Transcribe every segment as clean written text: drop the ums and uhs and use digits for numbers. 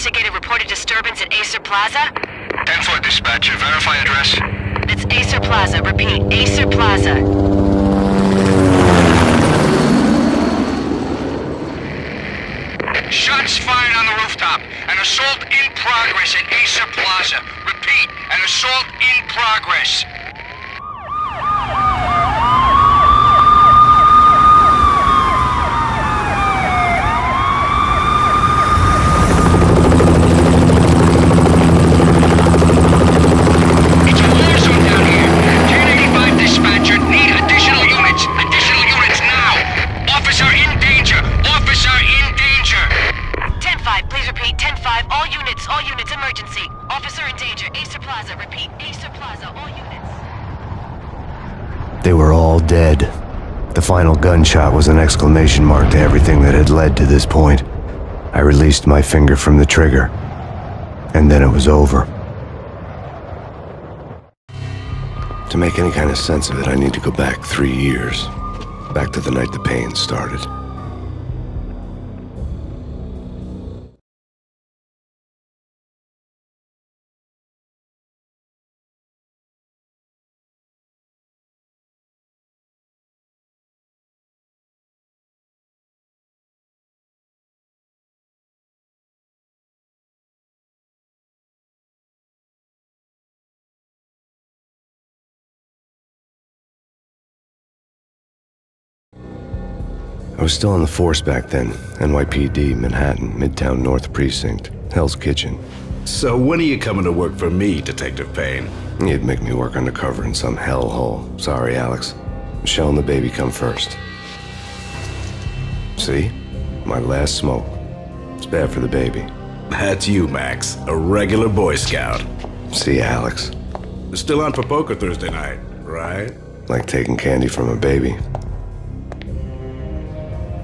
investigated reported disturbance at Acer Plaza? 10-4 dispatcher. Verify address. It's Acer Plaza. Repeat, Acer Plaza. Shots fired on the rooftop. An assault in progress at Acer Plaza. Repeat, an assault in progress. It's a war zone down here. 1085 dispatcher. Need additional units. Additional units now. Officer in danger. Officer in danger. 10-5, please repeat. 10-5, all units, emergency. Officer in danger, Acer Plaza. Repeat, Acer Plaza, all units. They were all dead. The final gunshot was an exclamation mark to everything that had led to this point. I released my finger from the trigger, and then it was over. To make any kind of sense of it, I need to go back 3 years. Back to the night the pain started. I was still on the force back then. NYPD, Manhattan, Midtown North Precinct, Hell's Kitchen. So when are you coming to work for me, Detective Payne? You'd make me work undercover in some hellhole. Sorry, Alex. Michelle and the baby come first. See? My last smoke. It's bad for the baby. That's you, Max. A regular Boy Scout. See, Alex. Still on for poker Thursday night, right? Like taking candy from a baby.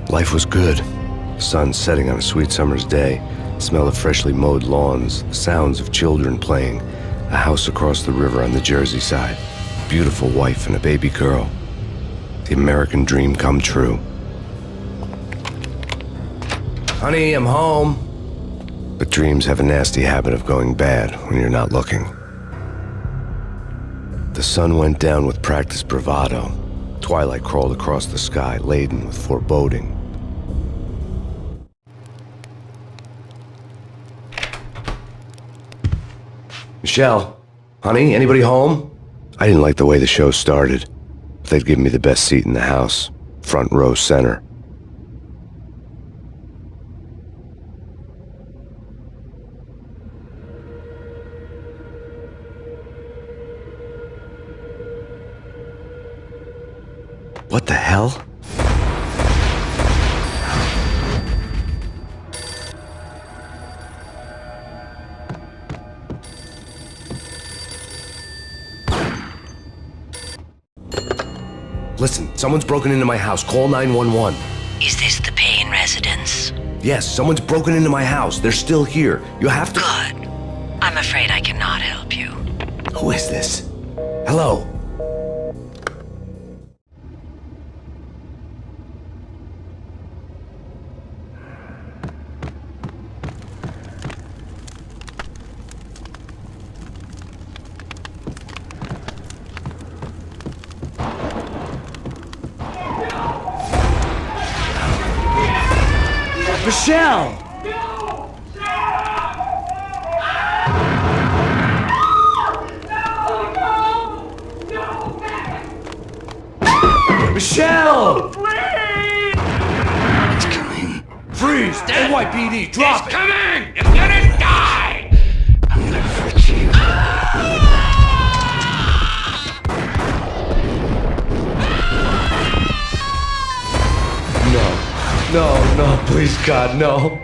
Life was good. The sun setting on a sweet summer's day. The smell of freshly mowed lawns. The sounds of children playing. A house across the river on the Jersey side. Beautiful wife and a baby girl. The American dream come true. Honey, I'm home. But dreams have a nasty habit of going bad when you're not looking. The sun went down with practiced bravado. Twilight crawled across the sky, laden with foreboding. Michelle, honey, anybody home? I didn't like the way the show started. They'd give me the best seat in the house, front row center. What the hell? Listen, someone's broken into my house. Call 911. Is this the Payne residence? Yes, someone's broken into my house. They're still here. You have to... Good. I'm afraid I cannot help you. Who is this? Hello? Michelle! Michelle! Please! It's coming. Freeze! NYPD, drop It's coming! It's gonna die! I'm gonna hurt you. No, please, God, no.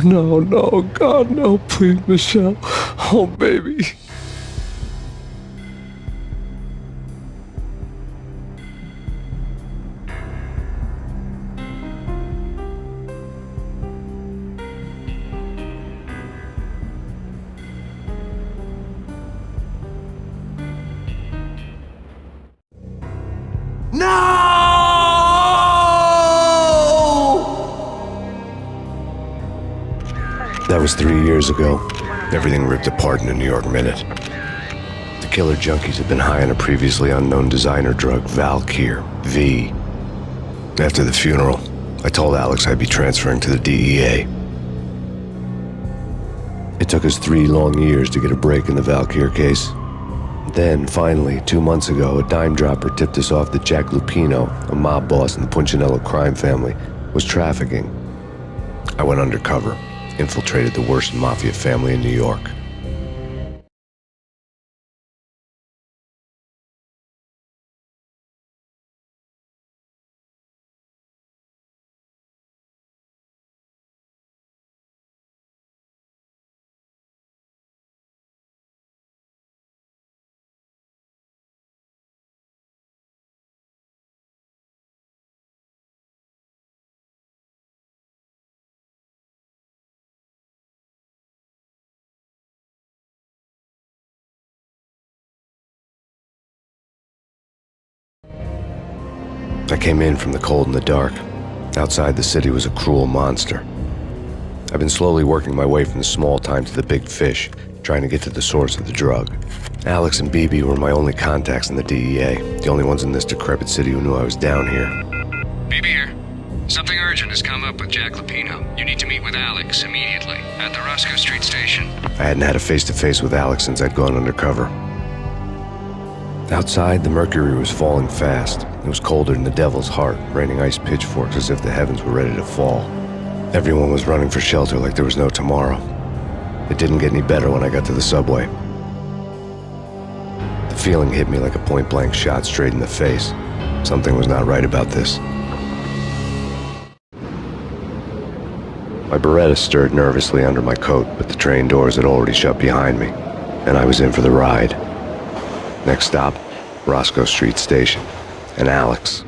No, God, no, please, Michelle. Oh, baby. was 3 years ago. Everything ripped apart in the New York Minute. The killer junkies had been high on a previously unknown designer drug, Valkyr, V. After the funeral, I told Alex I'd be transferring to the DEA. It took us 3 long years to get a break in the Valkyr case. Then, finally, 2 months ago, a dime dropper tipped us off that Jack Lupino, a mob boss in the Punchinello crime family, was trafficking. I went undercover, infiltrated the worst mafia family in New York. I came in from the cold and the dark. Outside the city was a cruel monster. I've been slowly working my way from the small time to the big fish, trying to get to the source of the drug. Alex and BB were my only contacts in the DEA, the only ones in this decrepit city who knew I was down here. BB here. Something urgent has come up with Jack Lupino. You need to meet with Alex immediately at the Roscoe Street station. I hadn't had a face-to-face with Alex since I'd gone undercover. Outside, the mercury was falling fast. It was colder than the devil's heart, raining ice pitchforks as if the heavens were ready to fall. Everyone was running for shelter like there was no tomorrow. It didn't get any better when I got to the subway. The feeling hit me like a point-blank shot straight in the face. Something was not right about this. My Beretta stirred nervously under my coat, but the train doors had already shut behind me, and I was in for the ride. Next stop, Roscoe Street Station, and Alex.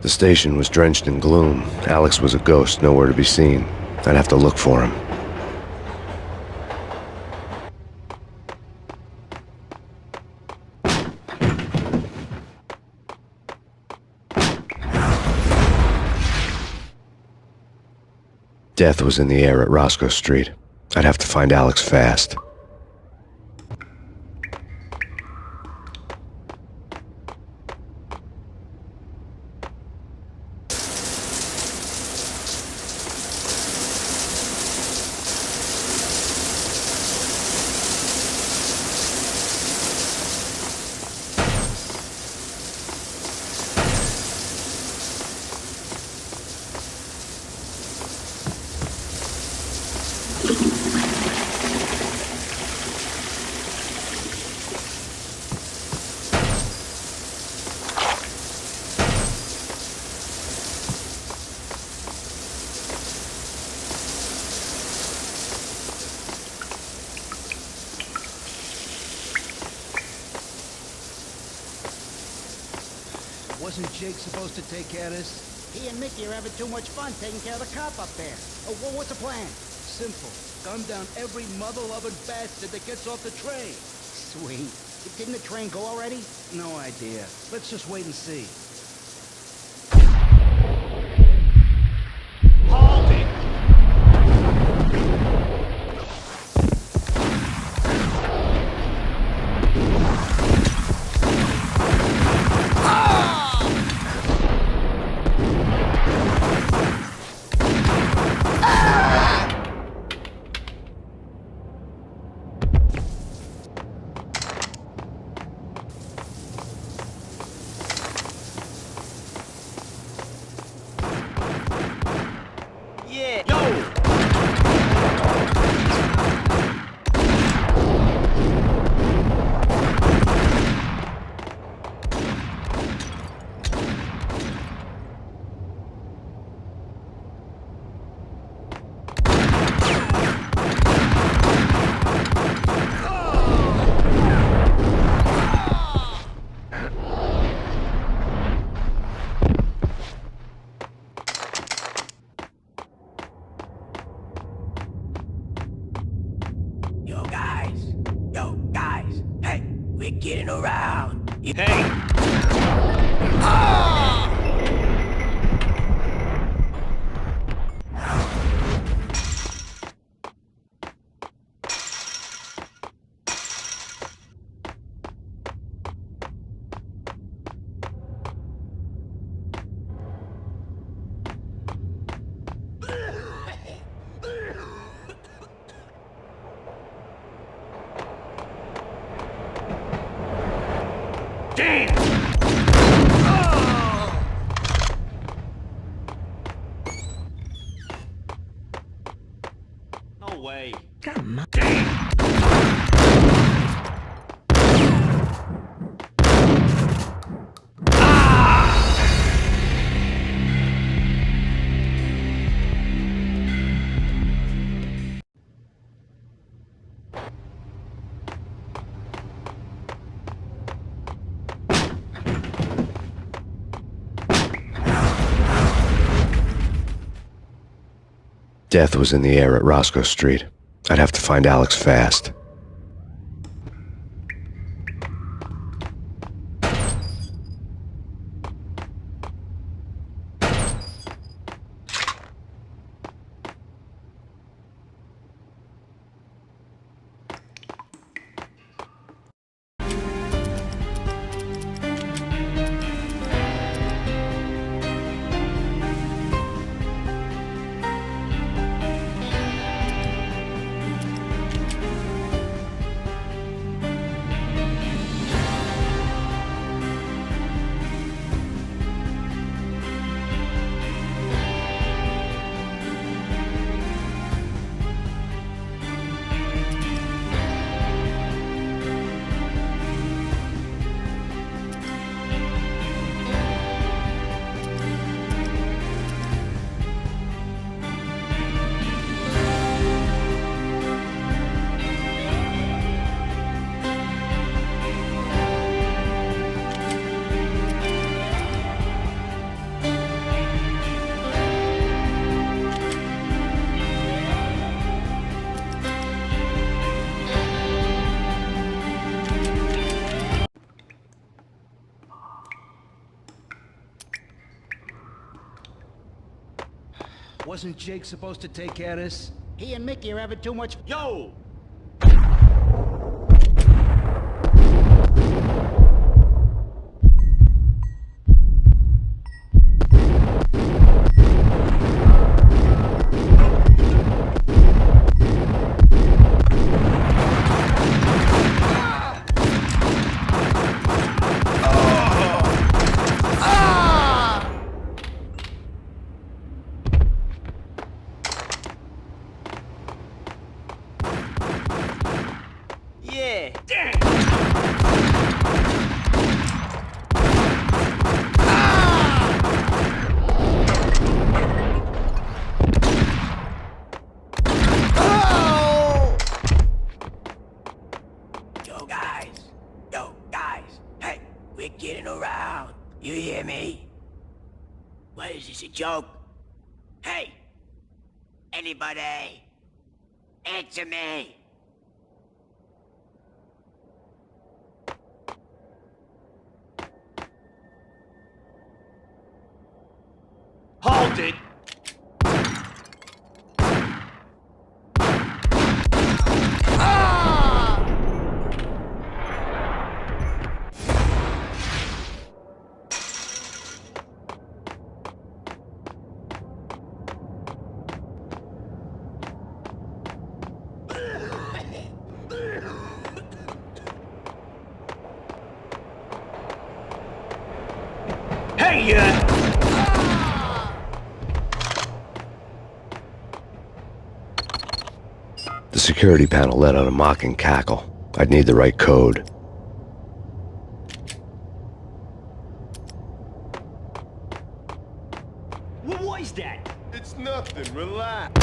The station was drenched in gloom. Alex was a ghost, nowhere to be seen. I'd have to look for him. Death was in the air at Roscoe Street. I'd have to find Alex fast. Wasn't Jake supposed to take care of this? He and Mickey are having too much fun taking care of the cop up there. Oh, well, what's the plan? Simple. Gun down every mother-loving bastard that gets off the train. Sweet. Didn't the train go already? No idea. Let's just wait and see. Hold it! we're getting around. Hey! No way. Come on. Death was in the air at Roscoe Street. I'd have to find Alex fast. Wasn't Jake supposed to take care of this? He and Mickey are having too much... Yo! Yeah! Damn! Yo, guys. Hey, we're getting around. You hear me? What is this, a joke? Hey! Anybody? Answer me! Hold it! Hey, The security panel let out a mocking cackle. I'd need the right code. What was that? It's nothing, relax.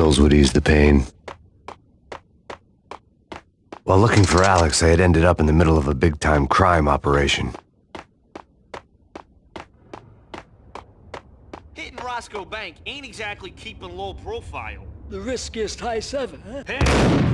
pills would ease the pain. While looking for Alex, I had ended up in the middle of a big-time crime operation. Hitting Roscoe Bank ain't exactly keeping low profile. The riskiest high seven, huh? Hey!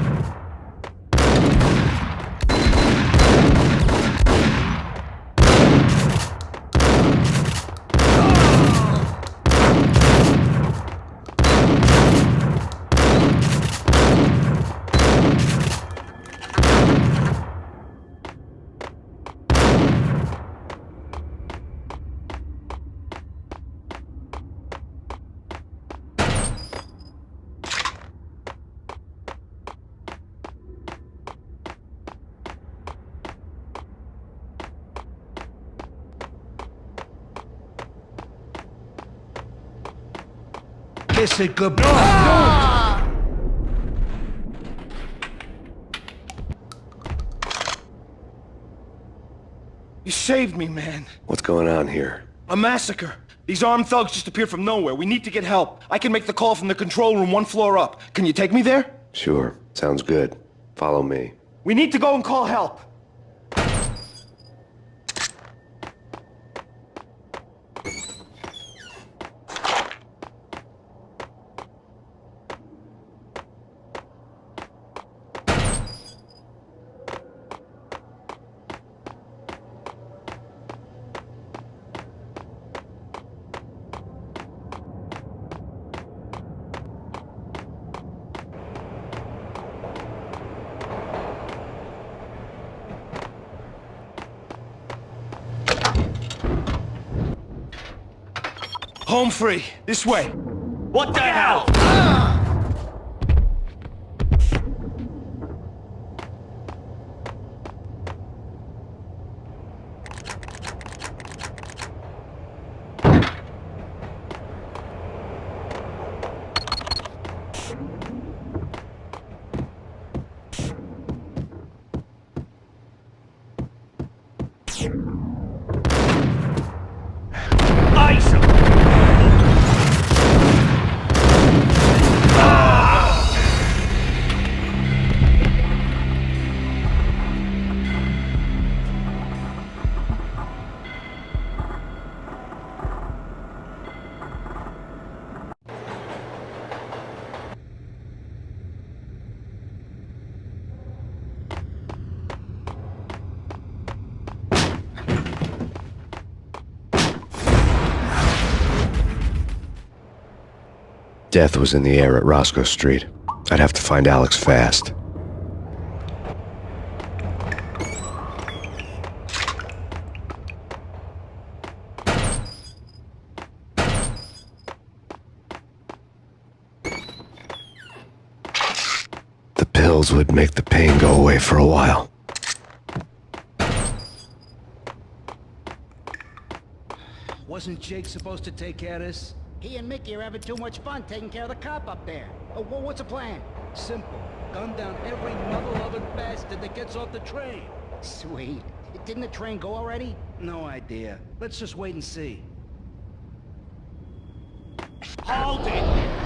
Kiss it goodbye. You saved me, man. What's going on here? A massacre. These armed thugs just appeared from nowhere. We need to get help. I can make the call from the control room 1 floor up. Can you take me there? Sure, sounds good. Follow me. We need to go and call help. Home free. This way. What the hell? Ice him! Death was in the air at Roscoe Street. I'd have to find Alex fast. The pills would make the pain go away for a while. Wasn't Jake supposed to take care of this? He and Mickey are having too much fun taking care of the cop up there. What's the plan? Simple. Gun down every mother-loving bastard that gets off the train. Sweet. Didn't the train go already? No idea. Let's just wait and see. Hold it!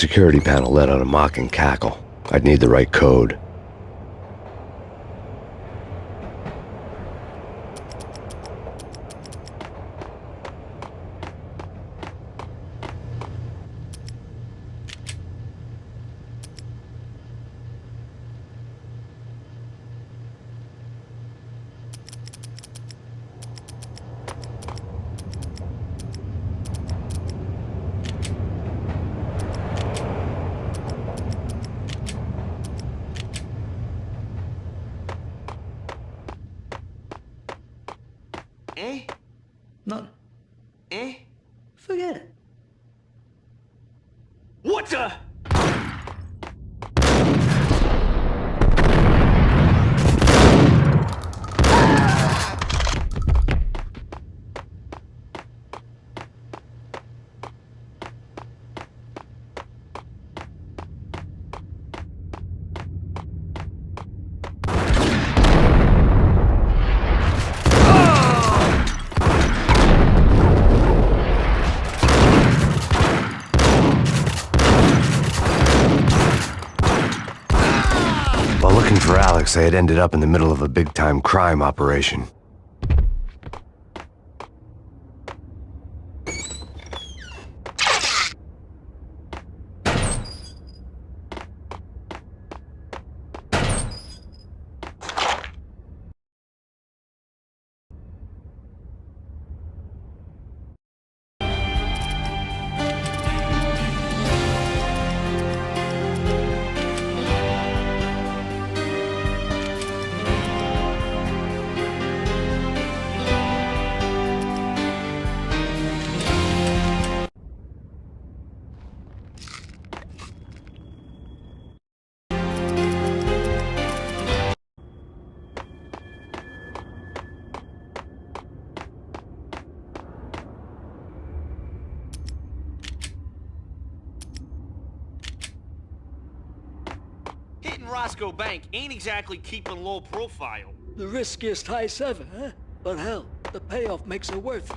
security panel let out a mocking cackle. I'd need the right code. Eh? None. Eh? Forget it. What the? While looking for Alex, I had ended up in the middle of a big-time crime operation. Hitting Roscoe Bank ain't exactly keeping low profile. The riskiest heist ever, huh? But hell, the payoff makes it worth it.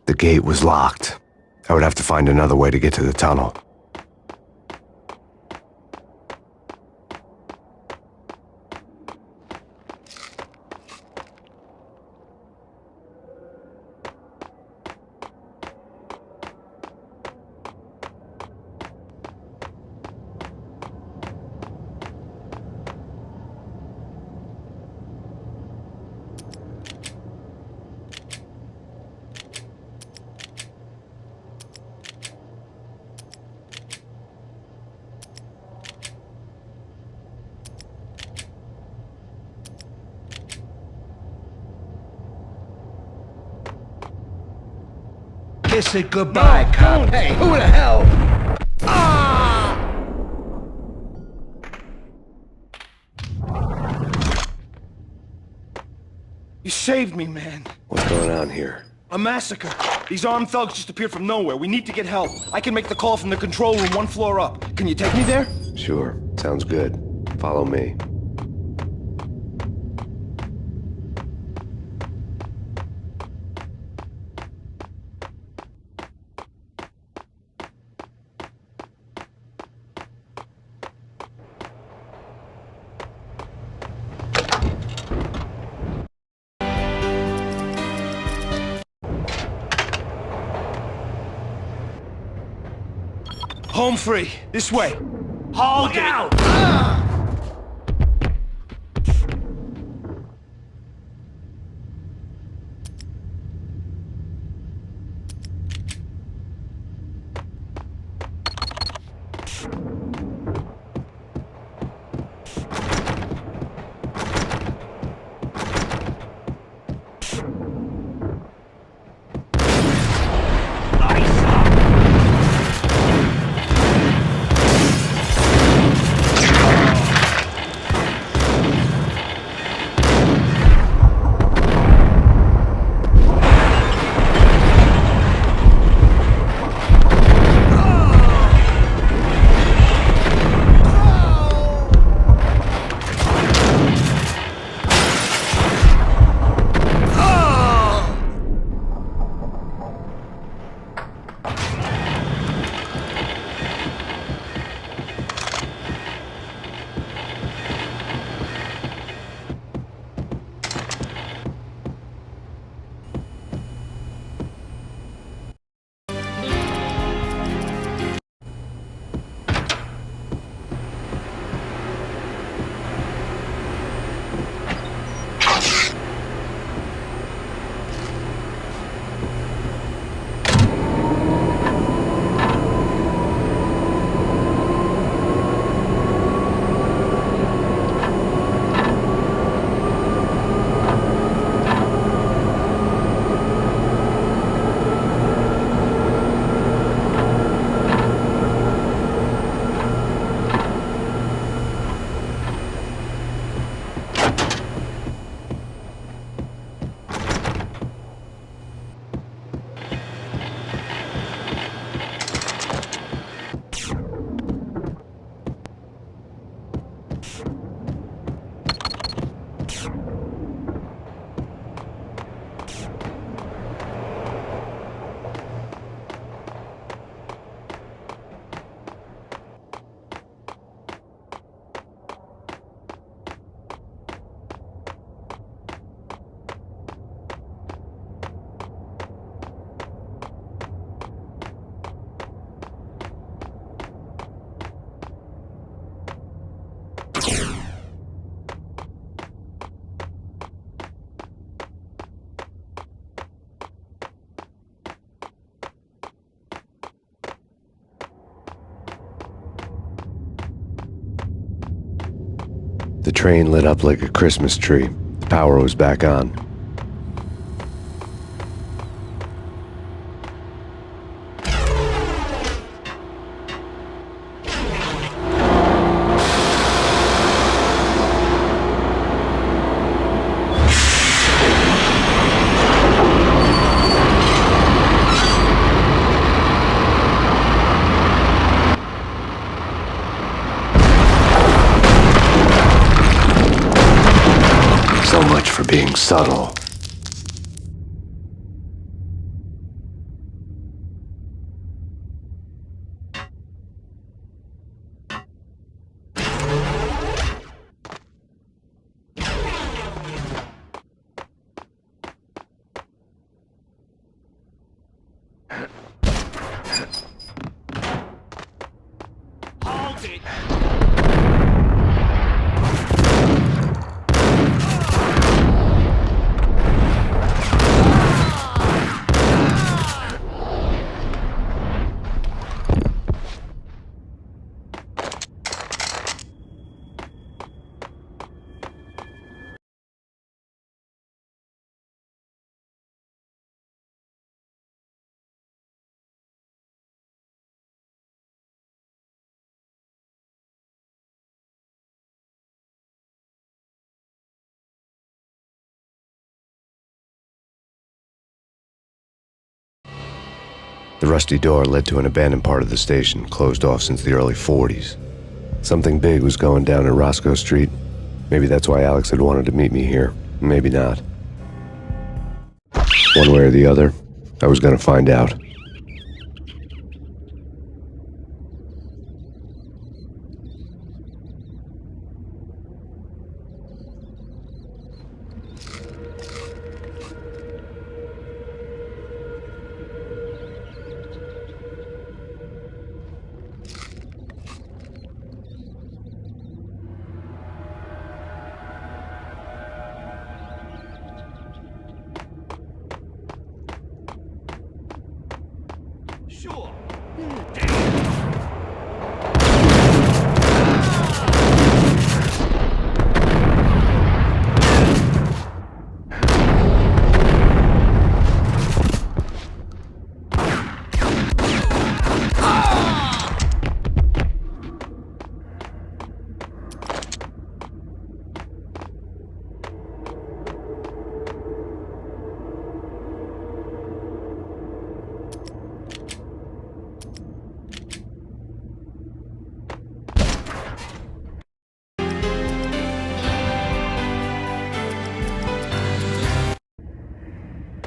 The gate was locked. I would have to find another way to get to the tunnel. Kiss it goodbye, cop. Hey, who the hell? You saved me, man. What's going on here? A massacre. These armed thugs just appeared from nowhere. We need to get help. I can make the call from the control room one floor up. Can you take me there? Sure, sounds good. Follow me. Home free. This way. Hold out! The train lit up like a Christmas tree. The power was back on. So much for being subtle. Hold it! The rusty door led to an abandoned part of the station, closed off since the early 40s. Something big was going down at Roscoe Street. Maybe that's why Alex had wanted to meet me here. Maybe not. One way or the other, I was gonna find out. Sure.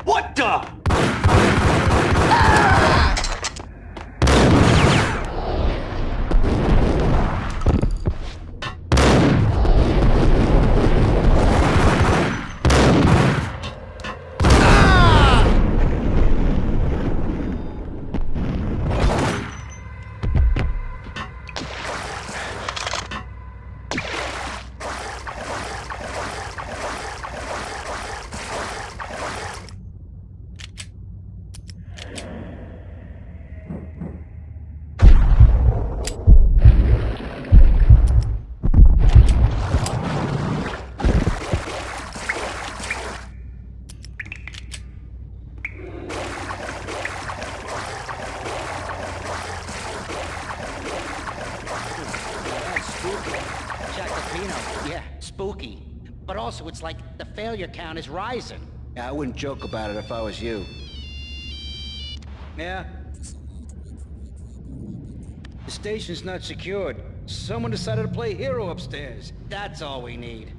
What the? Yeah, spooky. But also, it's like the failure count is rising. Yeah, I wouldn't joke about it if I was you. Yeah? The station's not secured. Someone decided to play hero upstairs. That's all we need.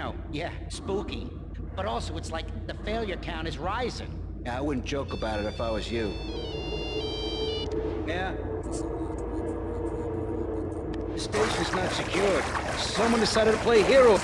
know, yeah, spooky. But also, it's like the failure count is rising. Yeah, I wouldn't joke about it if I was you. Yeah? The station's not secured. Someone decided to play hero.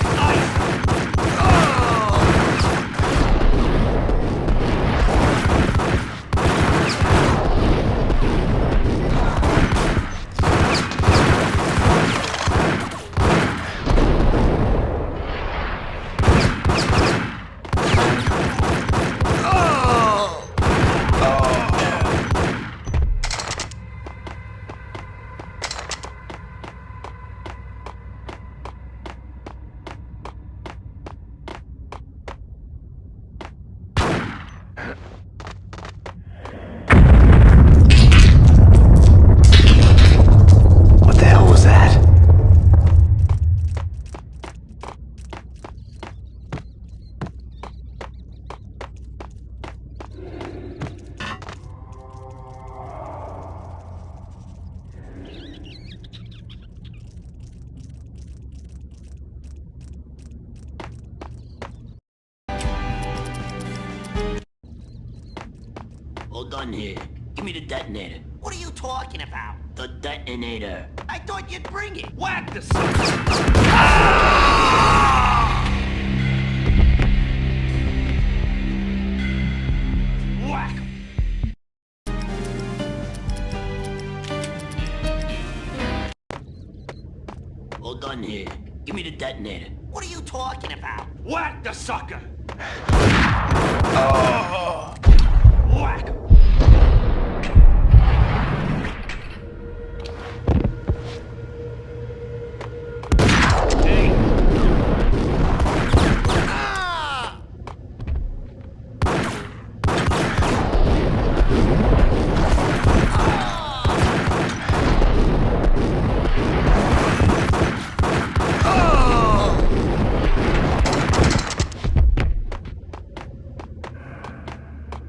What the hell was that? Hold on here. Give me the detonator. What are you talking about? The detonator. I thought you'd bring it. Whack the son. Whack. Hold on here. Give me the detonator. What are you talking about? Whack the sucker. Oh. Whack.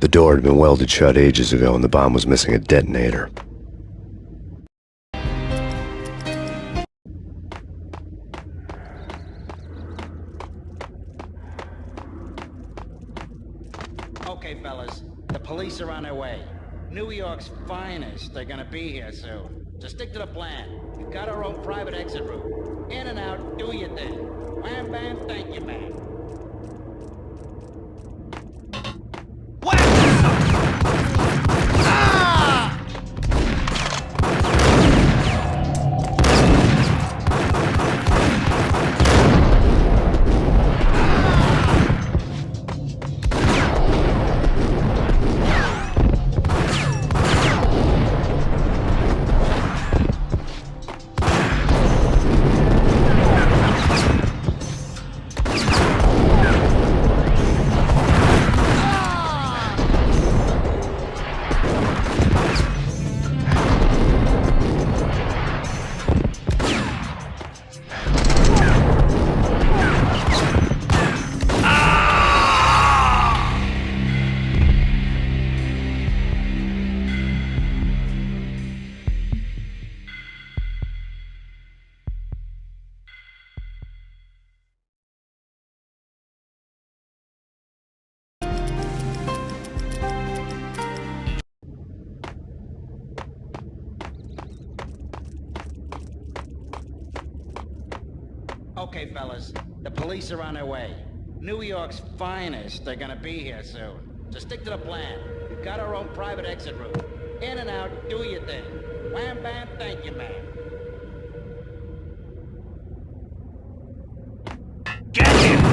The door had been welded shut ages ago and the bomb was missing a detonator. Okay, fellas, the police are on their way. New York's finest, they're gonna be here soon. So stick to the plan. We've got our own private exit route. In and out, do your thing. Wham bam, thank you, man. Whack the sucker. Okay, fellas, the police are on their way. New York's finest, they're gonna be here soon. So stick to the plan. We've got our own private exit route. In and out, do your thing. Wham bam, thank you, man. Get him.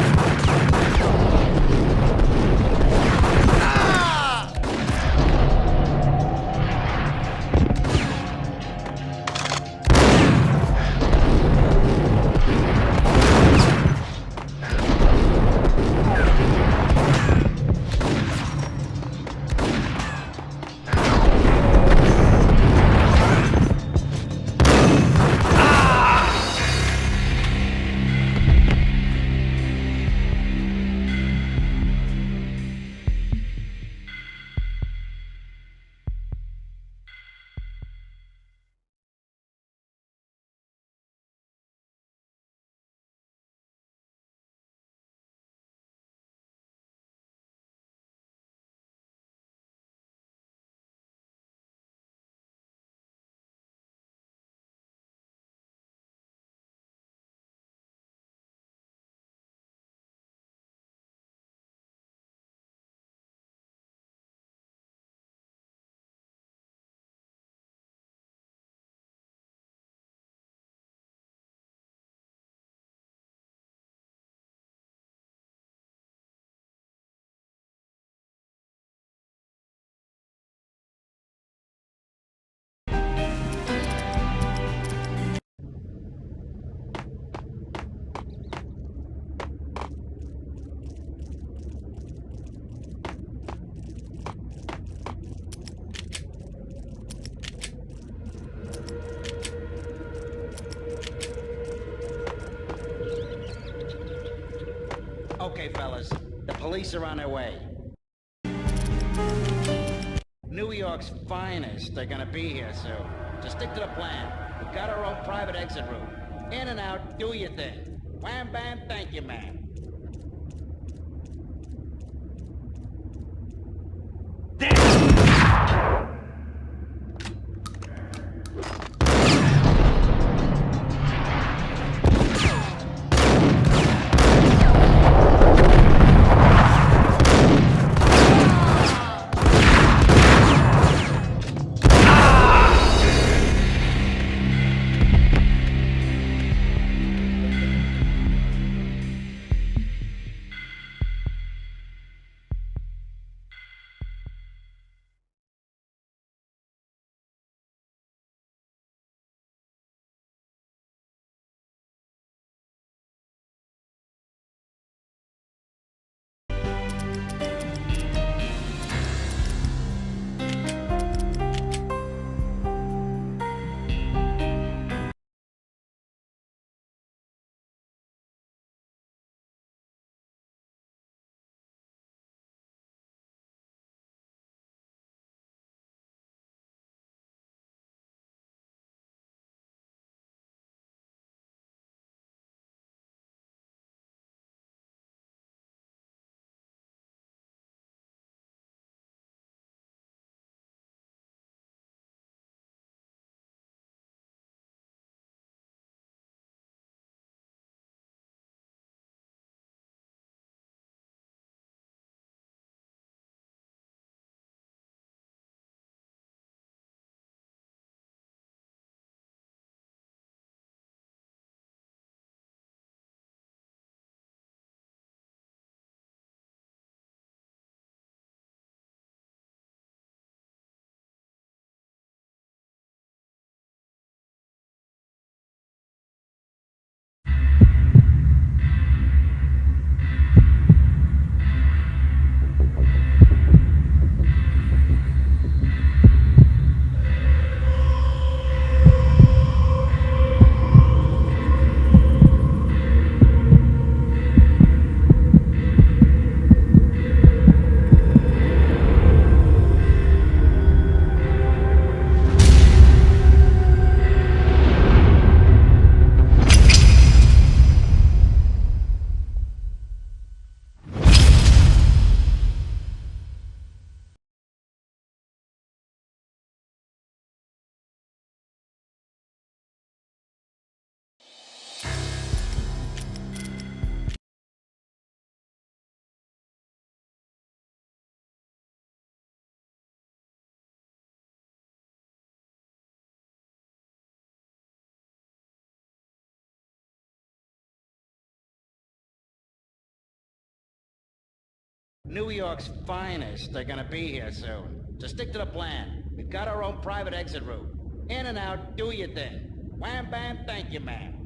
The police are on their way. New York's finest. They're gonna be here soon. Just stick to the plan. We've got our own private exit route. In and out, do your thing. Wham bam, thank you, ma'am. New York's finest. They're gonna be here soon. Just stick to the plan. We've got our own private exit route. In and out, do your thing. Wham bam, thank you, ma'am.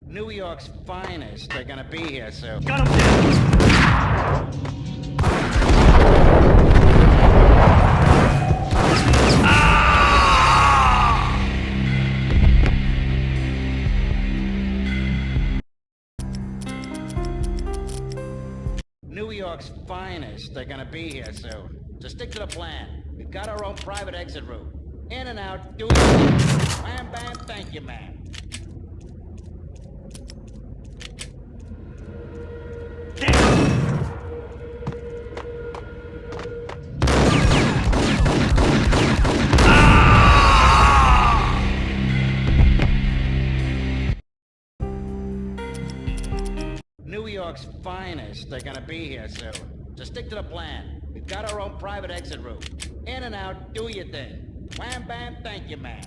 New York's finest. They're gonna be here soon. Got him down! New York's finest. They're gonna be here soon. Just stick to the plan. We've got our own private exit route. In and out, do your thing. Wham bam, thank you, ma'am. New York's finest are gonna be here soon. So stick to the plan. We've got our own private exit route. In and out, do your thing. Wham bam, thank you, man.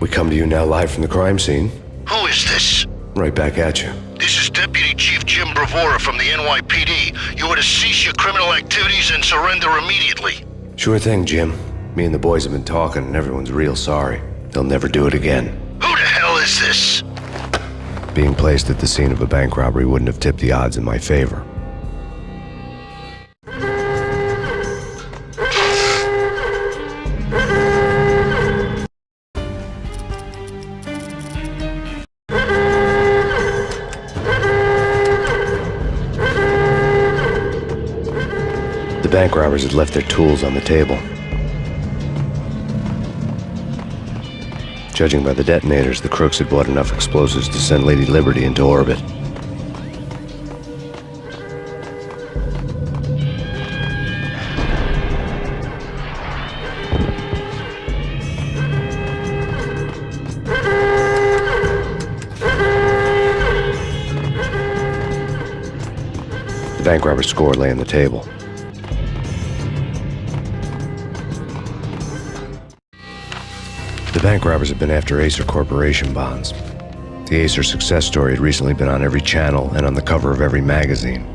We come to you now live from the crime scene. Who is this? Right back at you. This is Deputy Chief Jim Bravura from the NYPD. You are to cease your criminal activities and surrender immediately. Sure thing, Jim. Me and the boys have been talking and everyone's real sorry. They'll never do it again. Who the hell is this? Being placed at the scene of a bank robbery wouldn't have tipped the odds in my favor. The bank robbers had left their tools on the table. Judging by the detonators, the crooks had bought enough explosives to send Lady Liberty into orbit. The bank robber's score lay on the table. The bank robbers have been after Acer Corporation bonds. The Acer success story had recently been on every channel and on the cover of every magazine.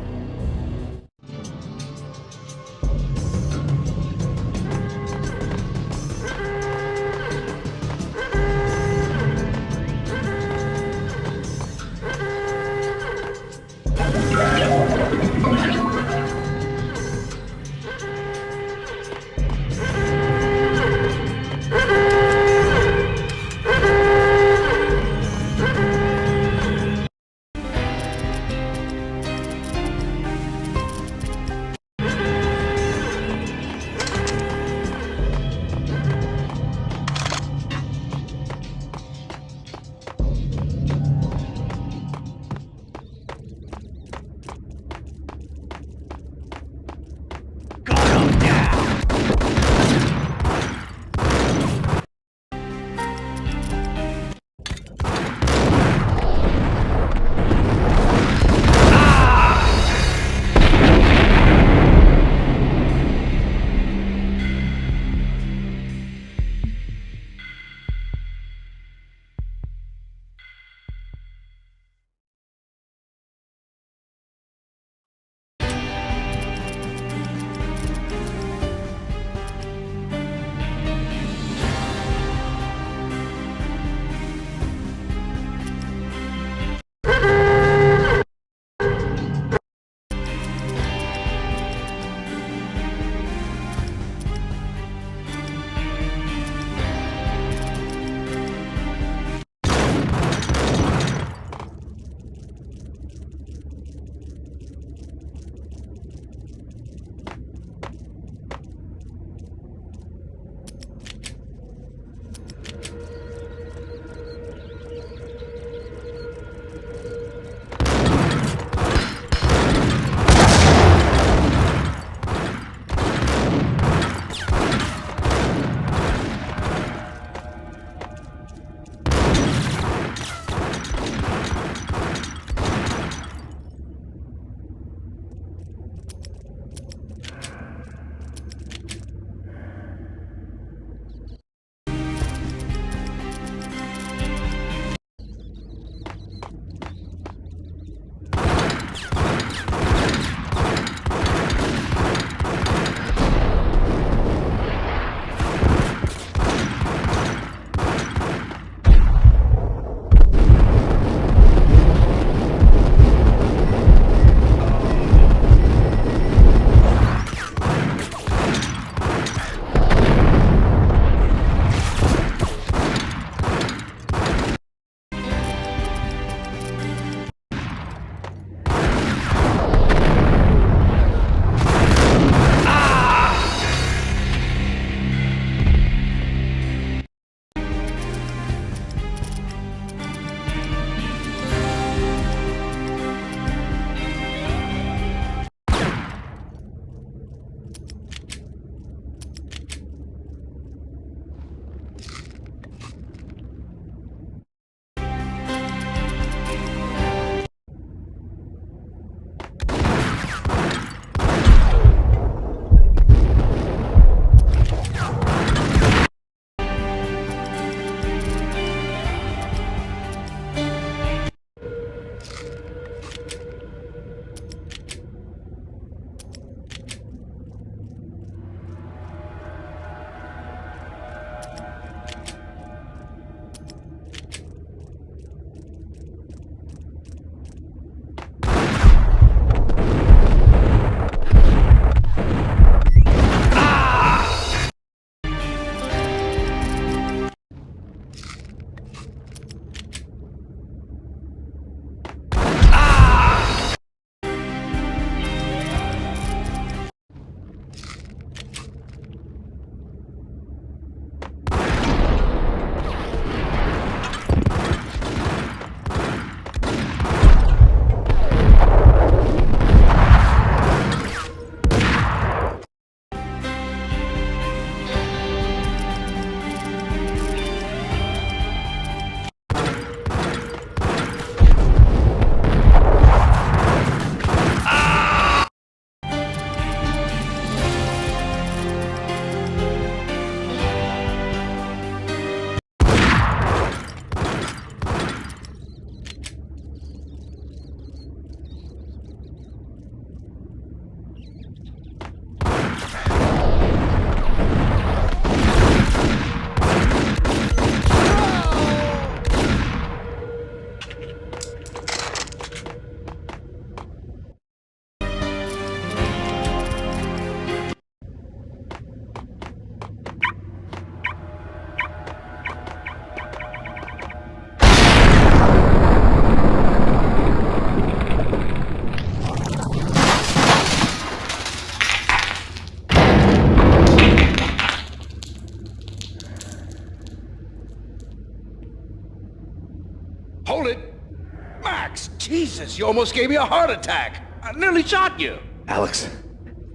Jesus, you almost gave me a heart attack. I nearly shot you. Alex,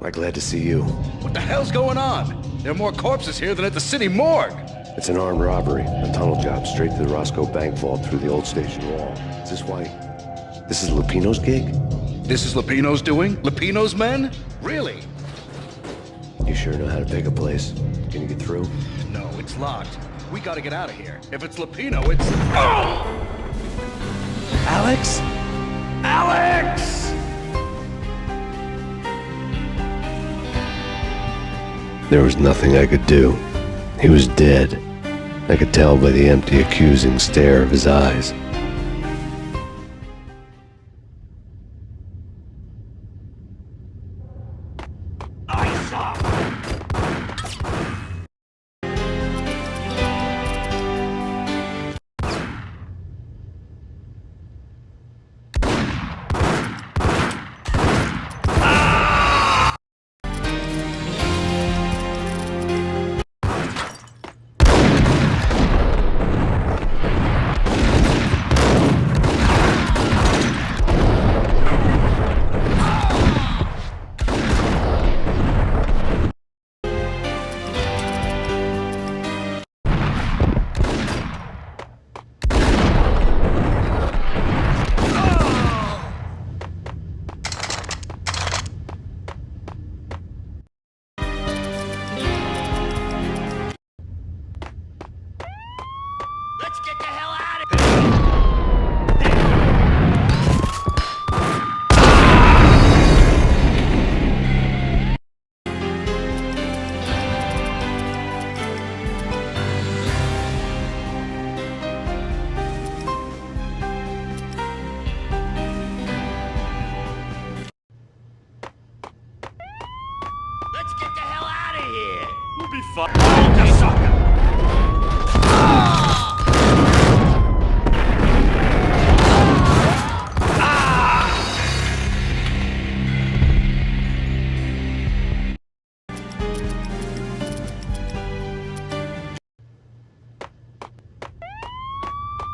I'm glad to see you. What the hell's going on? There are more corpses here than at the city morgue. It's an armed robbery, a tunnel job straight to the Roscoe Bank vault through the old station wall. Is this why? This is Lupino's gig? This is Lupino's doing? Lupino's men? Really? You sure know how to pick a place. Can you get through? No, it's locked. We gotta get out of here. If it's Lupino, it's... Oh! Alex? Alex! There was nothing I could do. He was dead. I could tell by the empty, accusing stare of his eyes. Let's get the hell out of here! Let's get the hell out of here! We'll be fine. Oh, the sucker!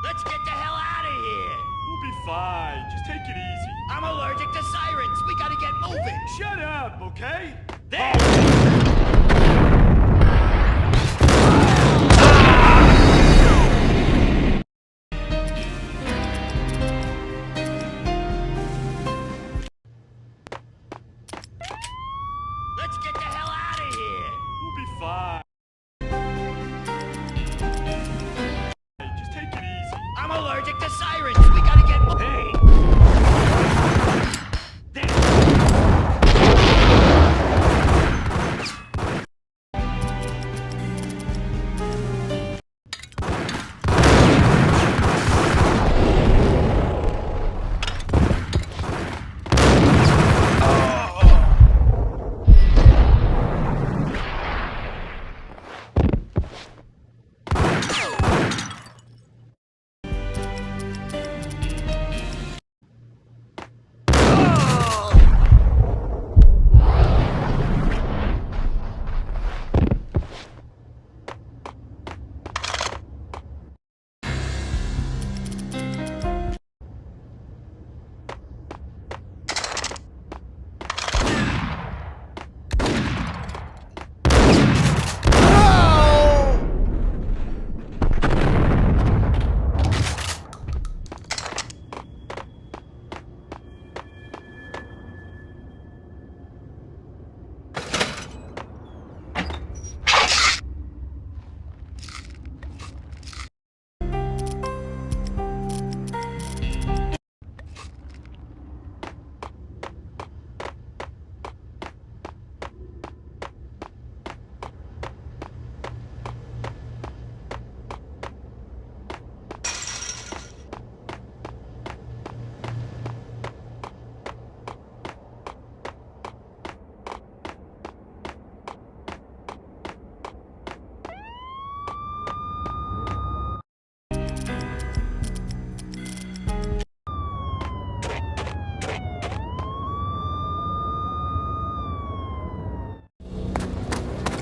Let's get the hell out of here! We'll be fine. Just take it easy. I'm allergic to sirens. We gotta get moving. Shut up, okay? There! Let's get the hell out of here! We'll be fine. Just take it easy. I'm allergic to sirens. We gotta get moving. Hey!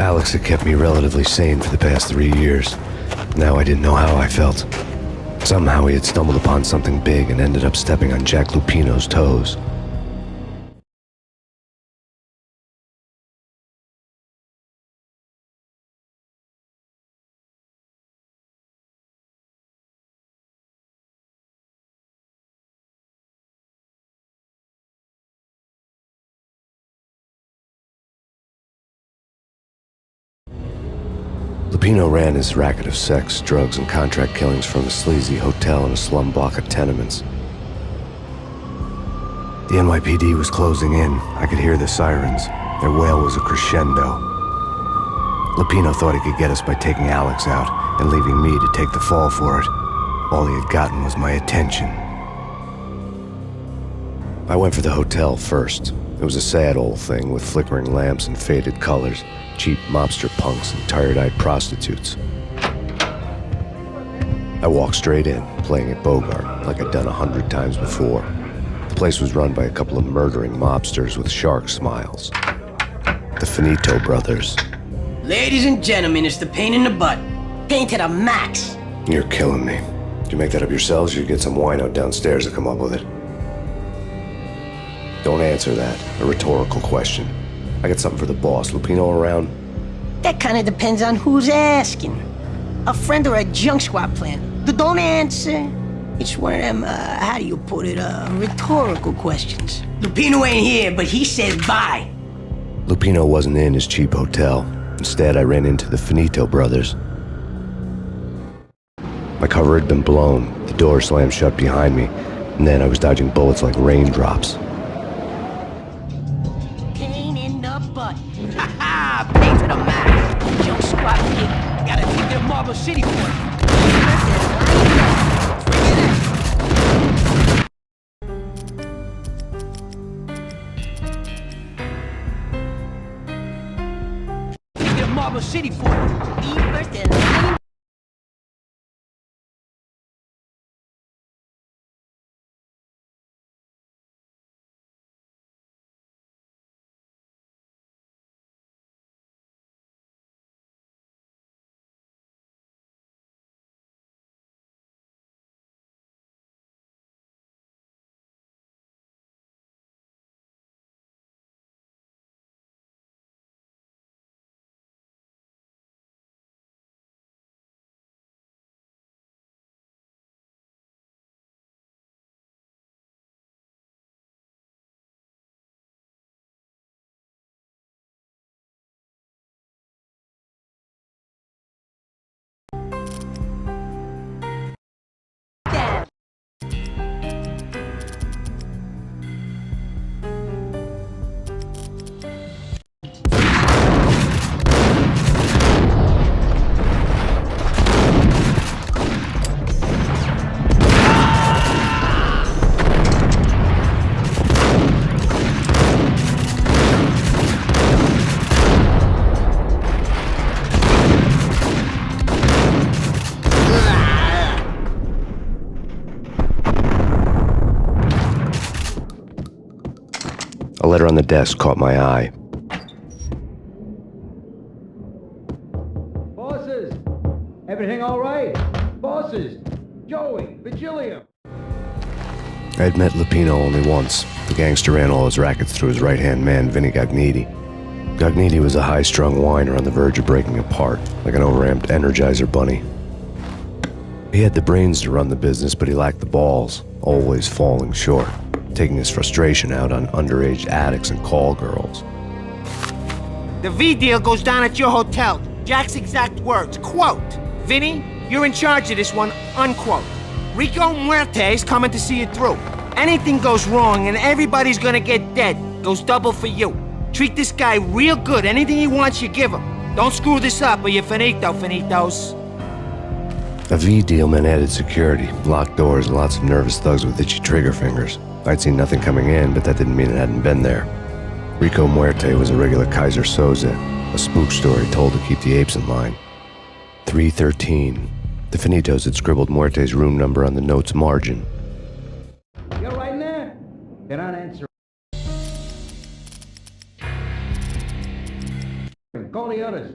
Alex had kept me relatively sane for the past 3 years. Now I didn't know how I felt. Somehow he had stumbled upon something big and ended up stepping on Jack Lupino's toes. Lupino ran his racket of sex, drugs, and contract killings from a sleazy hotel in a slum block of tenements. The NYPD was closing in. I could hear the sirens. Their wail was a crescendo. Lupino thought he could get us by taking Alex out and leaving me to take the fall for it. All he had gotten was my attention. I went for the hotel first. It was a sad old thing with flickering lamps and faded colors, cheap mobster punks and tired-eyed prostitutes. I walked straight in, playing at Bogart, like I'd done 100 times before. The place was run by a couple of murdering mobsters with shark smiles. The Finito brothers. Ladies and gentlemen, it's the pain in the butt. Pain to the max. You're killing me. Did you make that up yourselves, or you get some wino downstairs to come up with it? Don't answer that. A rhetorical question. I got something for the boss. Lupino around? That kind of depends on who's asking. A friend or a junk squad plan. Don't answer. It's one of them, how do you put it, rhetorical questions. Lupino ain't here, but he said bye. Lupino wasn't in his cheap hotel. Instead, I ran into the Finito brothers. My cover had been blown. The door slammed shut behind me, and then I was dodging bullets like raindrops. Pain in the butt. Ha ha! Pain to the max. Junk squad kid. Gotta take it to Marble City for it. Marble City for it. Eat first and line. A letter on the desk caught my eye. Bosses! Everything all right? Bosses! Joey! Virgilio! I had met Lupino only once. The gangster ran all his rackets through his right-hand man, Vinny Gagniti. Gagniti was a high-strung whiner on the verge of breaking apart, like an overamped Energizer bunny. He had the brains to run the business, but he lacked the balls, always falling short, taking his frustration out on underage addicts and call girls. The V deal goes down at your hotel. Jack's exact words, quote, "Vinny, you're in charge of this one," unquote. Rico Muerte's coming to see it through. Anything goes wrong and everybody's gonna get dead. Goes double for you. Treat this guy real good. Anything he wants, you give him. Don't screw this up or you're finito, finitos. A V deal meant added security, locked doors, and lots of nervous thugs with itchy trigger fingers. I'd seen nothing coming in, but that didn't mean it hadn't been there. Rico Muerte was a regular Kaiser Soze, a spook story told to keep the apes in line. 313. The Finitos had scribbled Muerte's room number on the note's margin. You right in there? They're not answering. Call the others.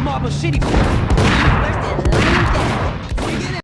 Marble City. Busted, laying down. We get it.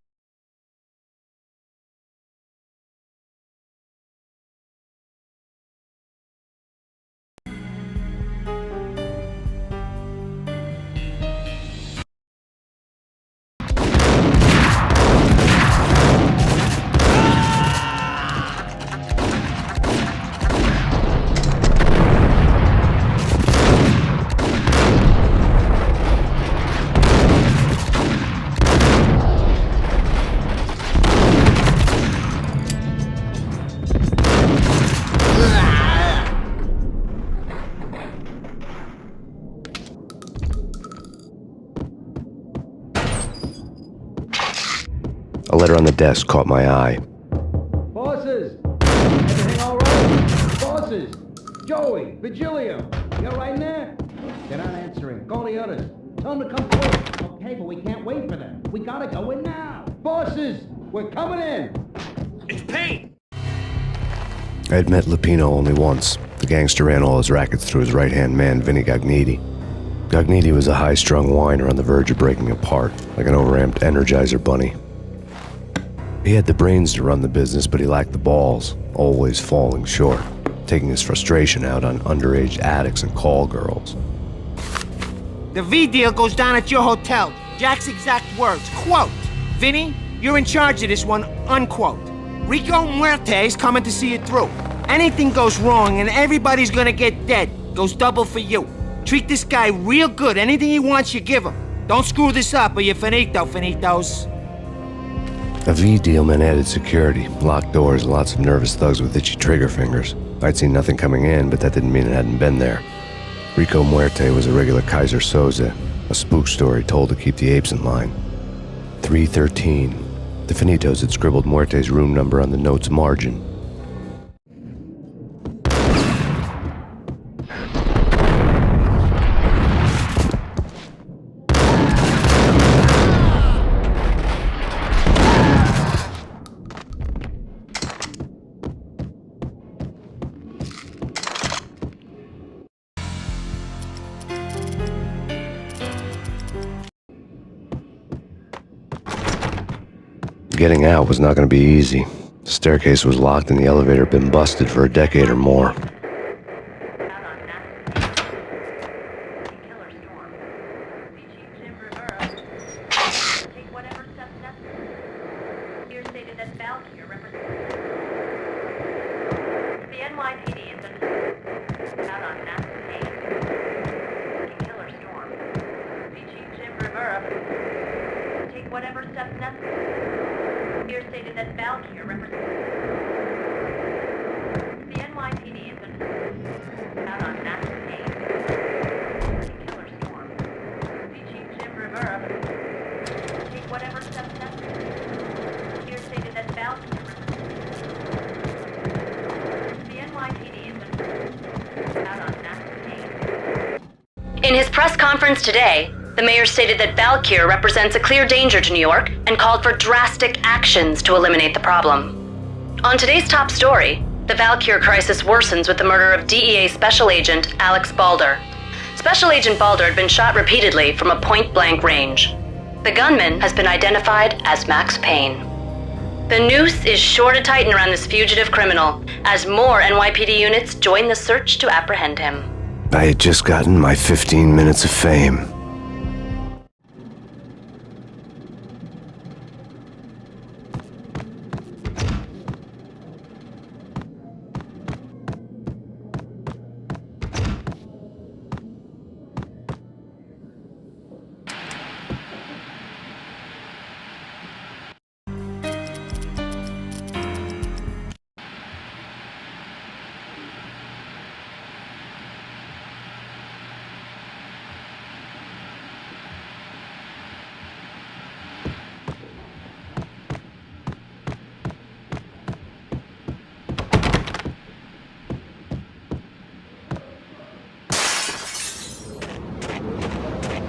A letter on the desk caught my eye. Bosses! Everything all right? Bosses! Joey! Virgilio! You all right in there? They're not answering. Call the others. Tell them to come quick. Okay, but we can't wait for them. We gotta go in now. Bosses! We're coming in! It's Payne! I had met Lupino only once. The gangster ran all his rackets through his right-hand man, Vinny Gagniti. Gagniti was a high-strung whiner on the verge of breaking apart, like an overamped Energizer bunny. He had the brains to run the business, but he lacked the balls, always falling short, taking his frustration out on underage addicts and call girls. The V deal goes down at your hotel. Jack's exact words, quote, Vinny, you're in charge of this one, unquote. Rico Muerte's coming to see it through. Anything goes wrong and everybody's gonna get dead. Goes double for you. Treat this guy real good. Anything he wants, you give him. Don't screw this up or you're finito, finitos. A V deal meant added security, locked doors, and lots of nervous thugs with itchy trigger fingers. I'd seen nothing coming in, but that didn't mean it hadn't been there. Rico Muerte was a regular Kaiser Soze, a spook story told to keep the apes in line. 313. The Finitos had scribbled Muerte's room number on the note's margin. Getting out was not going to be easy. The staircase was locked and the elevator had been busted for a decade or more. Whatever steps necessary. Here stated that Valkyrie represents the NYPD has been out on Max Payne. Killer storm. Chief Jim Rivera. Take whatever steps necessary. Here stated that Valkyrie represents the NYPD has been out on Max Payne. In his press conference today, the mayor stated that Valkyrie represents a clear danger to New York and called for drastic actions to eliminate the problem. On today's top story, the Valkyrie crisis worsens with the murder of DEA Special Agent Alex Balder. Special Agent Balder had been shot repeatedly from a point-blank range. The gunman has been identified as Max Payne. The noose is sure to tighten around this fugitive criminal as more NYPD units join the search to apprehend him. I had just gotten my 15 minutes of fame.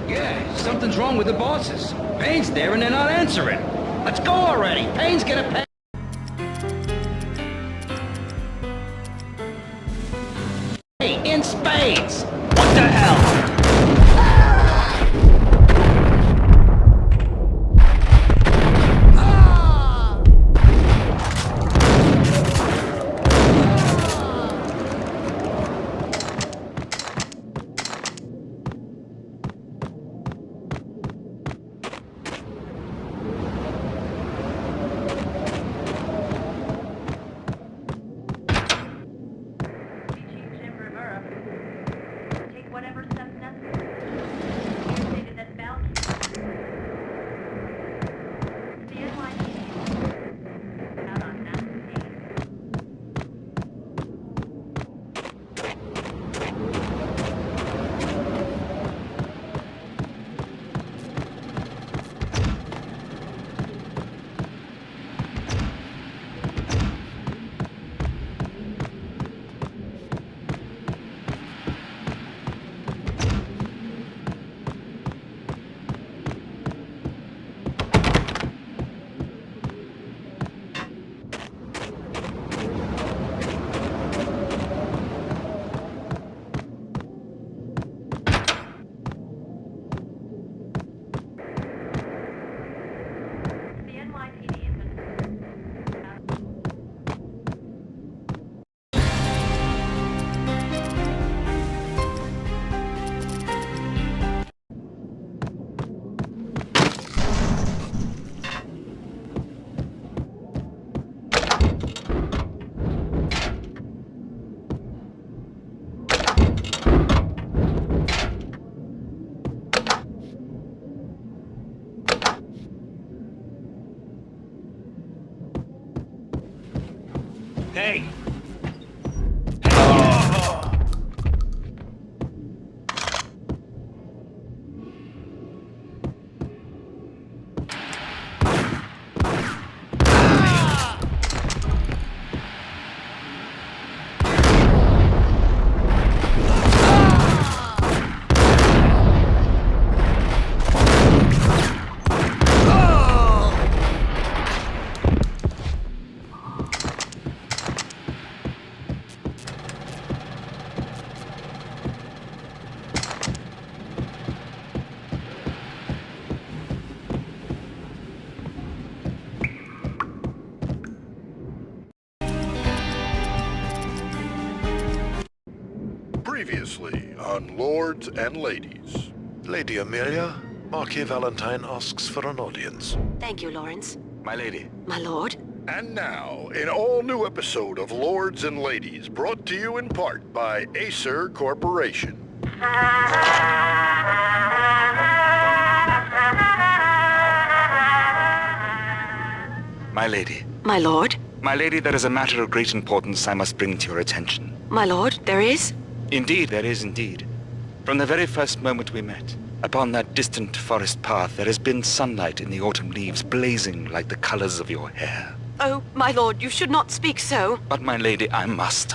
Yeah, something's wrong with the bosses. Payne's there and they're not answering. Let's go already. Payne's gonna pay. Hey, in spades. What the hell? Previously on Lords and Ladies. Lady Amelia, Marquis Valentine asks for an audience. Thank you, Lawrence. My lady. My lord? And now, an all-new episode of Lords and Ladies, brought to you in part by Acer Corporation. My lady. My lord? My lady, there is a matter of great importance I must bring to your attention. My lord, there is? Indeed, there is indeed. From the very first moment we met, upon that distant forest path, there has been sunlight in the autumn leaves blazing like the colors of your hair. Oh, my lord, you should not speak so. But my lady, I must.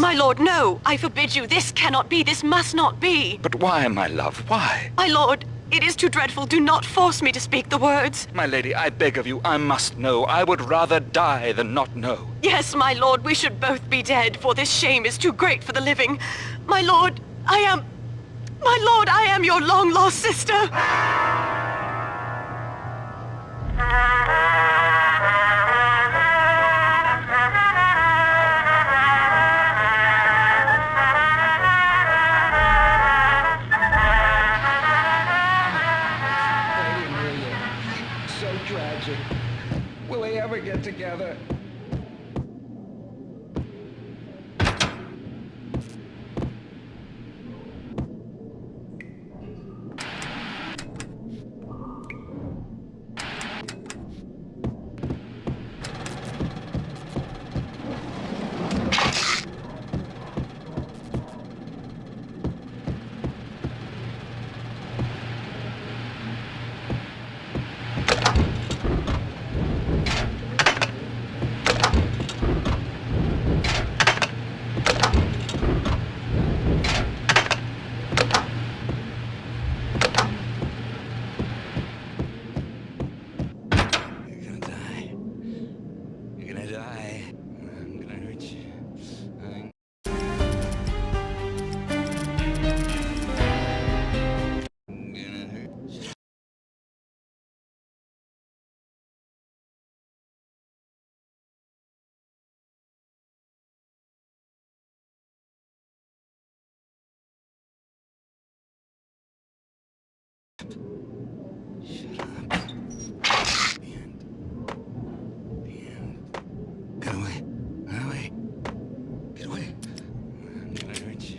My lord, no! I forbid you. This cannot be. This must not be. But why, my love, why? My lord, it is too dreadful. Do not force me to speak the words. My lady, I beg of you, I must know. I would rather die than not know. Yes, my lord, we should both be dead, for this shame is too great for the living. My lord, I am your long-lost sister. So tragic. Will they ever get together? Get away. Get away. Get away. I'm gonna hurt you.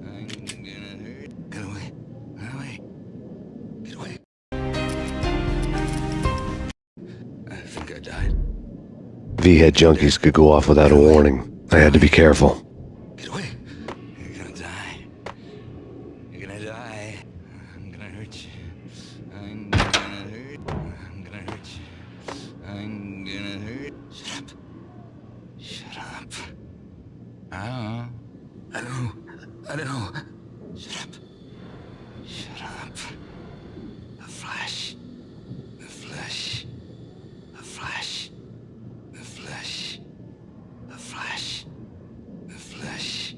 I'm gonna hurt. Get away. Get away. Get away. I think I died. V-head junkies could go off without a warning. I had to be careful. Get away. You're gonna die. You're gonna die. I'm gonna hurt you. I'm gonna hurt. I'm gonna hurt you. I'm gonna hurt. Shut up. Shut up. I don't know. Shut up. Shut up. A flash. A flash. A flash. A flash. A flash. A flash.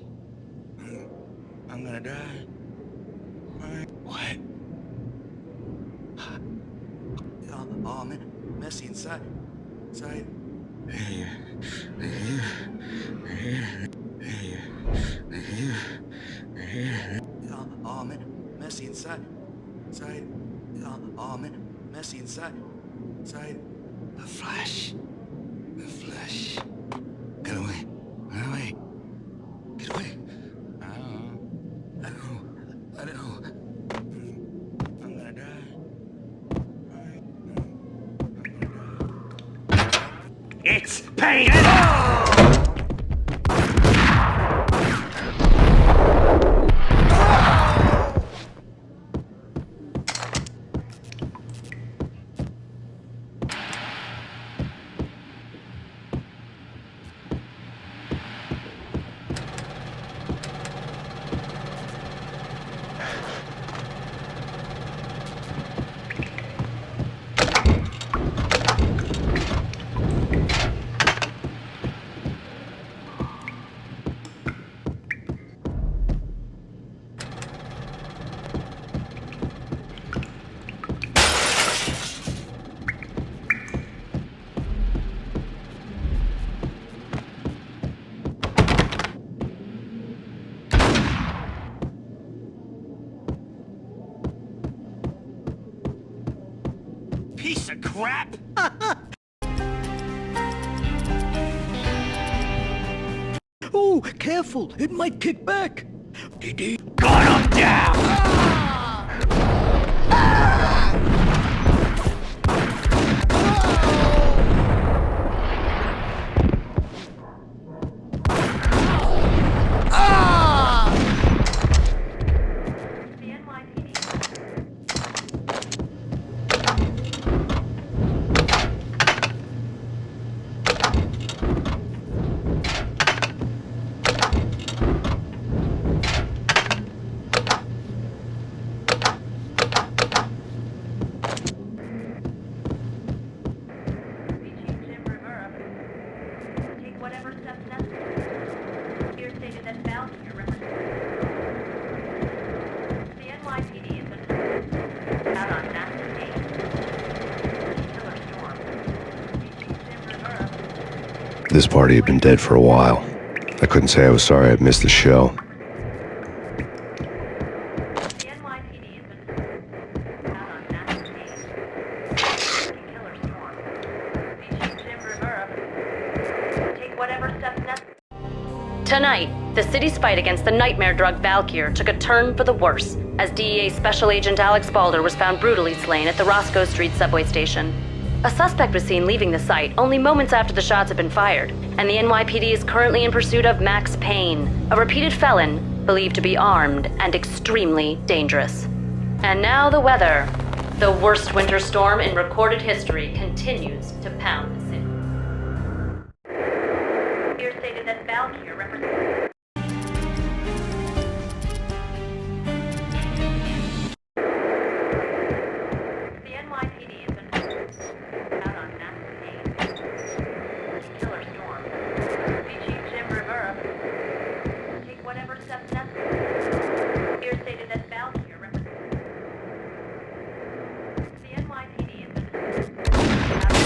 I'm gonna die. What? Oh, man. Messy inside. Inside. Oh, man. Messy inside. Inside. Oh, man. Messy inside. Inside. A flash. A flash. Get away. Get away. Get away. I don't know. I'm gonna die. It's Payne! piece of crap! Oh, careful. It might kick back. Gun him down! This party had been dead for a while. I couldn't say I was sorry I'd missed the show. Tonight, the city's fight against the nightmare drug Valkyr took a turn for the worse, as DEA Special Agent Alex Balder was found brutally slain at the Roscoe Street subway station. A suspect was seen leaving the site only moments after the shots had been fired, and the NYPD is currently in pursuit of Max Payne, a repeated felon believed to be armed and extremely dangerous. And now the weather. The worst winter storm in recorded history continues to pound the city. Here stated that Valkyr represents... The NYPD has been out on Max Payne. Killer storm. Chief Jim Rivera. Take whatever steps necessary. Here stated that Valkyr represents... The NYPD has been out on...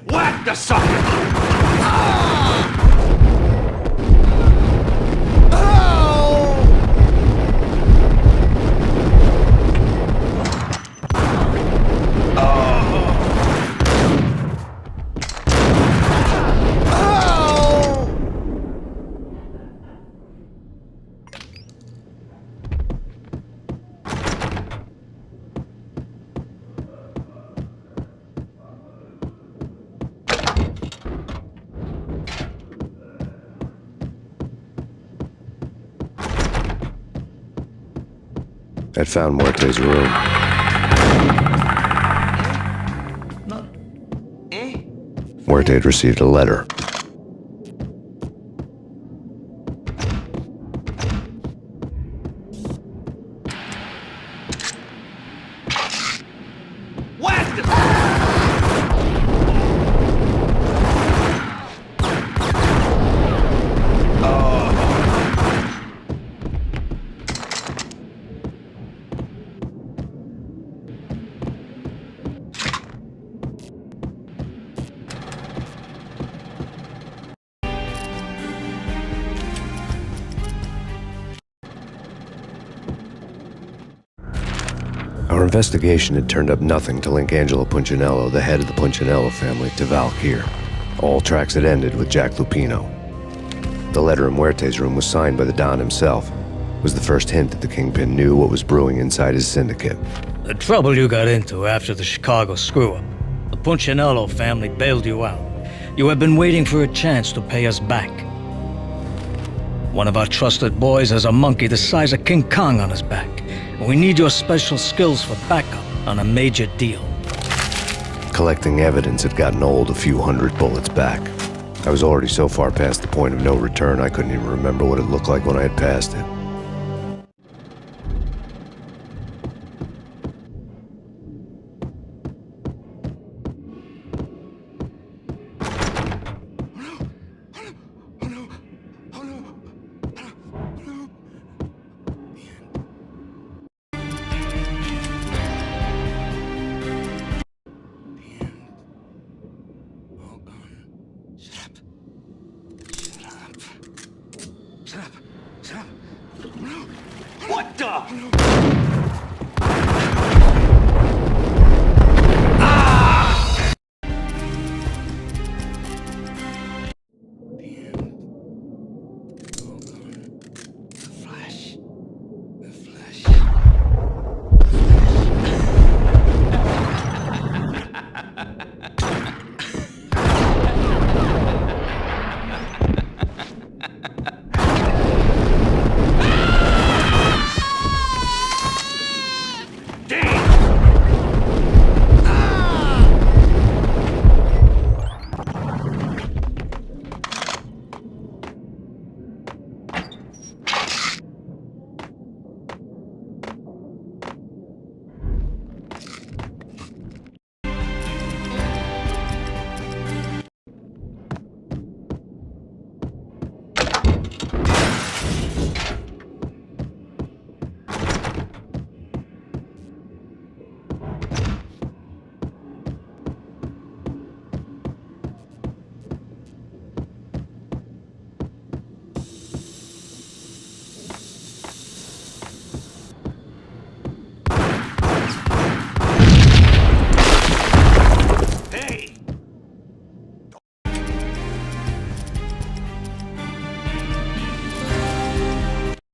Whack the sucker! I'd found Muerte's room. Muerte had received a letter. Whack the... Our investigation had turned up nothing to link Angelo Punchinello, the head of the Punchinello family, to Valkyr. All tracks had ended with Jack Lupino. The letter in Muerte's room was signed by the Don himself. It was the first hint that the Kingpin knew what was brewing inside his syndicate. The trouble you got into after the Chicago screw-up. The Punchinello family bailed you out. You have been waiting for a chance to pay us back. One of our trusted boys has a monkey the size of King Kong on his back. We need your special skills for backup on a major deal. Collecting evidence had gotten old, a few hundred bullets back. I was already so far past the point of no return, I couldn't even remember what it looked like when I had passed it. What the?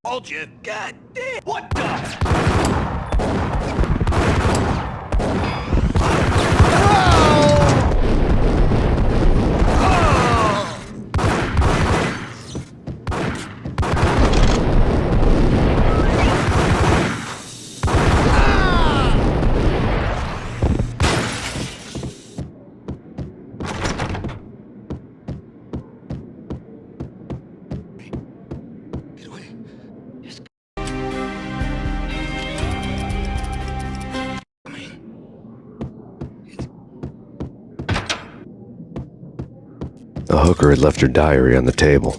Told you. God damn. What the? The hooker had left her diary on the table.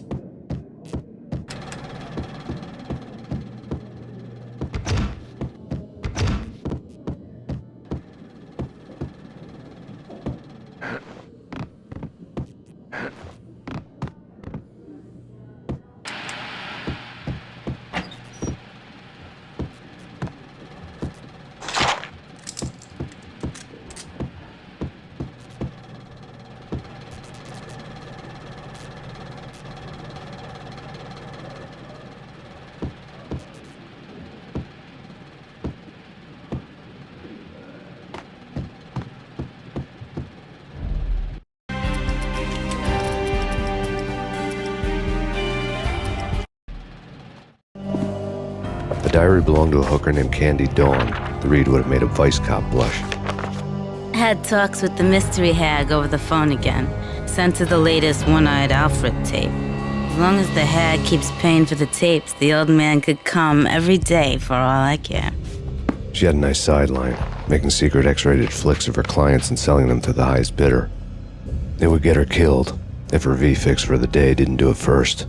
The diary belonged to a hooker named Candy Dawn. The read would have made a vice cop blush. Had talks with the mystery hag over the phone again. Sent her the latest One-Eyed Alfred tape. As long as the hag keeps paying for the tapes, the old man could come every day for all I care. She had a nice sideline, making secret X-rated flicks of her clients and selling them to the highest bidder. It would get her killed if her V-fix for the day didn't do it first.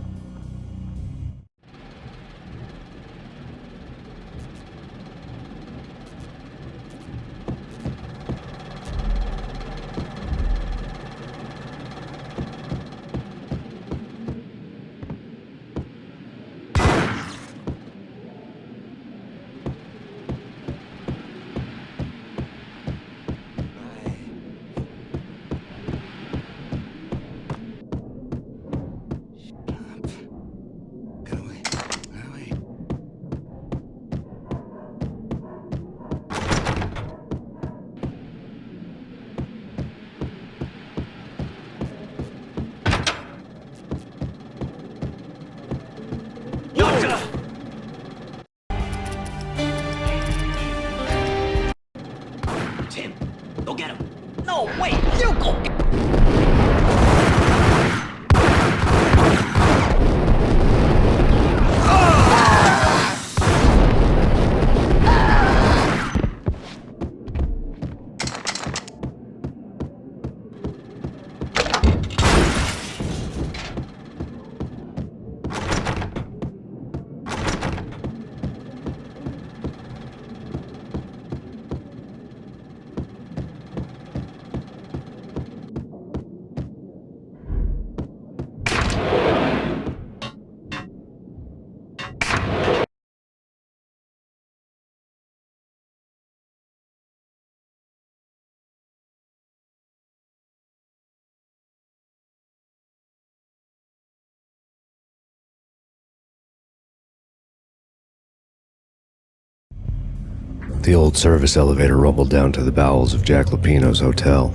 No, wait, you go. The old service elevator rumbled down to the bowels of Jack Lupino's hotel.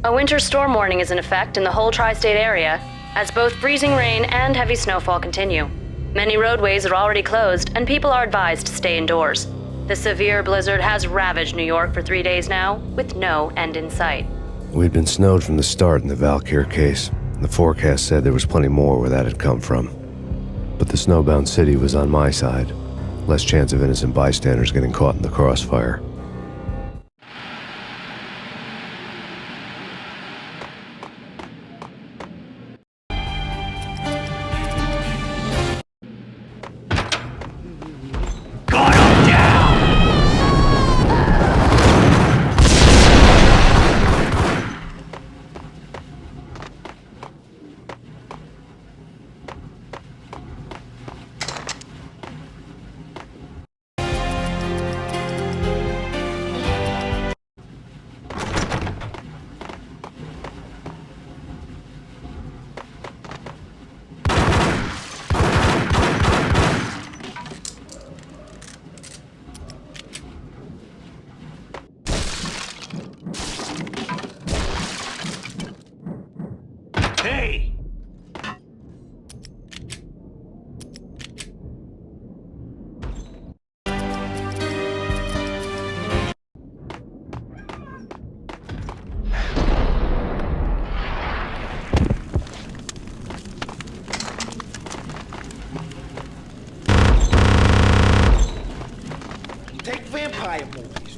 A winter storm warning is in effect in the whole tri-state area, as both freezing rain and heavy snowfall continue. Many roadways are already closed, and people are advised to stay indoors. The severe blizzard has ravaged New York for 3 days now, with no end in sight. We'd been snowed from the start in the Valkyr case. The forecast said there was plenty more where that had come from. But the snowbound city was on my side. Less chance of innocent bystanders getting caught in the crossfire.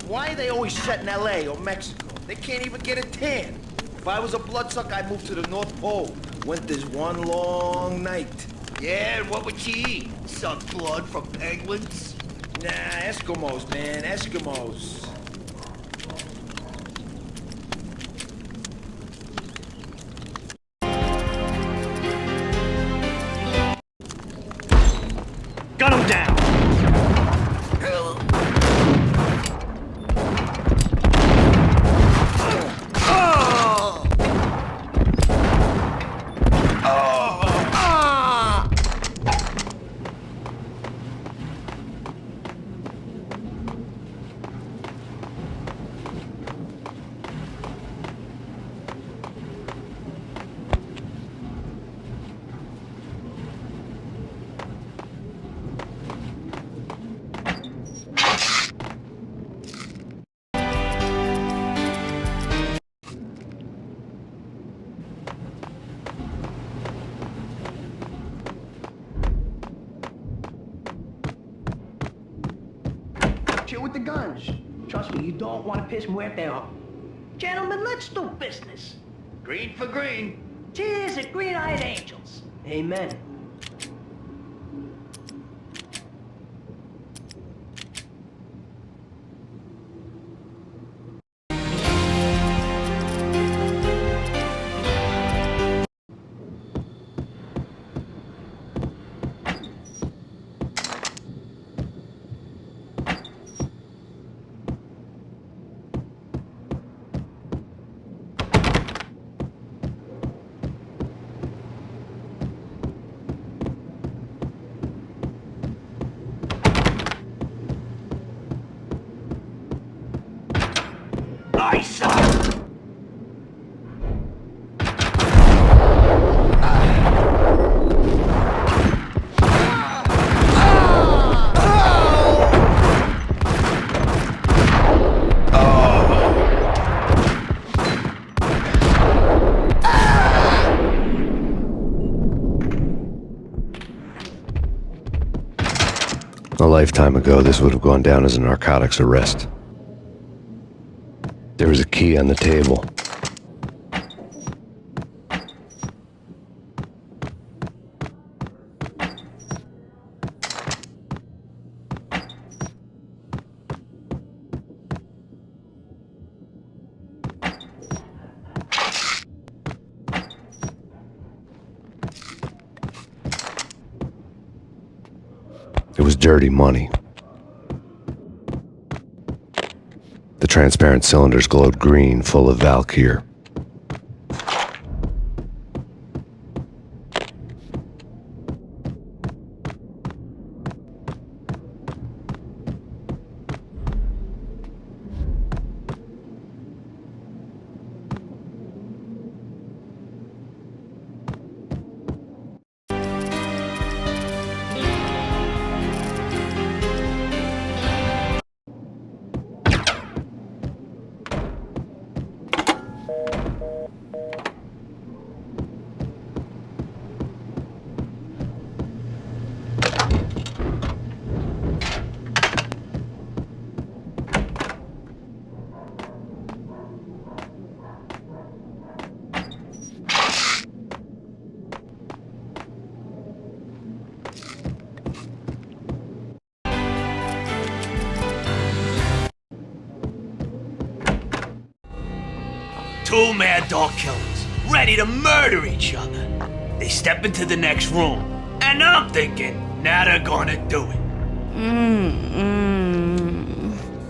Why are they always set in LA or Mexico? They can't even get a tan. If I was a bloodsucker, I'd move to the North Pole. Winter's one long night. Yeah, and what would you eat? Suck blood from penguins? Nah, Eskimos, man, Eskimos. your guns. Trust me, you don't want to piss Muerte off. Gentlemen, let's do business. Green for green. Cheers at green-eyed angels. Amen. A lifetime ago, this would have gone down as a narcotics arrest. There was a key on the table. It was dirty money. The transparent cylinders glowed green, full of Valkyr. Two mad dog killers, ready to murder each other. They step into the next room, and I'm thinking, now they're gonna do it.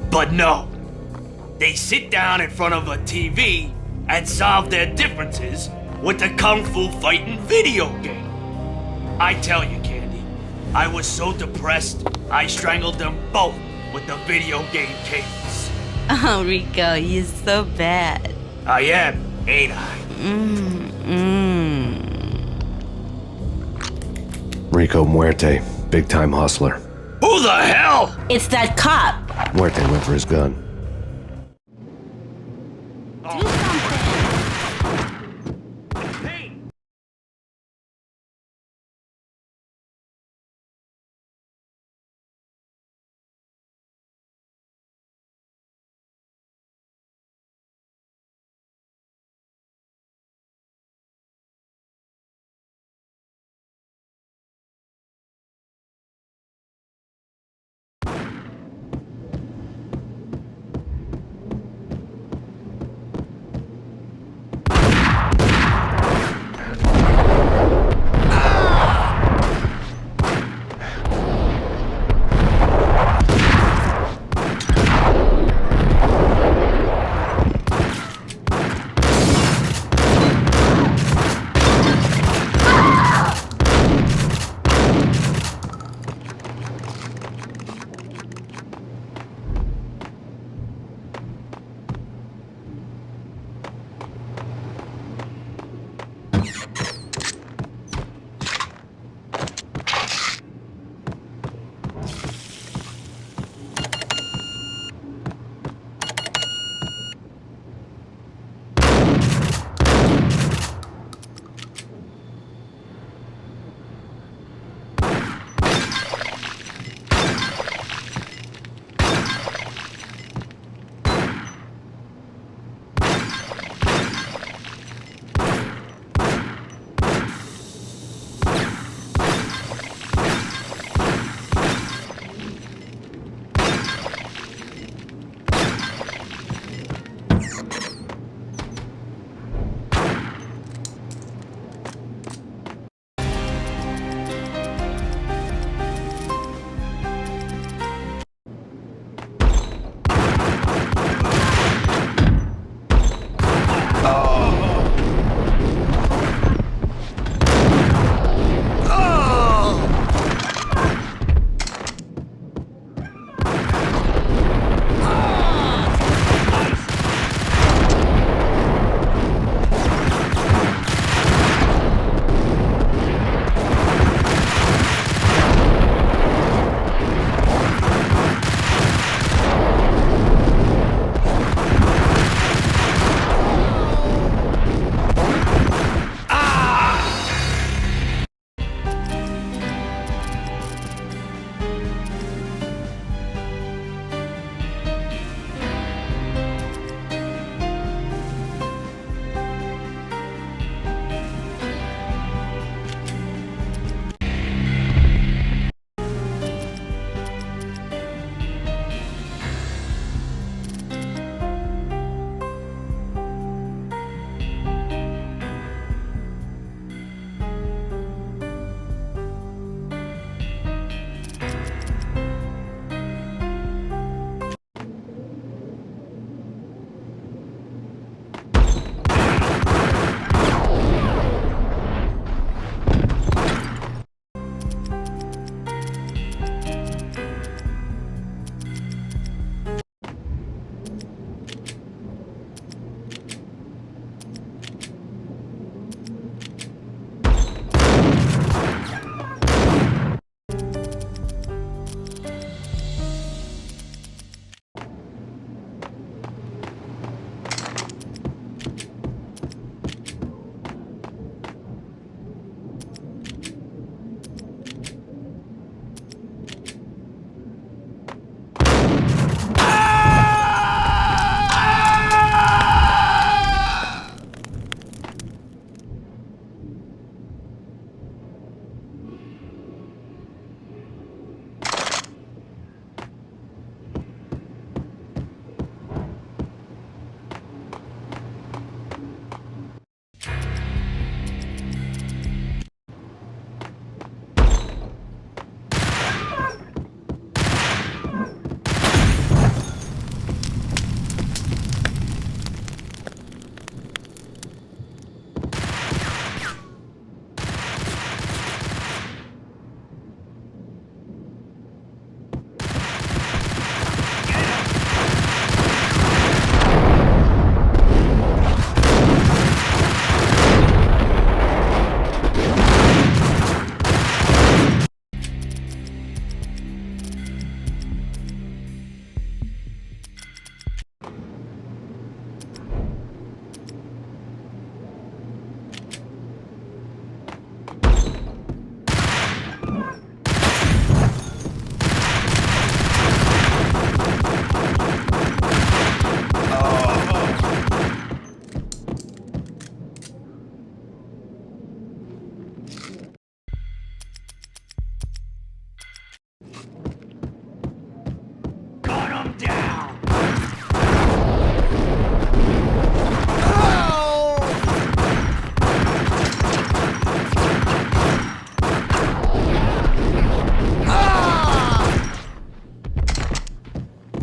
But no. They sit down in front of a TV and solve their differences with the Kung Fu fighting video game. I tell you, Candy, I was so depressed, I strangled them both with the video game cables. Oh, Rico, you're so bad. I am, ain't I? Rico Muerte, big-time hustler. Who the hell? It's that cop. Muerte went for his gun.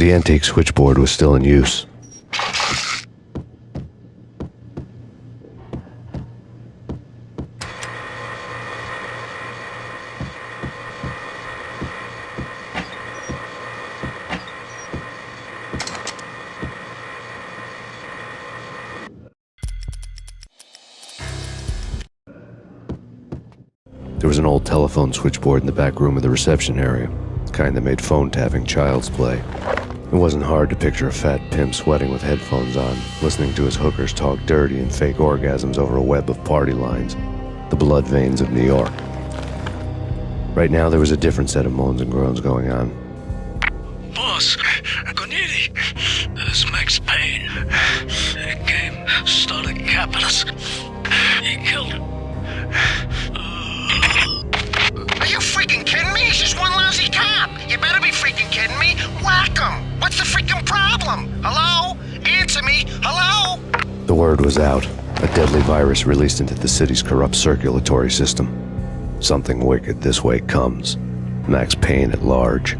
The antique switchboard was still in use. There was an old telephone switchboard in the back room of the reception area, the kind that made phone tapping child's play. It wasn't hard to picture a fat pimp sweating with headphones on, listening to his hookers talk dirty and fake orgasms over a web of party lines, the blood veins of New York. Right now, there was a different set of moans and groans going on. Boss, Connery, this is Max Payne. He came, started capping us. He killed him. Are you freaking kidding me? He's just one lousy cop. You better be freaking kidding me. Whack him. What's the freaking problem? Hello? Answer me. Hello? The word was out. A deadly virus released into the city's corrupt circulatory system. Something wicked this way comes. Max Payne at large.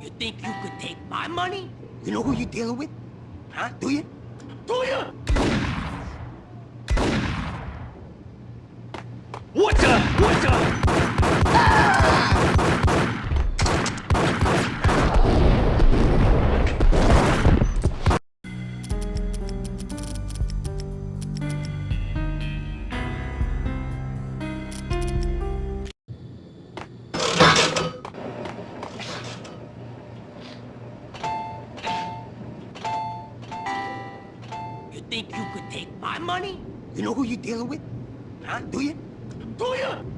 You think you could take my money? You know who you're dealing with? Huh? Do you? Do you? What the? You think you could take my money? You know who you're dealing with? Huh? Do you? Do you?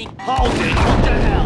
Hold it! What the hell?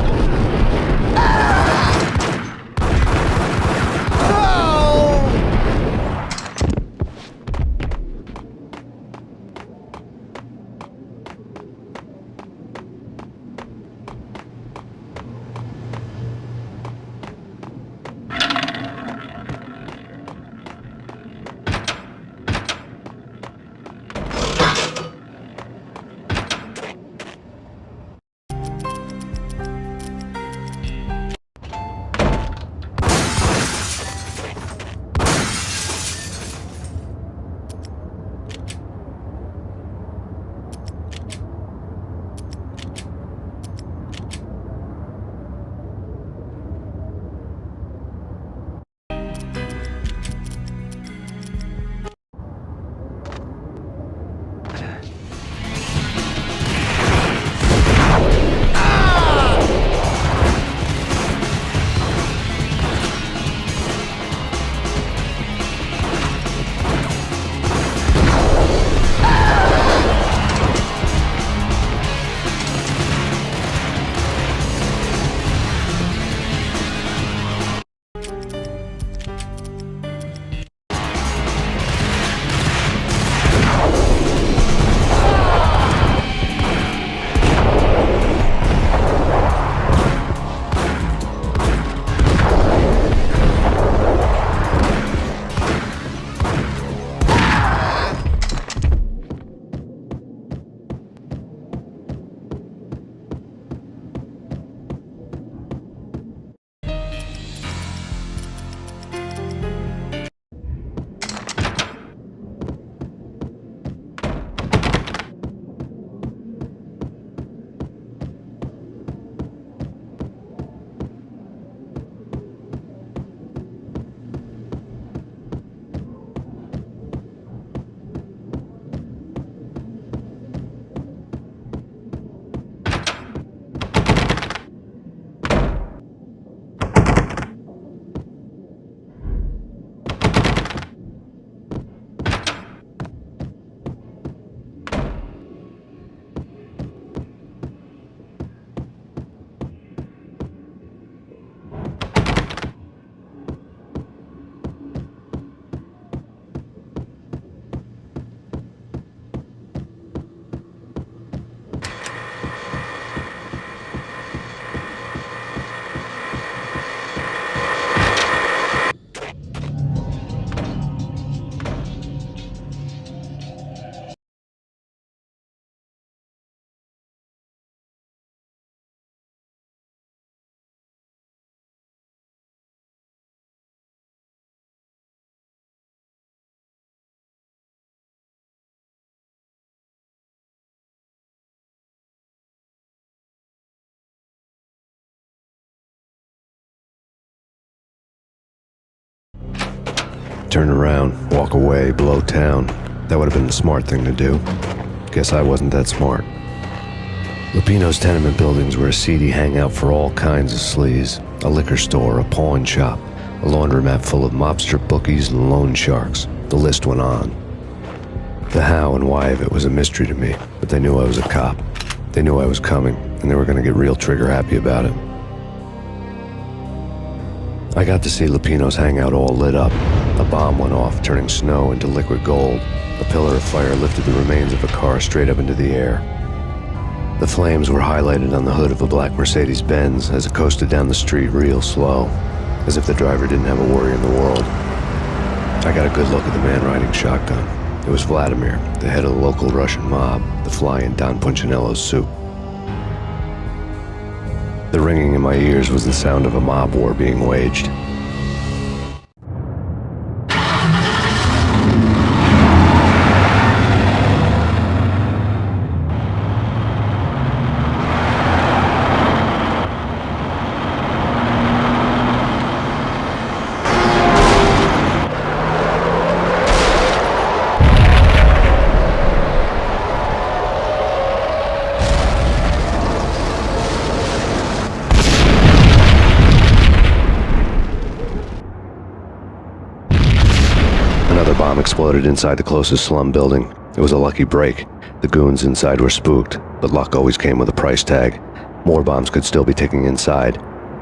Turn around, walk away, blow town. That would have been the smart thing to do. Guess I wasn't that smart. Lupino's tenement buildings were a seedy hangout for all kinds of sleaze. A liquor store, a pawn shop, a laundromat full of mobster bookies and loan sharks. The list went on. The how and why of it was a mystery to me, but they knew I was a cop. They knew I was coming, and they were going to get real trigger happy about it. I got to see Lupino's hangout all lit up. A bomb went off, turning snow into liquid gold. A pillar of fire lifted the remains of a car straight up into the air. The flames were highlighted on the hood of a black Mercedes-Benz as it coasted down the street real slow, as if the driver didn't have a worry in the world. I got a good look at the man riding shotgun. It was Vladimir, the head of the local Russian mob, the fly in Don Punchinello's soup. The ringing in my ears was the sound of a mob war being waged. Bomb exploded inside the closest slum building. It was a lucky break. The goons inside were spooked, but luck always came with a price tag. More bombs could still be ticking inside,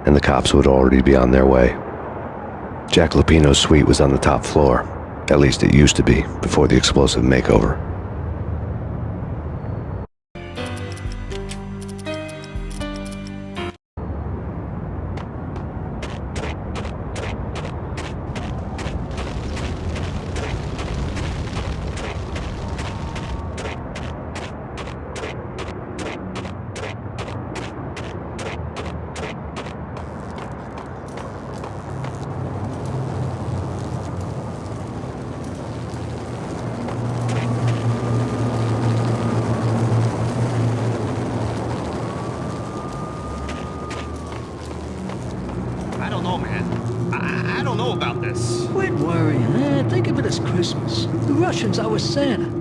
and the cops would already be on their way. Jack Lupino's suite was on the top floor. At least it used to be, before the explosive makeover. I don't know, man. I don't know about this. Quit worrying, man. Think of it as Christmas. The Russians are with Santa.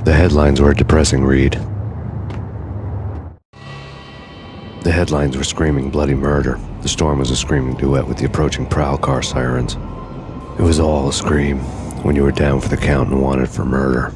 The headlines were a depressing read. The headlines were screaming bloody murder. The storm was a screaming duet with the approaching prowl car sirens. It was all a scream when you were down for the count and wanted for murder.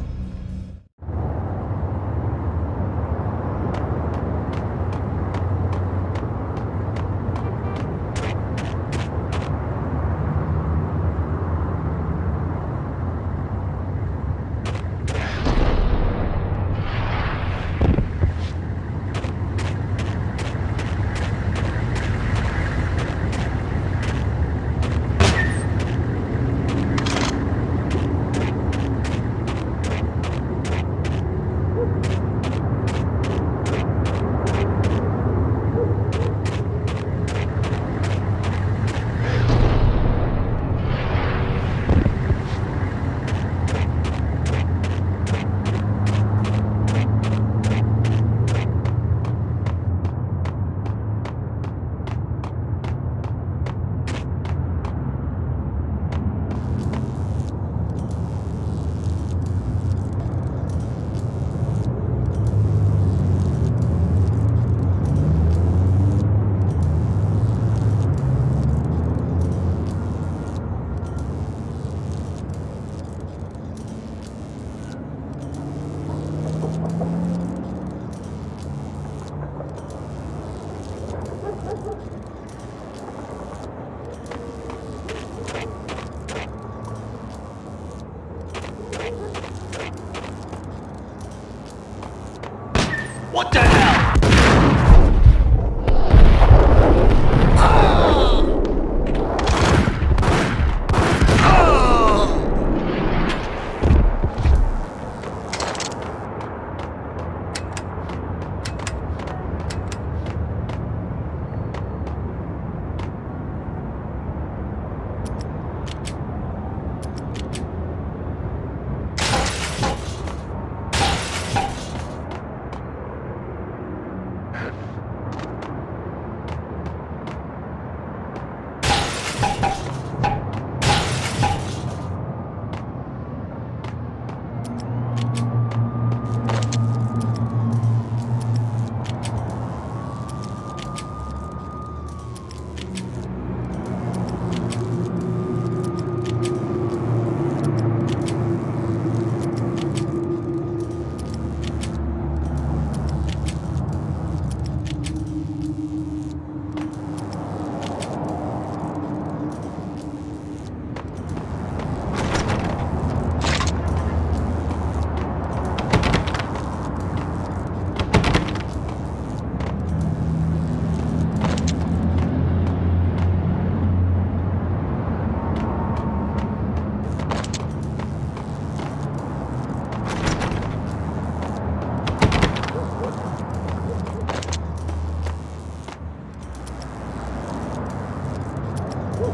The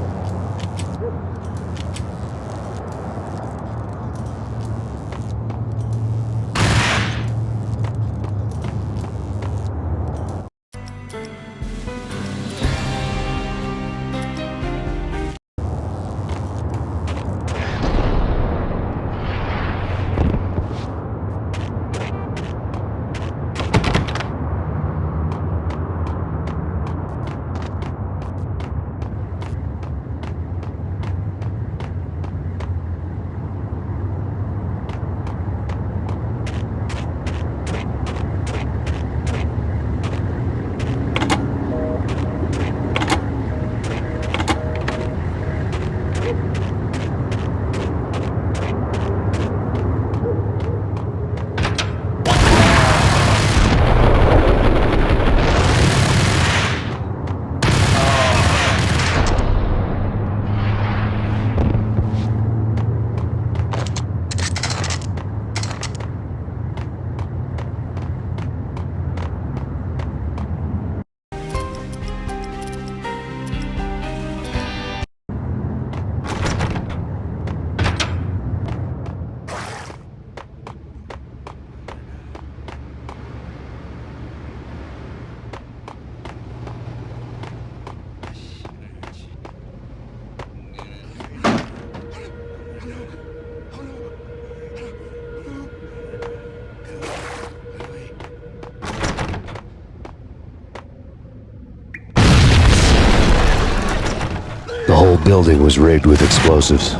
whole building was rigged with explosives.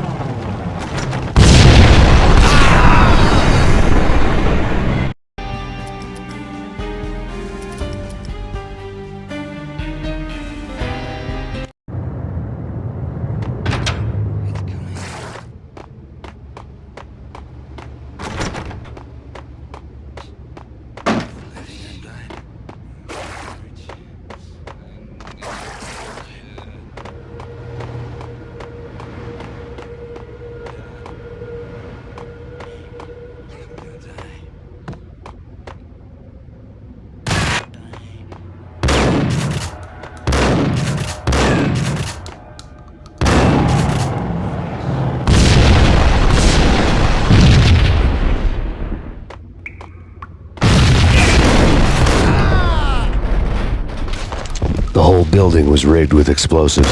The whole building was rigged with explosives.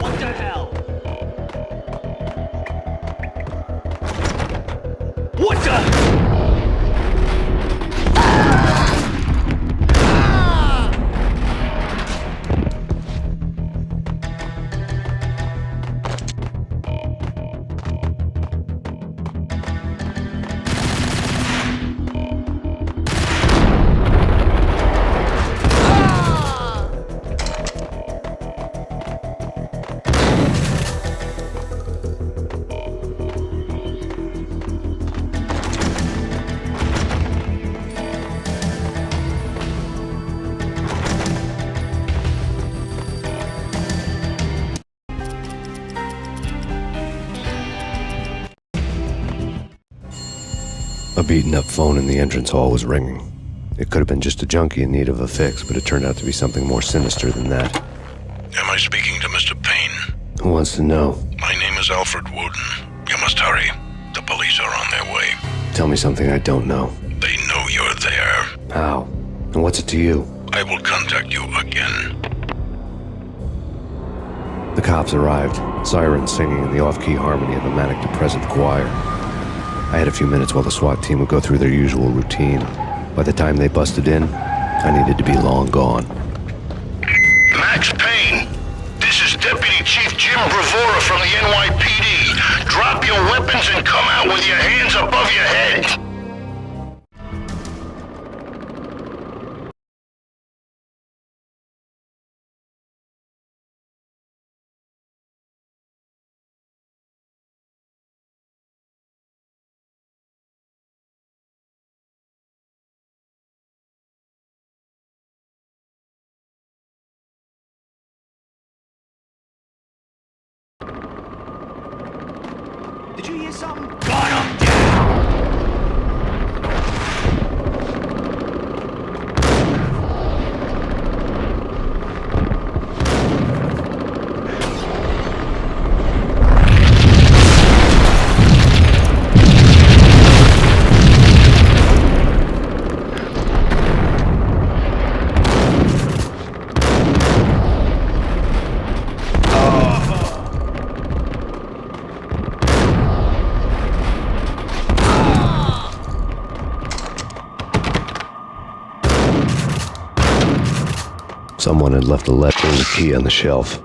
What the hell? What the? A beaten-up phone in the entrance hall was ringing. It could have been just a junkie in need of a fix, but it turned out to be something more sinister than that. Am I speaking to Mr. Payne? Who wants to know? My name is Alfred Wooden. You must hurry. The police are on their way. Tell me something I don't know. They know you're there. How? And what's it to you? I will contact you again. The cops arrived, sirens singing in the off-key harmony of a manic-depressive choir. I had a few minutes while the SWAT team would go through their usual routine. By the time they busted in, I needed to be long gone. Max Payne, this is Deputy Chief Jim Bravura from the NYPD. Drop your weapons and come out with your hands above your head. you hear something? Gun 'em down! Someone had left a leftover key on the shelf.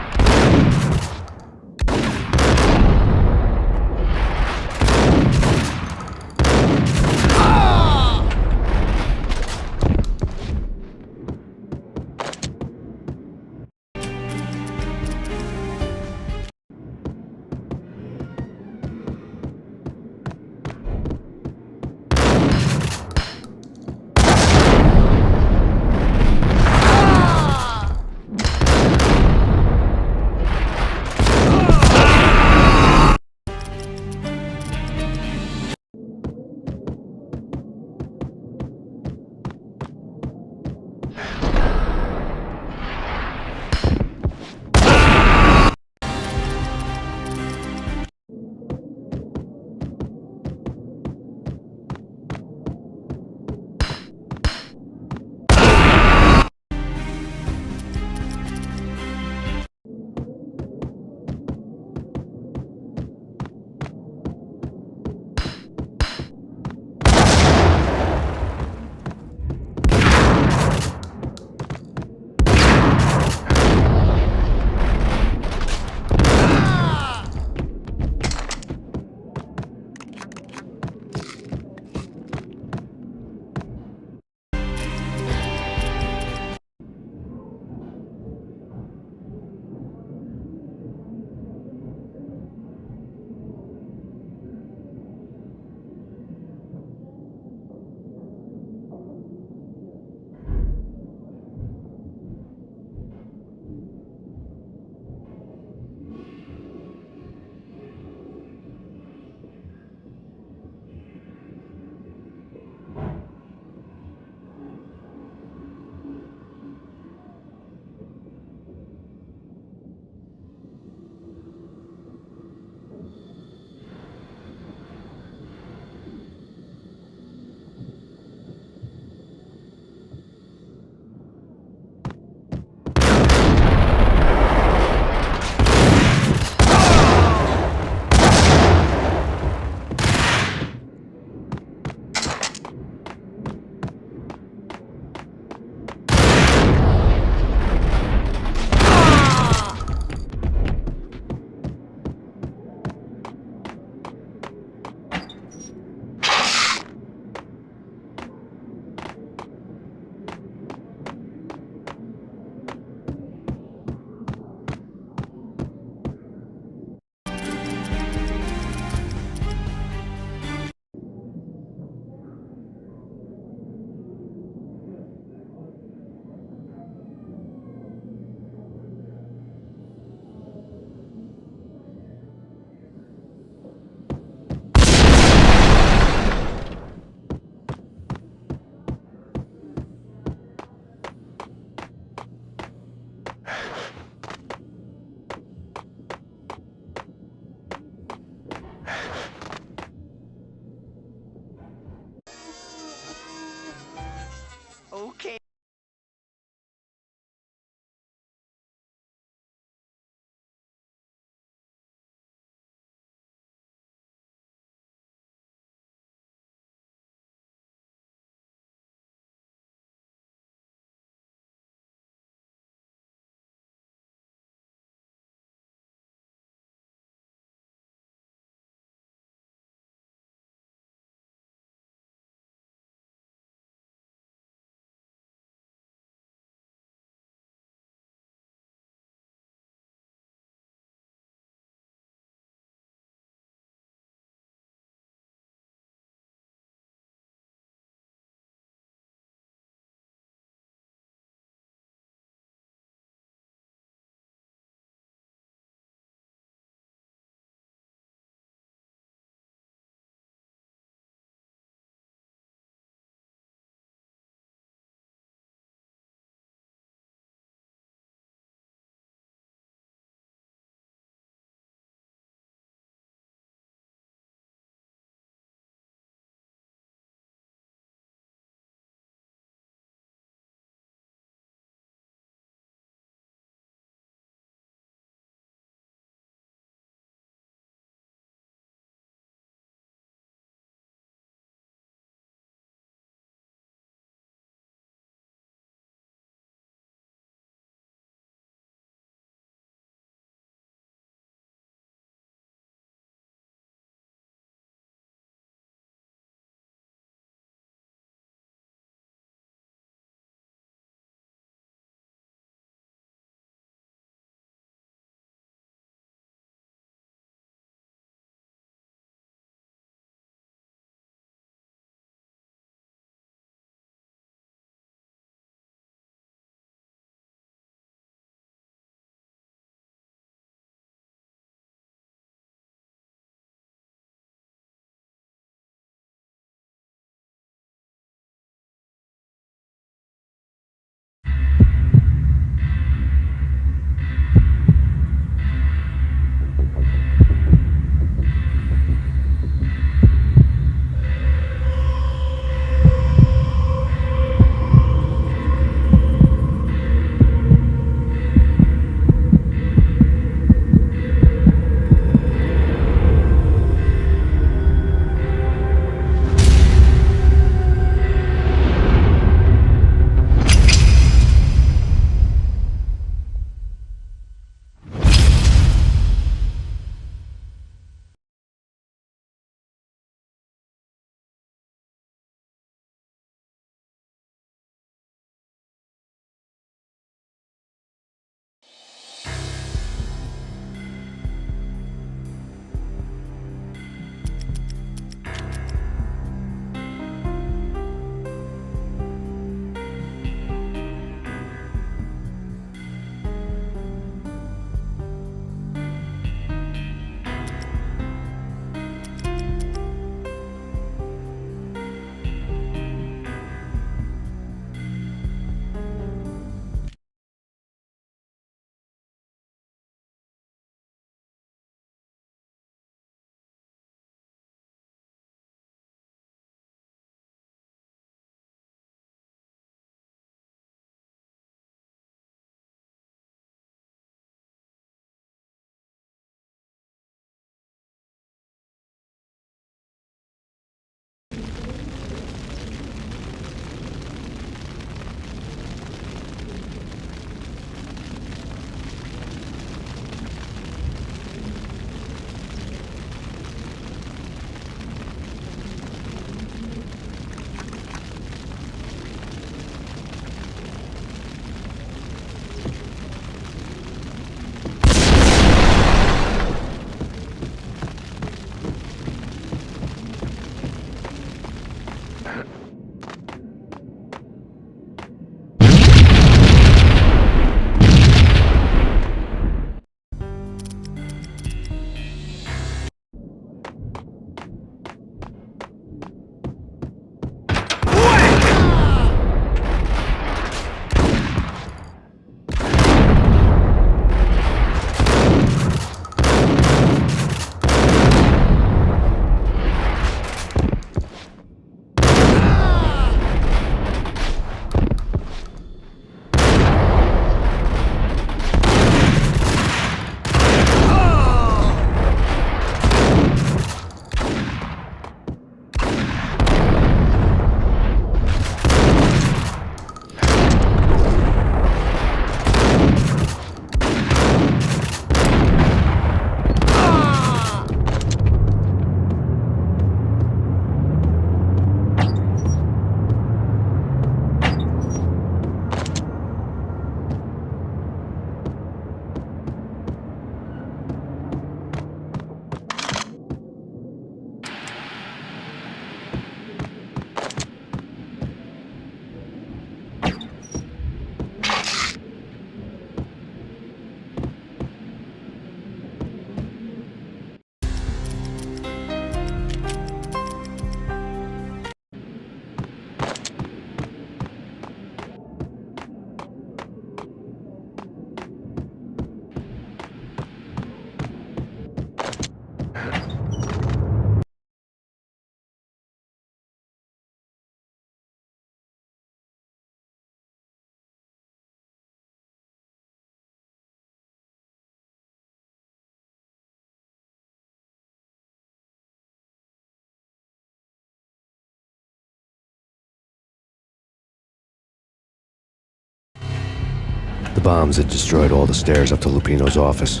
The bombs had destroyed all the stairs up to Lupino's office.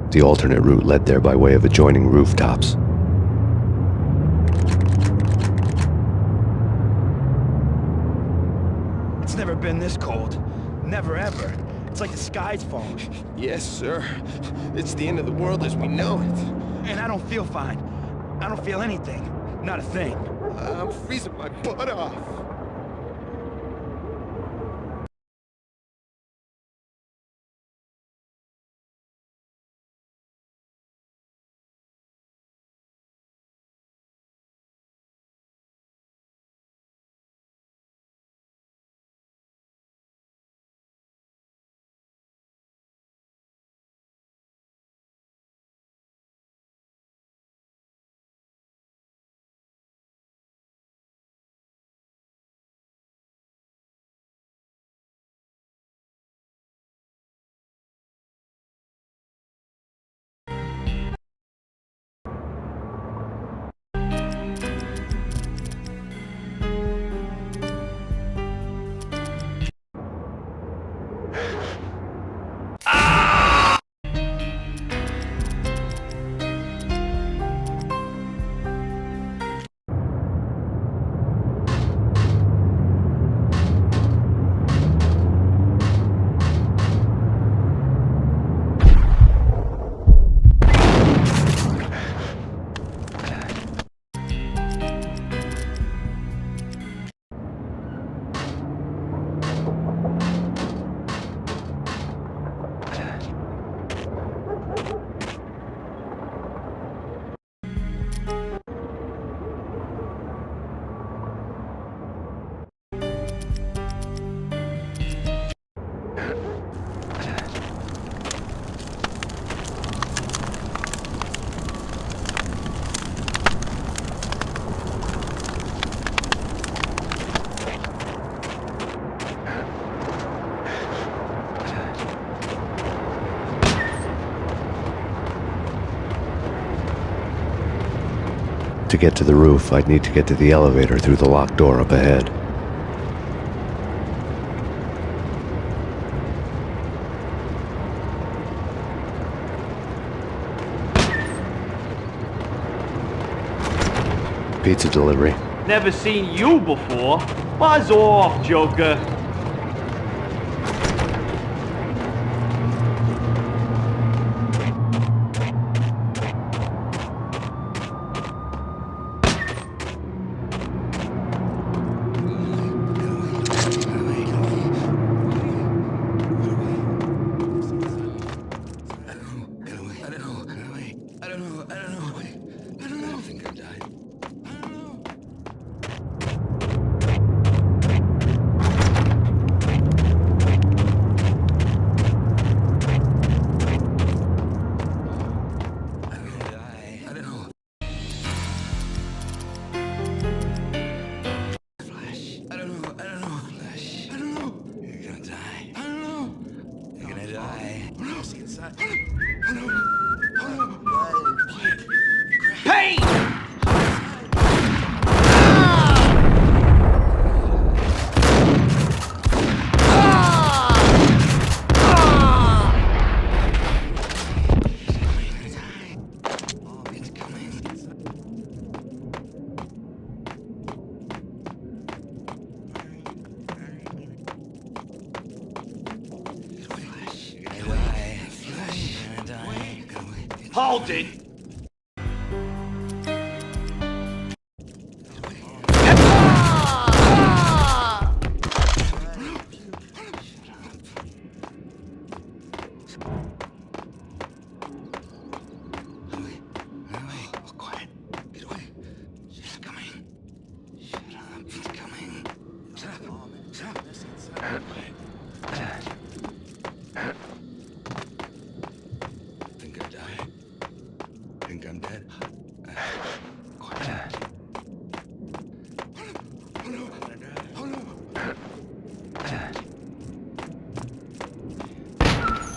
The alternate route led there by way of adjoining rooftops. It's never been this cold. Never ever. It's like the sky's falling. Yes, sir. It's the end of the world as we know it. And I don't feel fine. I don't feel anything. Not a thing. I'm freezing my butt off. To get to the roof, I'd need to get to the elevator through the locked door up ahead. Pizza delivery. Never seen you before. Buzz off, Joker. Hold it!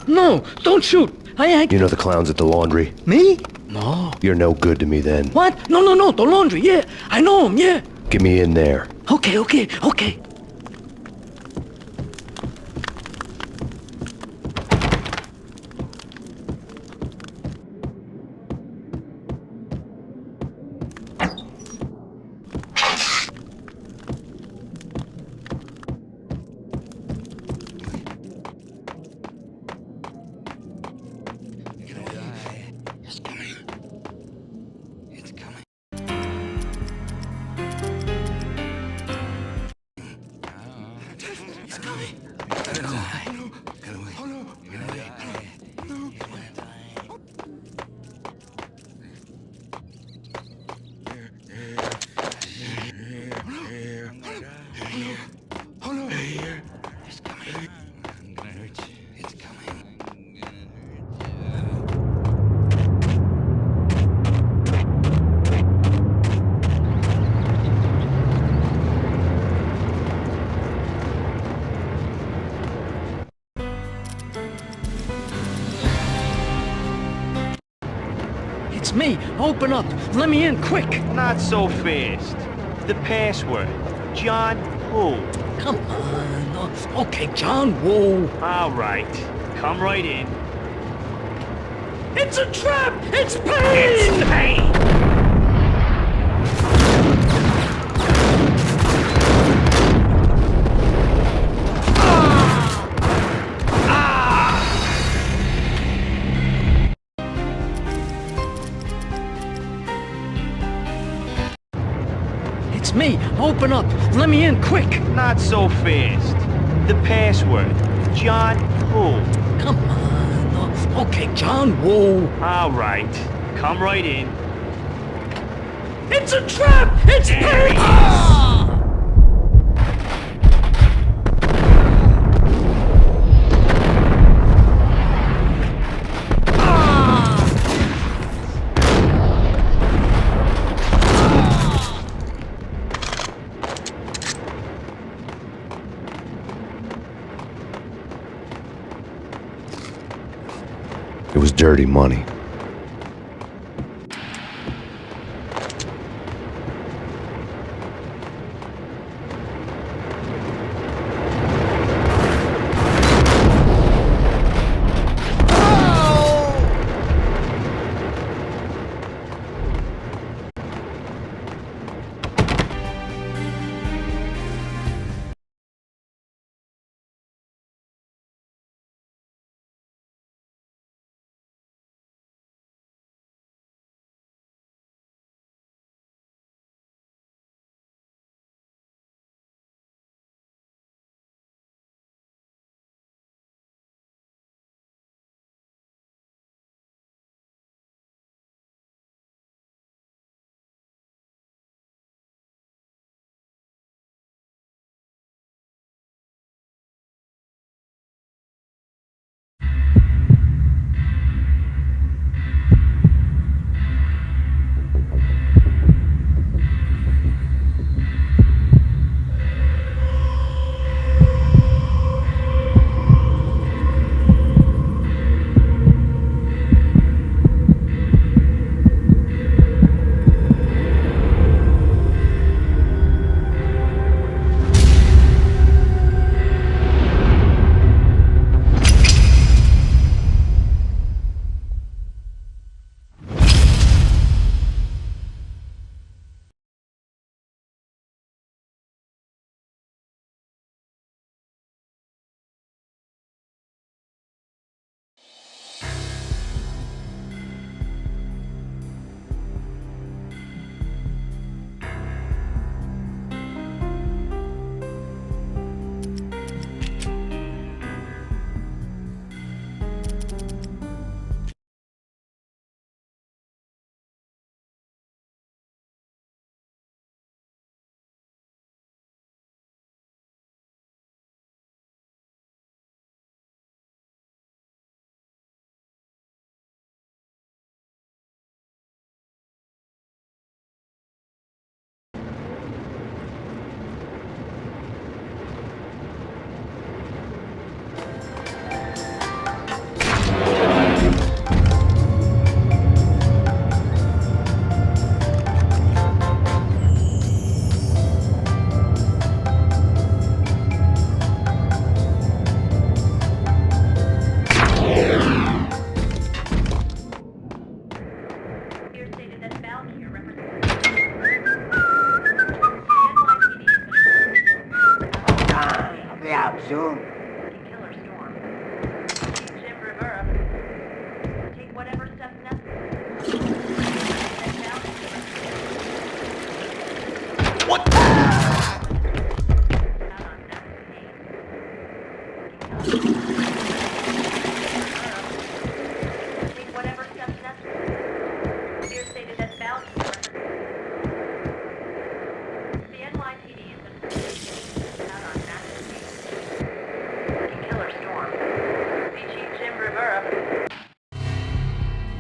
No, don't shoot. I... You know the clowns at the laundry? Me? No. You're no good to me then. What? No, the laundry, yeah. I know him, yeah. Get me in there. Okay. It's me. Open up. Let me in, quick. Not so fast. The password. John who? Come on. Okay, John Woo. All right. Come right in. It's a trap! It's Payne! It's Payne! It's me. Open up. Let me in, quick. Not so fast. The password. John who? Come on. Okay, John Woo. All right. Come right in. It's a trap! It's Payne! It was dirty money.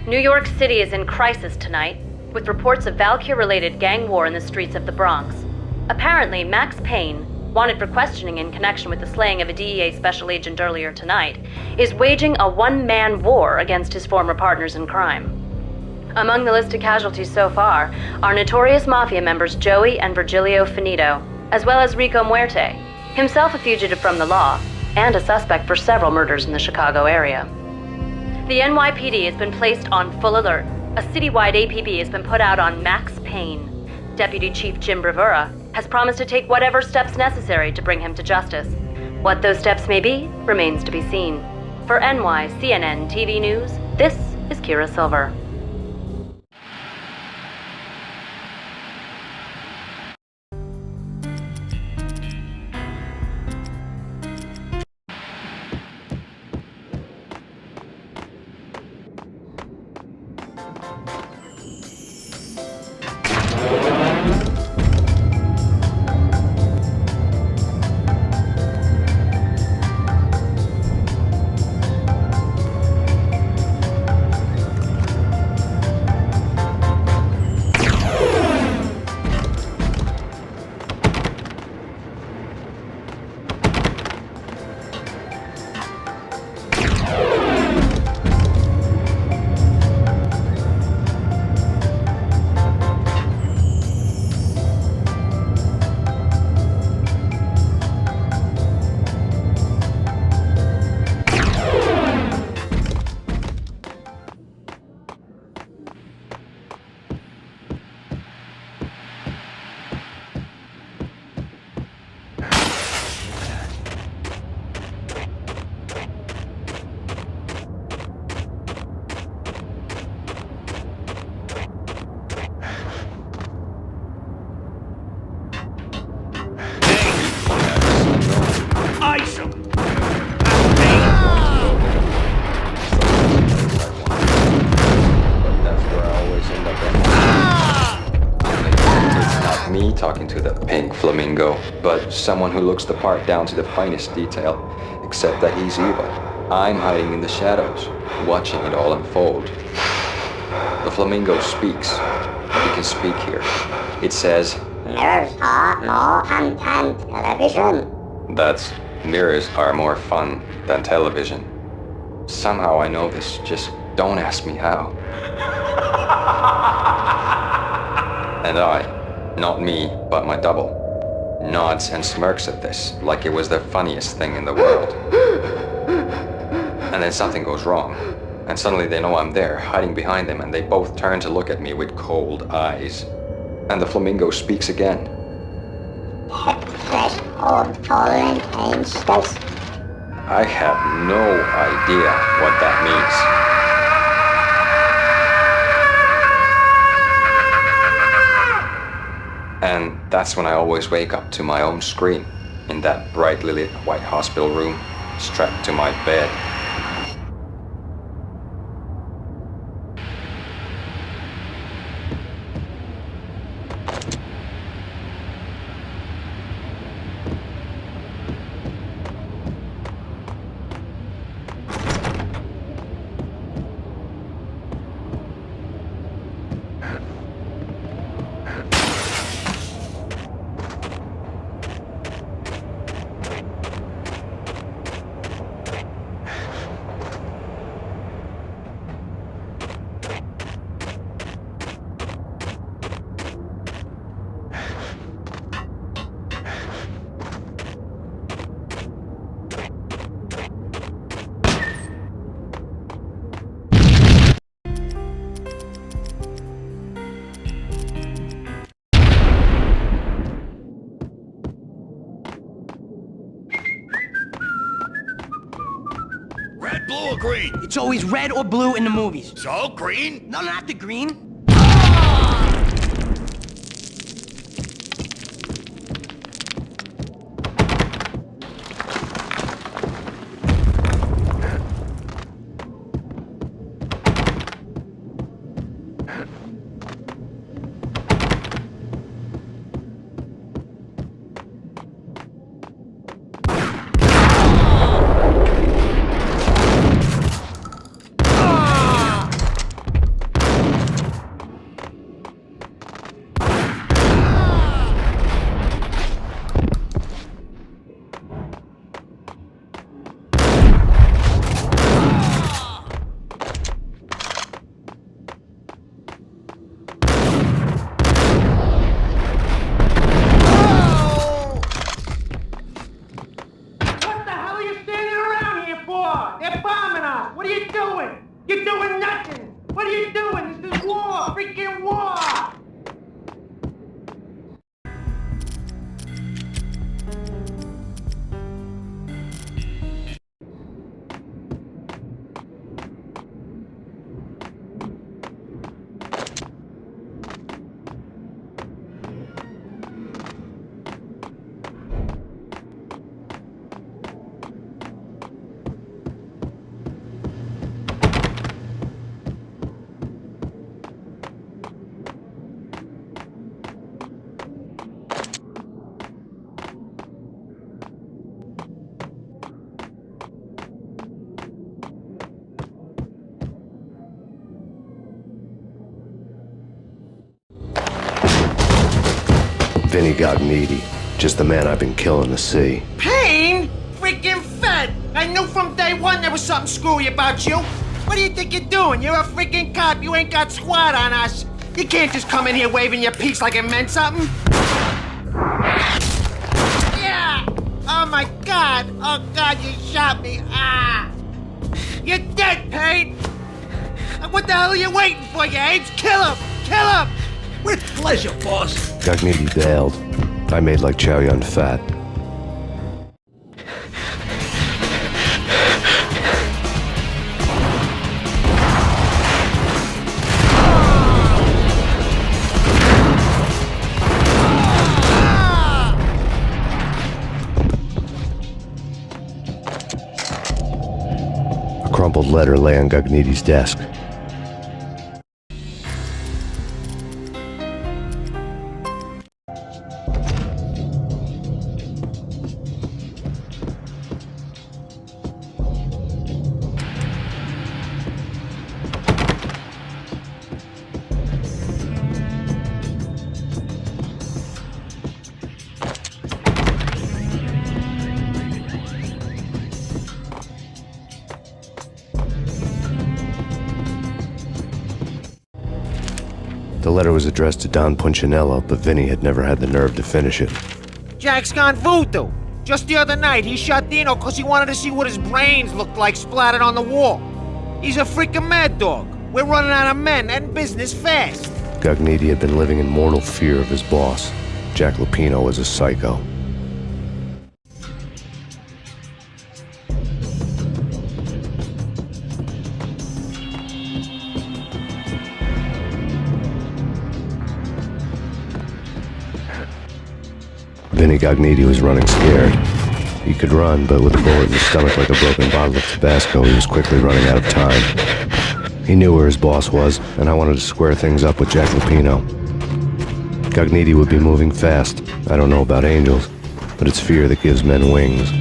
New York City is in crisis tonight, with reports of Valkyr-related gang war in the streets of the Bronx. Apparently, Max Payne, wanted for questioning in connection with the slaying of a DEA special agent earlier tonight, is waging a one-man war against his former partners in crime. Among the listed casualties so far are notorious mafia members Joey and Virgilio Finito, as well as Rico Muerte, himself a fugitive from the law, and a suspect for several murders in the Chicago area. The NYPD has been placed on full alert. A citywide APB has been put out on Max Payne. Deputy Chief Jim Bravura has promised to take whatever steps necessary to bring him to justice. What those steps may be remains to be seen. For NYCNN TV News, this is Kira Silver. Talking to the pink flamingo, but someone who looks the part down to the finest detail, except that he's evil. I'm hiding in the shadows, watching it all unfold. The flamingo speaks. He can speak here. It says, "Mirrors are more fun than television." That's, mirrors are more fun than television. Somehow I know this, just don't ask me how. And I, not me, but my double, nods and smirks at this like it was the funniest thing in the world. And then something goes wrong, and suddenly they know I'm there, hiding behind them, and they both turn to look at me with cold eyes. And the flamingo speaks again. Threshold tolerant pain stress. I have no idea what that means. And that's when I always wake up to my own scream, in that brightly lit white hospital room, strapped to my bed. Red, blue, or green? It's always red or blue in the movies. So, green? No, not the green. You're doing nothing! What are you doing? This is war! Freaking war! Vinny Gognitti, just the man I've been killing to see. Payne? Freaking fed! I knew from day one there was something screwy about you. What do you think you're doing? You're a freaking cop. You ain't got squad on us. You can't just come in here waving your piece like it meant something. Yeah! Oh my God! Oh God, you shot me! Ah! You're dead, Payne! What the hell are you waiting for, you apes? Kill him! Kill him! With pleasure, boss. Gognitti bailed. I made like Chow Yun Fat. A crumpled letter lay on Gognitti's desk. The letter was addressed to Don Punchinello, but Vinny had never had the nerve to finish it. Jack's gone voodoo. Just the other night, he shot Dino because he wanted to see what his brains looked like splattered on the wall. He's a freaking mad dog. We're running out of men and business fast. Gognitti had been living in mortal fear of his boss. Jack Lupino was a psycho. Vinny Gognitti was running scared. He could run, but with a bullet in his stomach like a broken bottle of Tabasco, he was quickly running out of time. He knew where his boss was, and I wanted to square things up with Jack Lupino. Gognitti would be moving fast. I don't know about angels, but it's fear that gives men wings.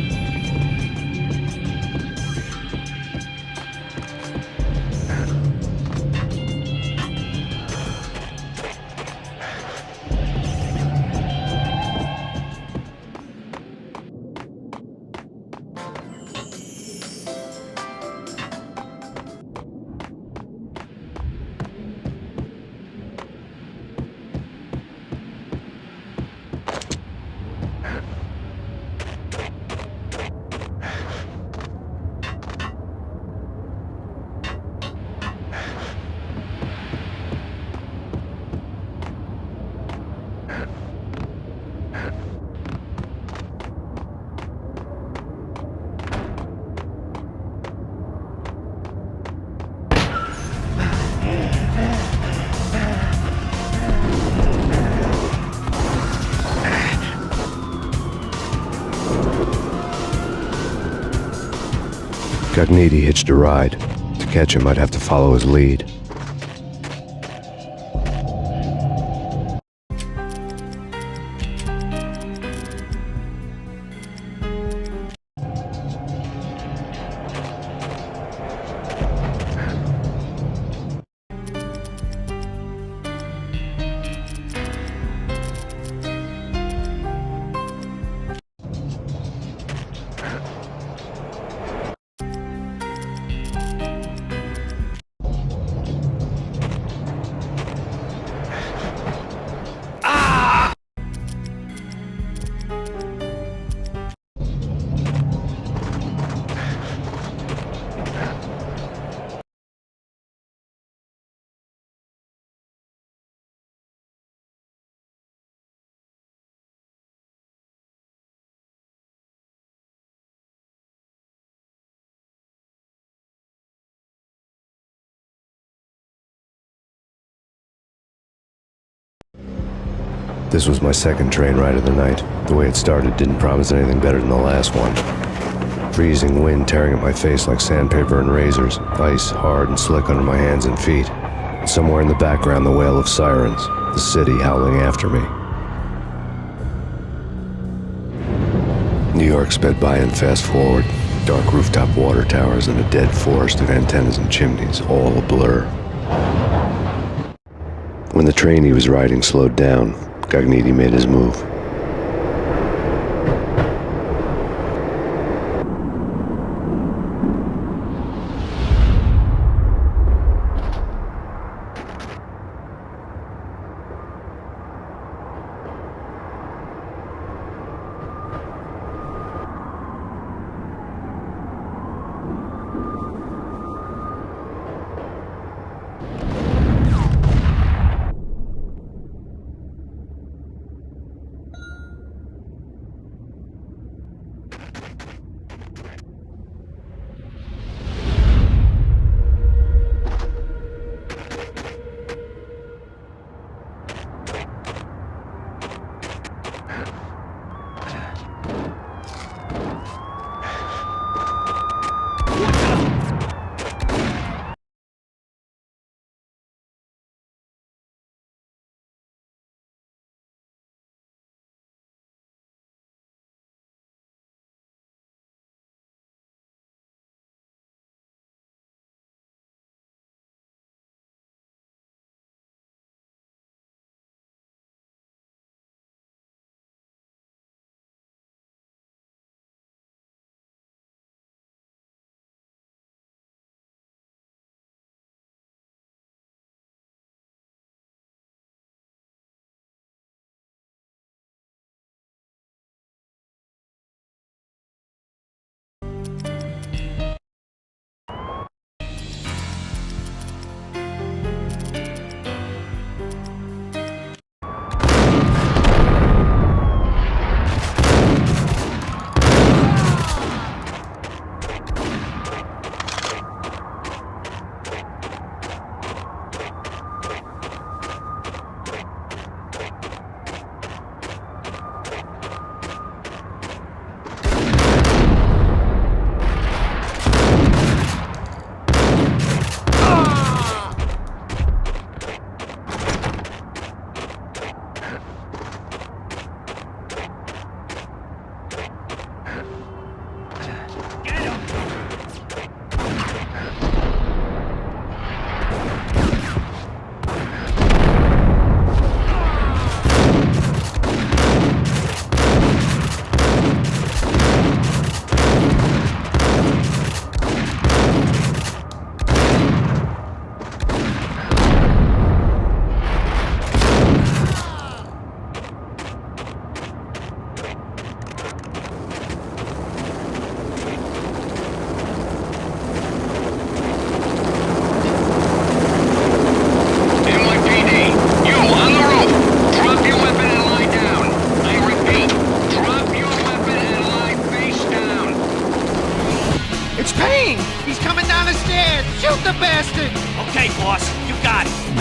Gognitti hitched a ride. To catch him, I'd have to follow his lead. This was my second train ride of the night. The way it started didn't promise anything better than the last one. Freezing wind tearing at my face like sandpaper and razors, ice hard and slick under my hands and feet. And somewhere in the background, the wail of sirens, the city howling after me. New York sped by in fast forward. Dark rooftop water towers and a dead forest of antennas and chimneys, all a blur. When the train he was riding slowed down, Gagniti made his move.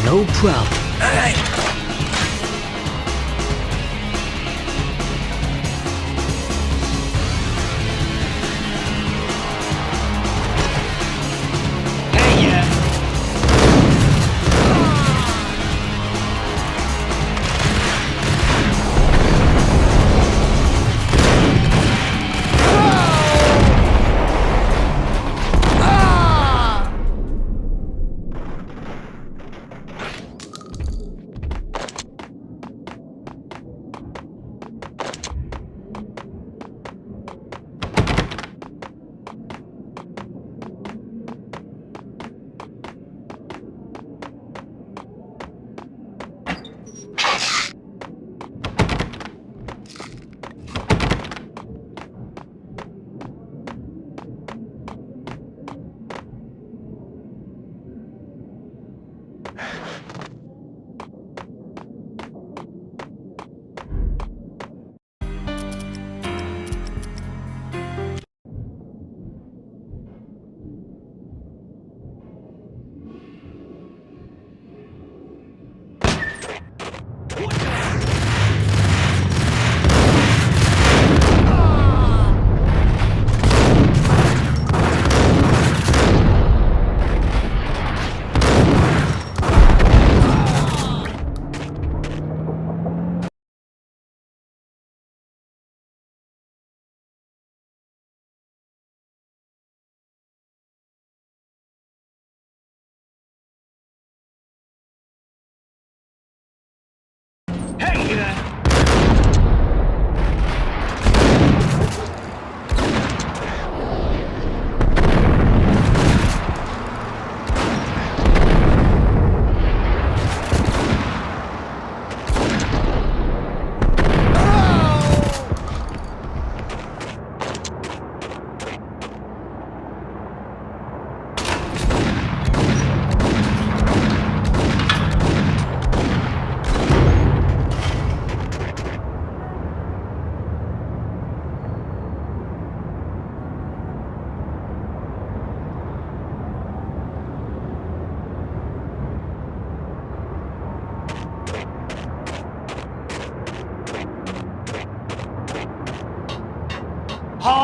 No problem.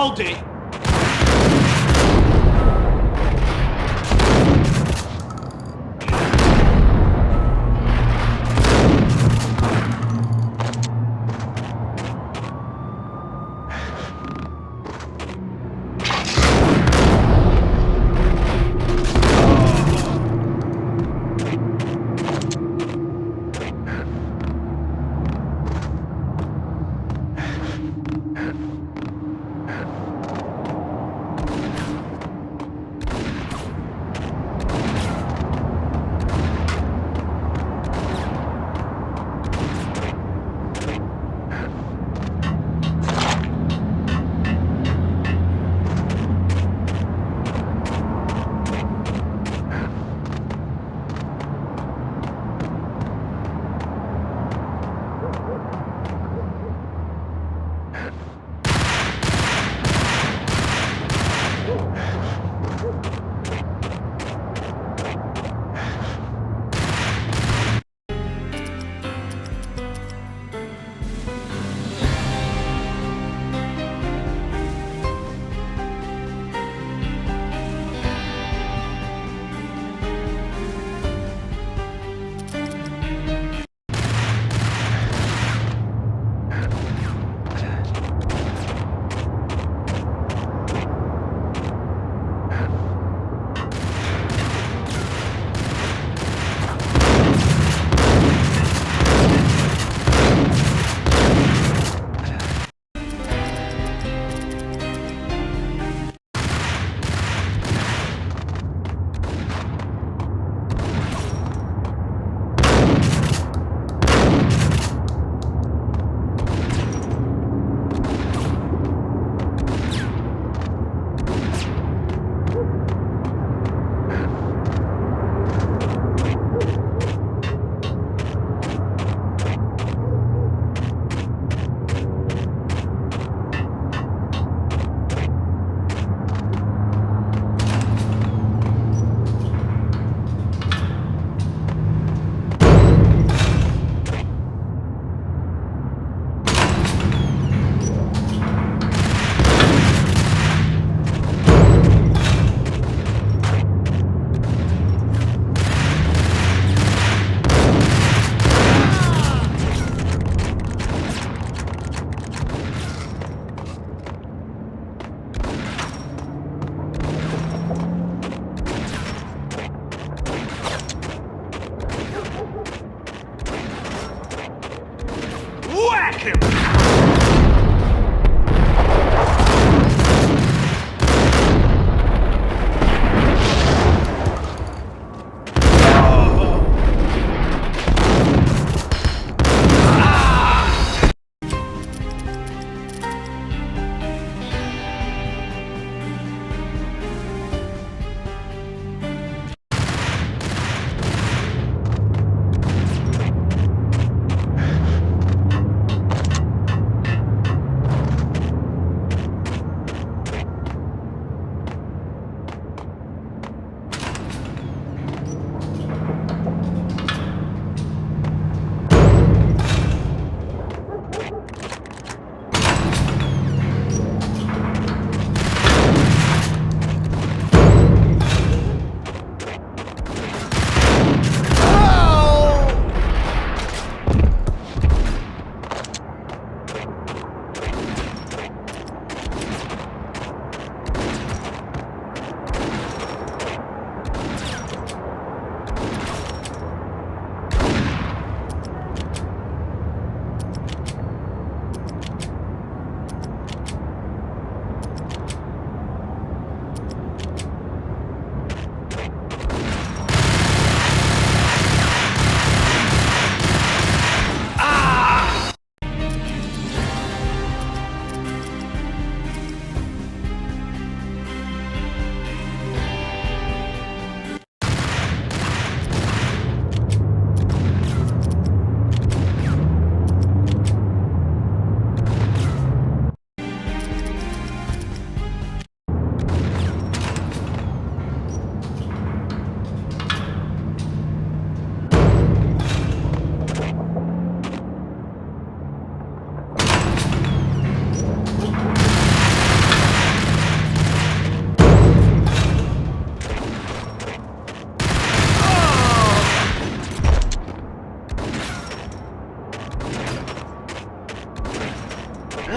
Hold it!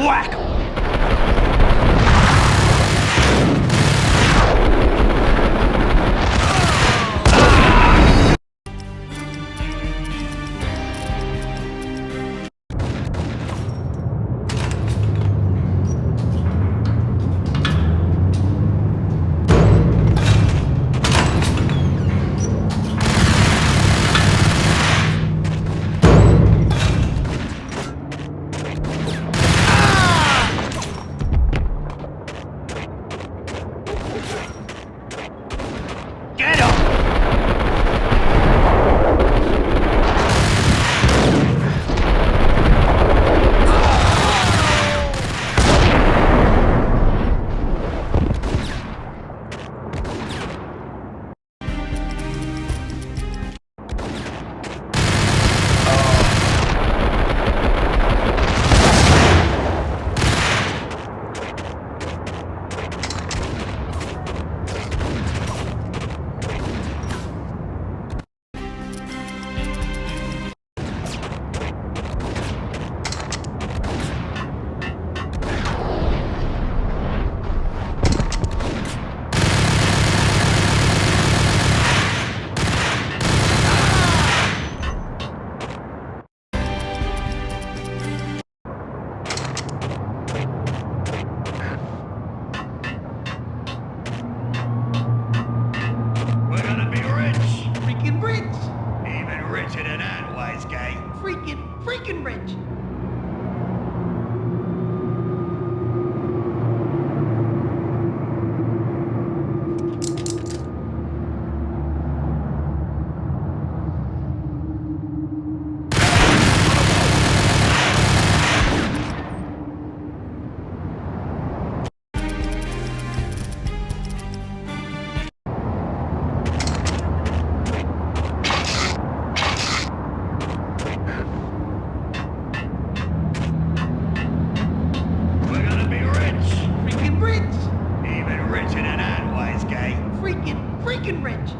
Whack! Freaking rich. Freaking rich.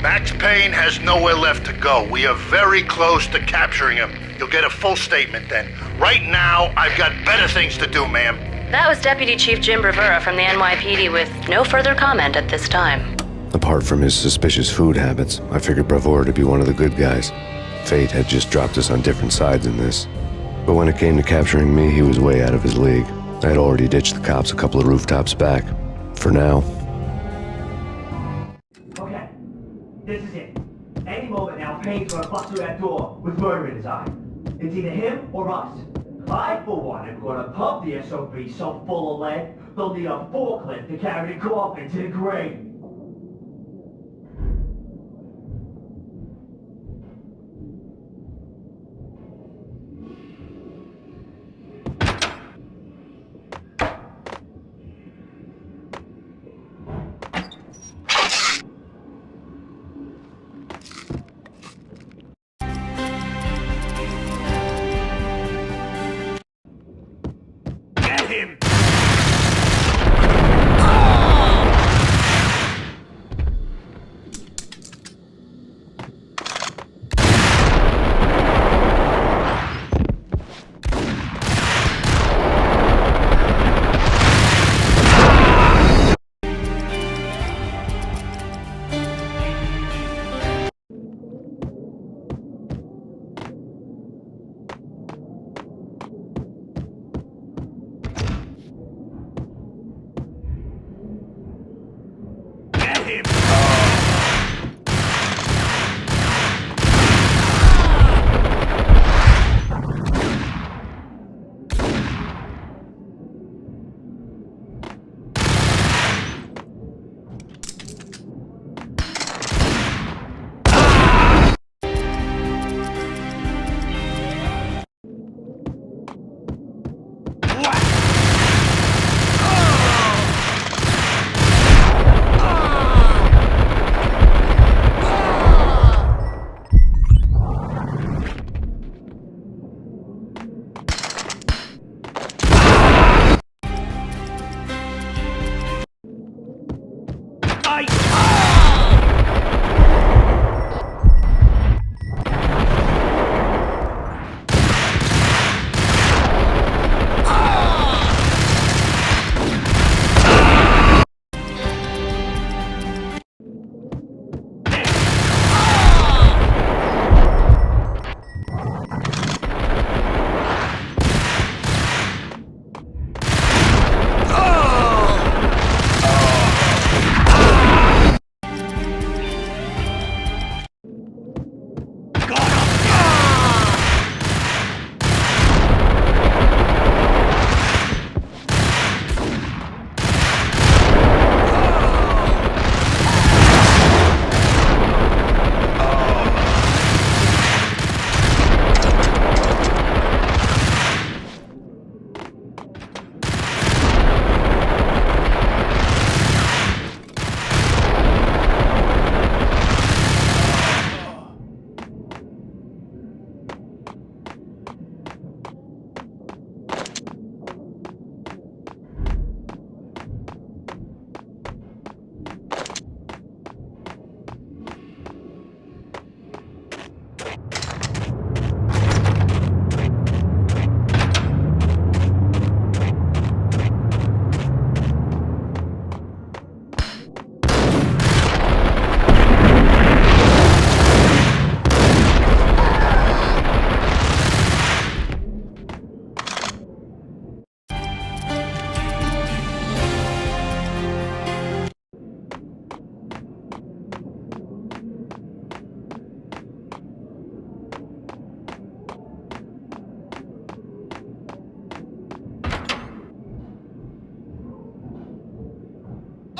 Max Payne has nowhere left to go. We are very close to capturing him. You'll get a full statement then. Right now, I've got better things to do, ma'am. That was Deputy Chief Jim Rivera from the NYPD with no further comment at this time. Apart from his suspicious food habits, I figured Bravura to be one of the good guys. Fate had just dropped us on different sides in this. But when it came to capturing me, he was way out of his league. I had already ditched the cops a couple of rooftops back. For now. Okay, this is it. Any moment now, Payne's gonna bust through that door with murder in his eye. It's either him or us. I, for one, am gonna pump the SOB so full of lead, they'll need a forklift to carry the coffin to the grave.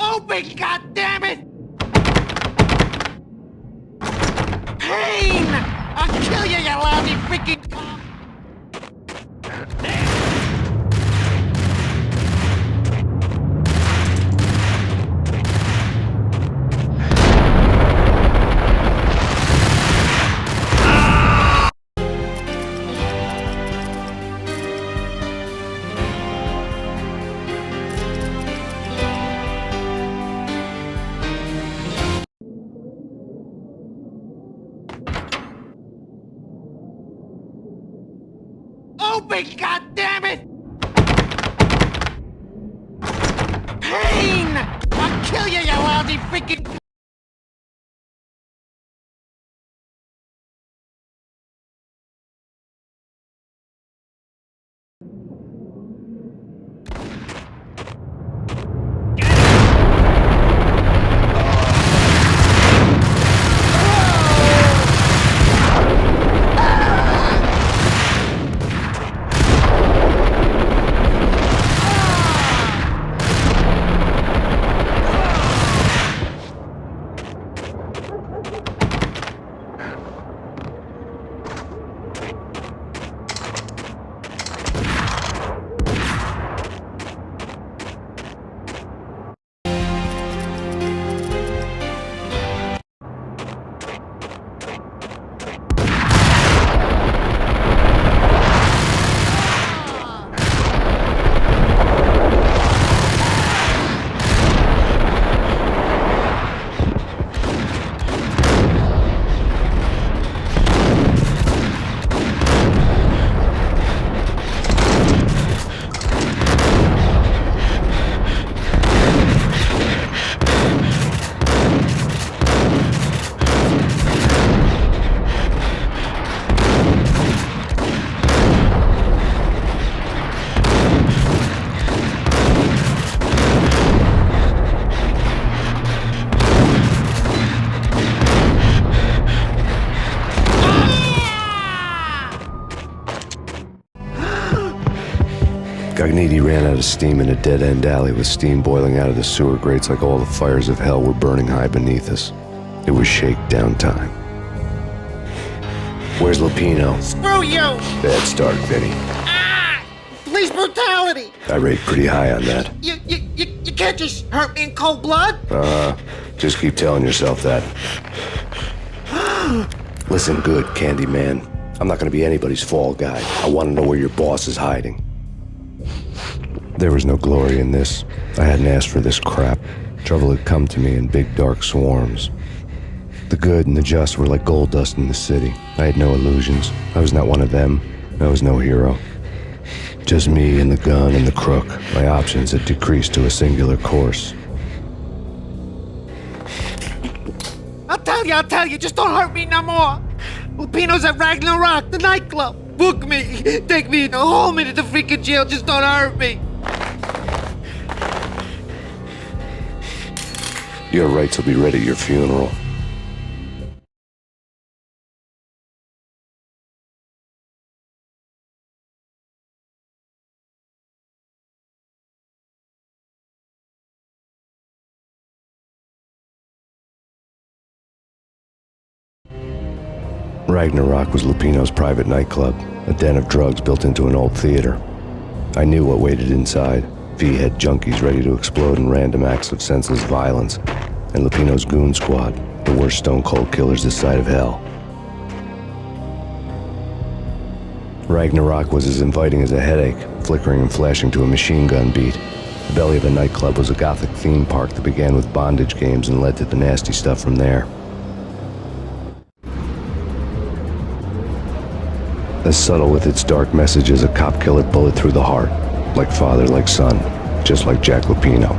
Open, goddammit! Payne! I'll kill you, you lousy freaking cop! Open, goddammit! Payne! I'll kill you, you lousy freaking... Gagniti ran out of steam in a dead-end alley with steam boiling out of the sewer grates like all the fires of hell were burning high beneath us. It was shakedown time. Where's Lupino? Screw you! Bad start, Vinny. Ah! Police brutality! I rate pretty high on that. You can't just hurt me in cold blood? Just keep telling yourself that. Listen good, Candyman. I'm not gonna be anybody's fall guy. I wanna know where your boss is hiding. There was no glory in this. I hadn't asked for this crap. Trouble had come to me in big dark swarms. The good and the just were like gold dust in the city. I had no illusions. I was not one of them. I was no hero. Just me and the gun and the crook. My options had decreased to a singular course. I'll tell you, just don't hurt me no more. Lupino's at Ragnarok, the nightclub. Book me, take me, hold me to the freaking jail, just don't hurt me. Your rights will be ready at your funeral. Ragnarok was Lupino's private nightclub, a den of drugs built into an old theater. I knew what waited inside. V-head junkies ready to explode in random acts of senseless violence, and Lupino's goon squad, the worst stone-cold killers this side of hell. Ragnarok was as inviting as a headache, flickering and flashing to a machine gun beat. The belly of the nightclub was a gothic theme park that began with bondage games and led to the nasty stuff from there. As subtle with its dark message as a cop-killer bullet through the heart. Like father, like son, just like Jack Lupino.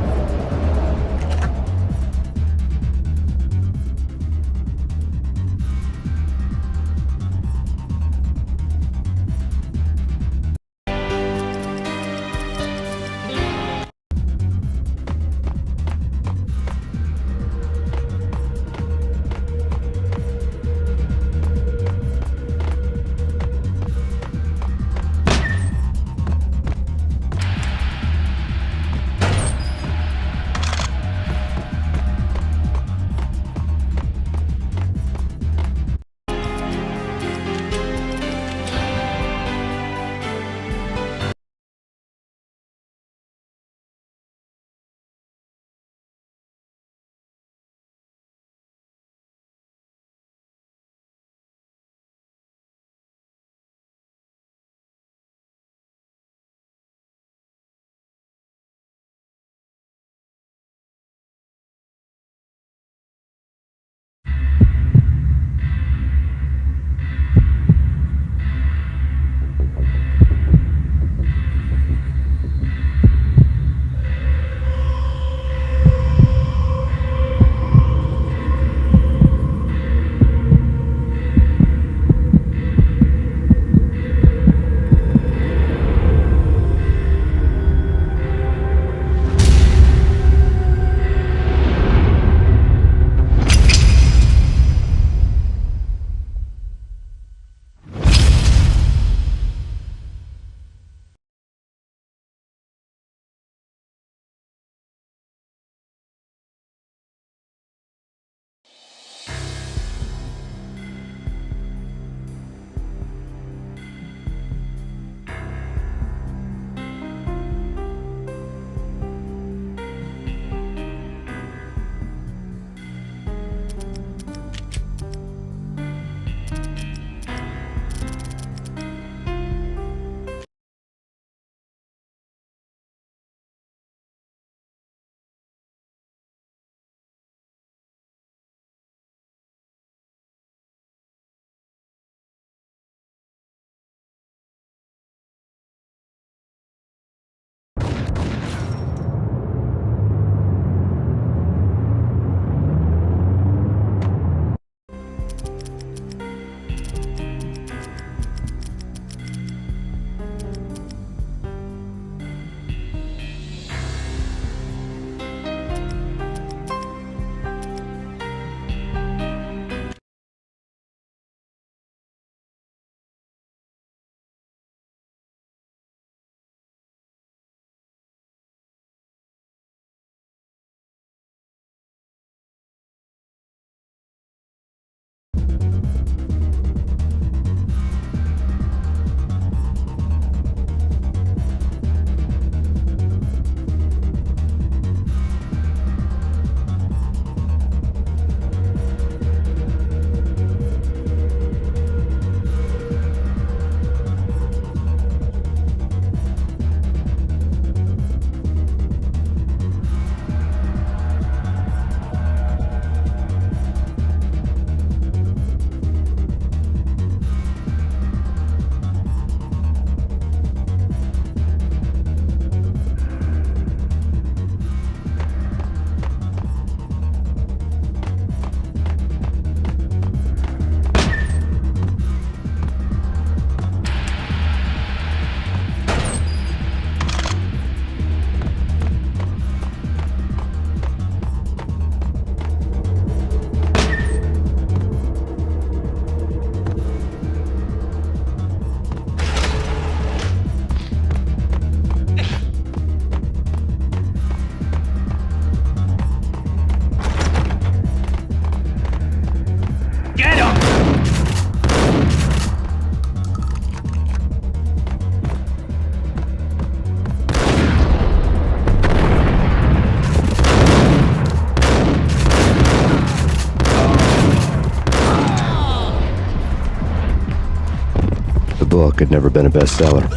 had never been a bestseller.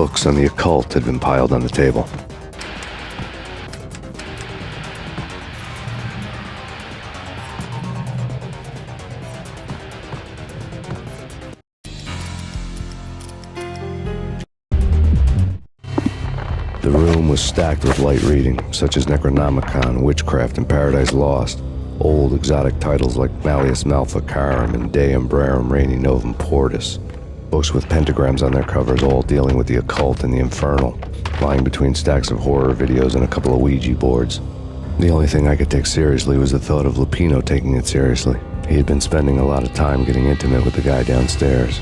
books on the occult had been piled on the table. The room was stacked with light reading, such as Necronomicon, Witchcraft, and Paradise Lost. Old exotic titles like Malleus Maleficarum and De Umbrarum Reini Novum Portus. Books with pentagrams on their covers, all dealing with the occult and the infernal, lying between stacks of horror videos and a couple of Ouija boards. The only thing I could take seriously was the thought of Lupino taking it seriously. He had been spending a lot of time getting intimate with the guy downstairs.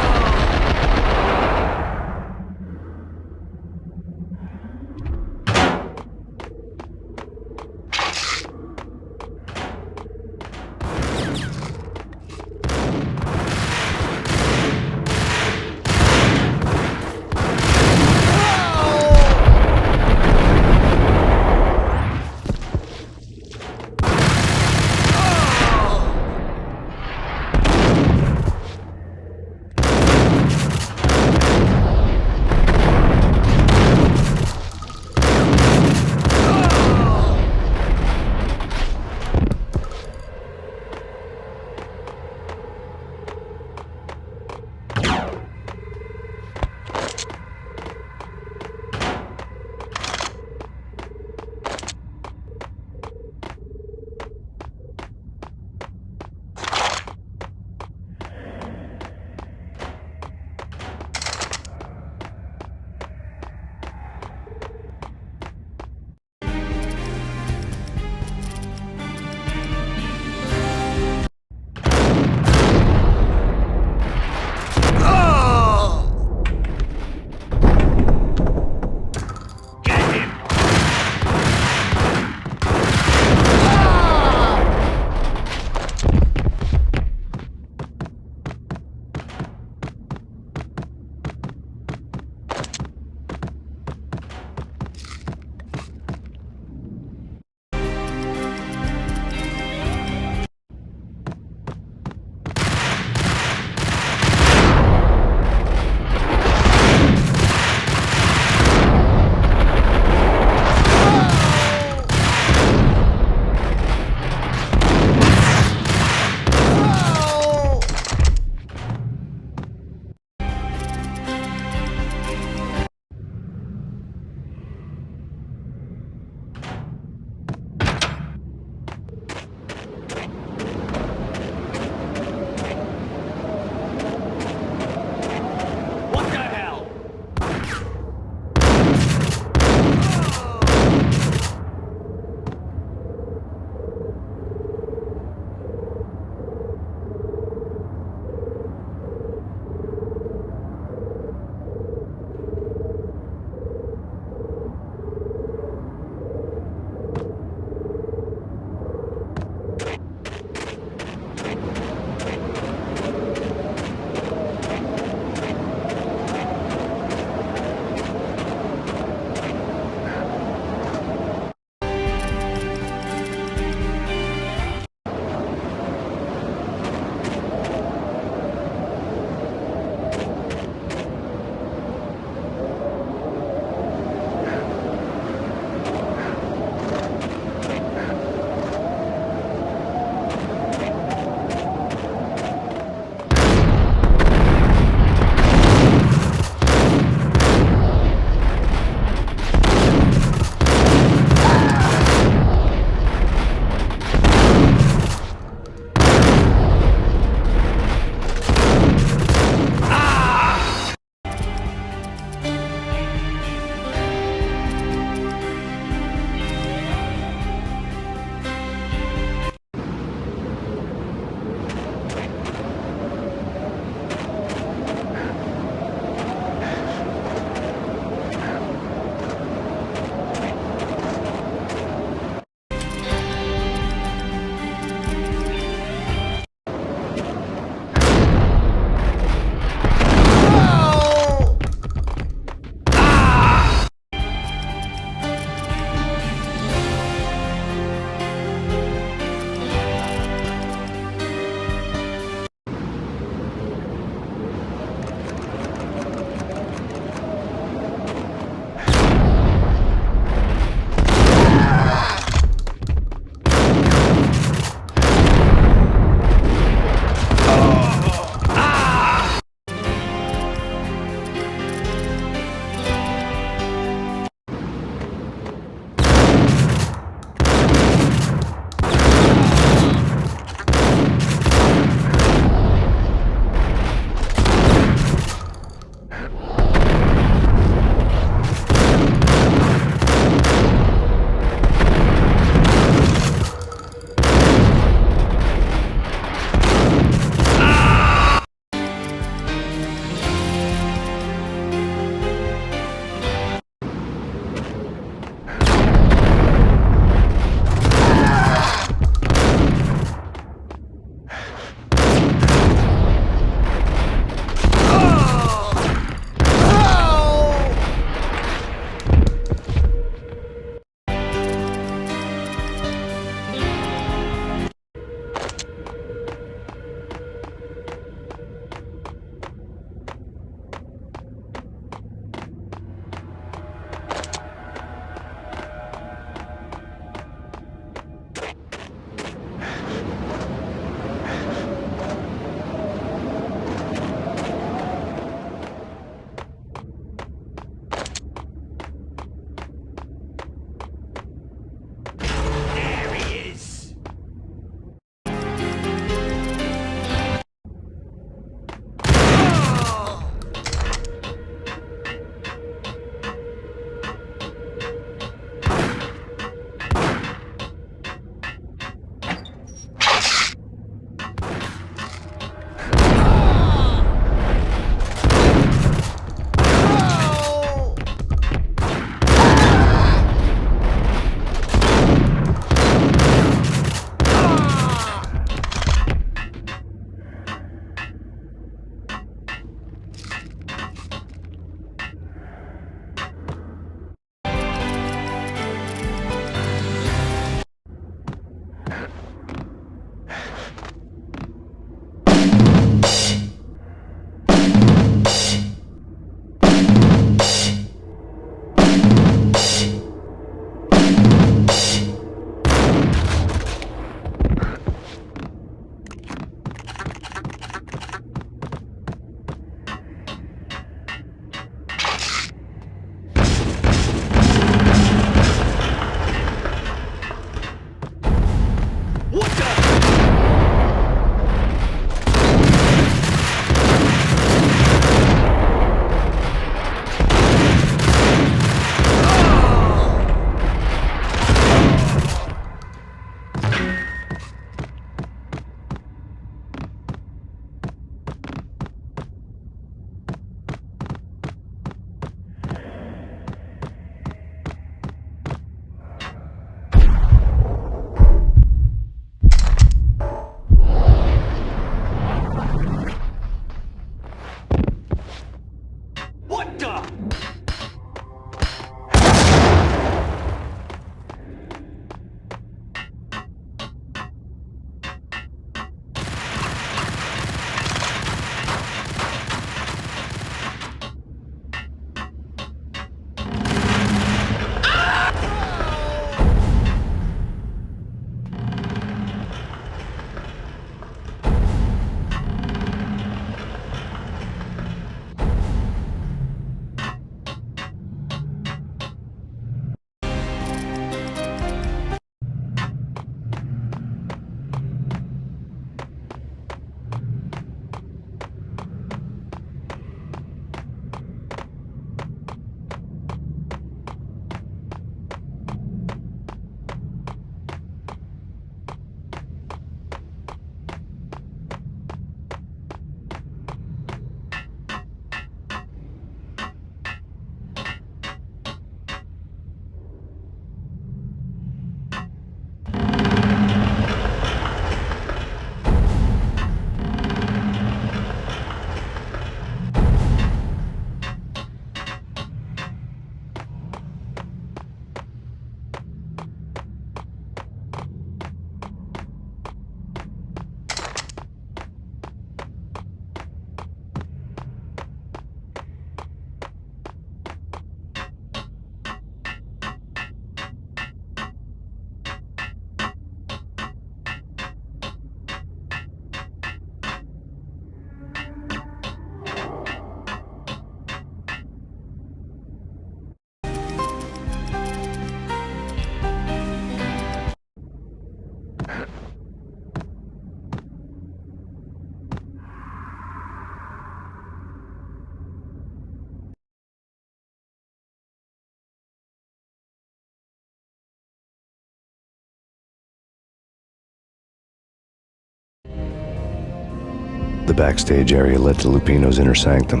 The backstage area led to Lupino's inner sanctum.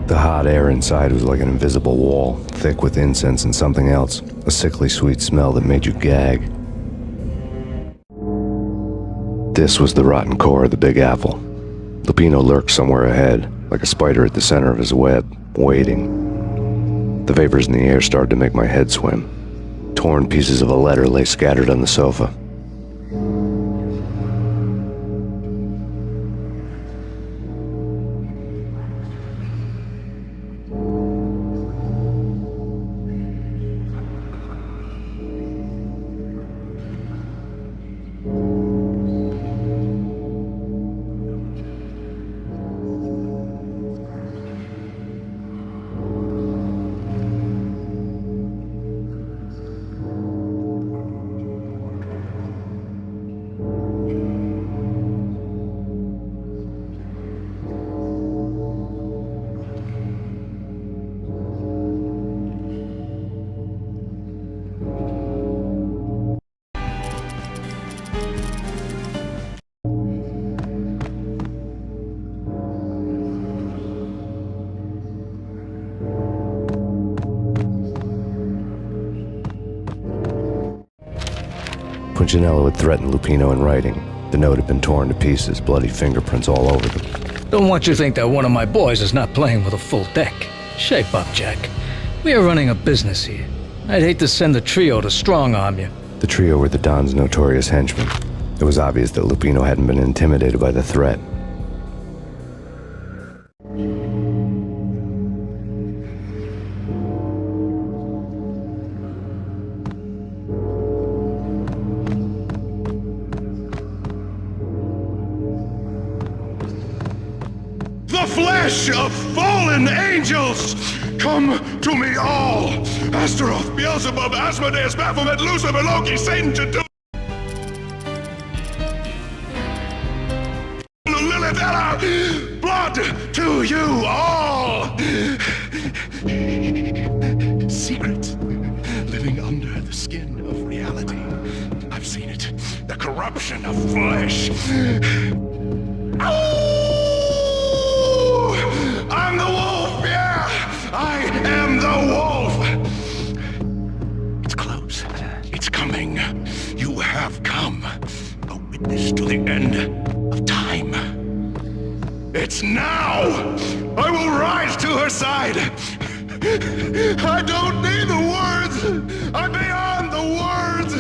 The hot air inside was like an invisible wall, thick with incense and something else, a sickly sweet smell that made you gag. This was the rotten core of the Big Apple. Lupino lurked somewhere ahead, like a spider at the center of his web, waiting. The vapors in the air started to make my head swim. Torn pieces of a letter lay scattered on the sofa. Punchinello had threatened Lupino in writing. The note had been torn to pieces, bloody fingerprints all over them. Don't want you to think that one of my boys is not playing with a full deck. Shape up, Jack. We are running a business here. I'd hate to send the trio to strong-arm you. The trio were the Don's notorious henchmen. It was obvious that Lupino hadn't been intimidated by the threat. The flesh of fallen angels! Come to me all! Astaroth, Beelzebub, Asmodeus, Baphomet, Lucifer, Loki, Satan, Jadu... Lilith, Ella! Blood to you all! Secret living under the skin of reality. I've seen it. The corruption of flesh. Ow! I'm the wolf, yeah! I am the wolf! It's close. It's coming. You have come. A witness to the end of time. It's now! I will rise to her side! I don't need the words! I'm beyond the words!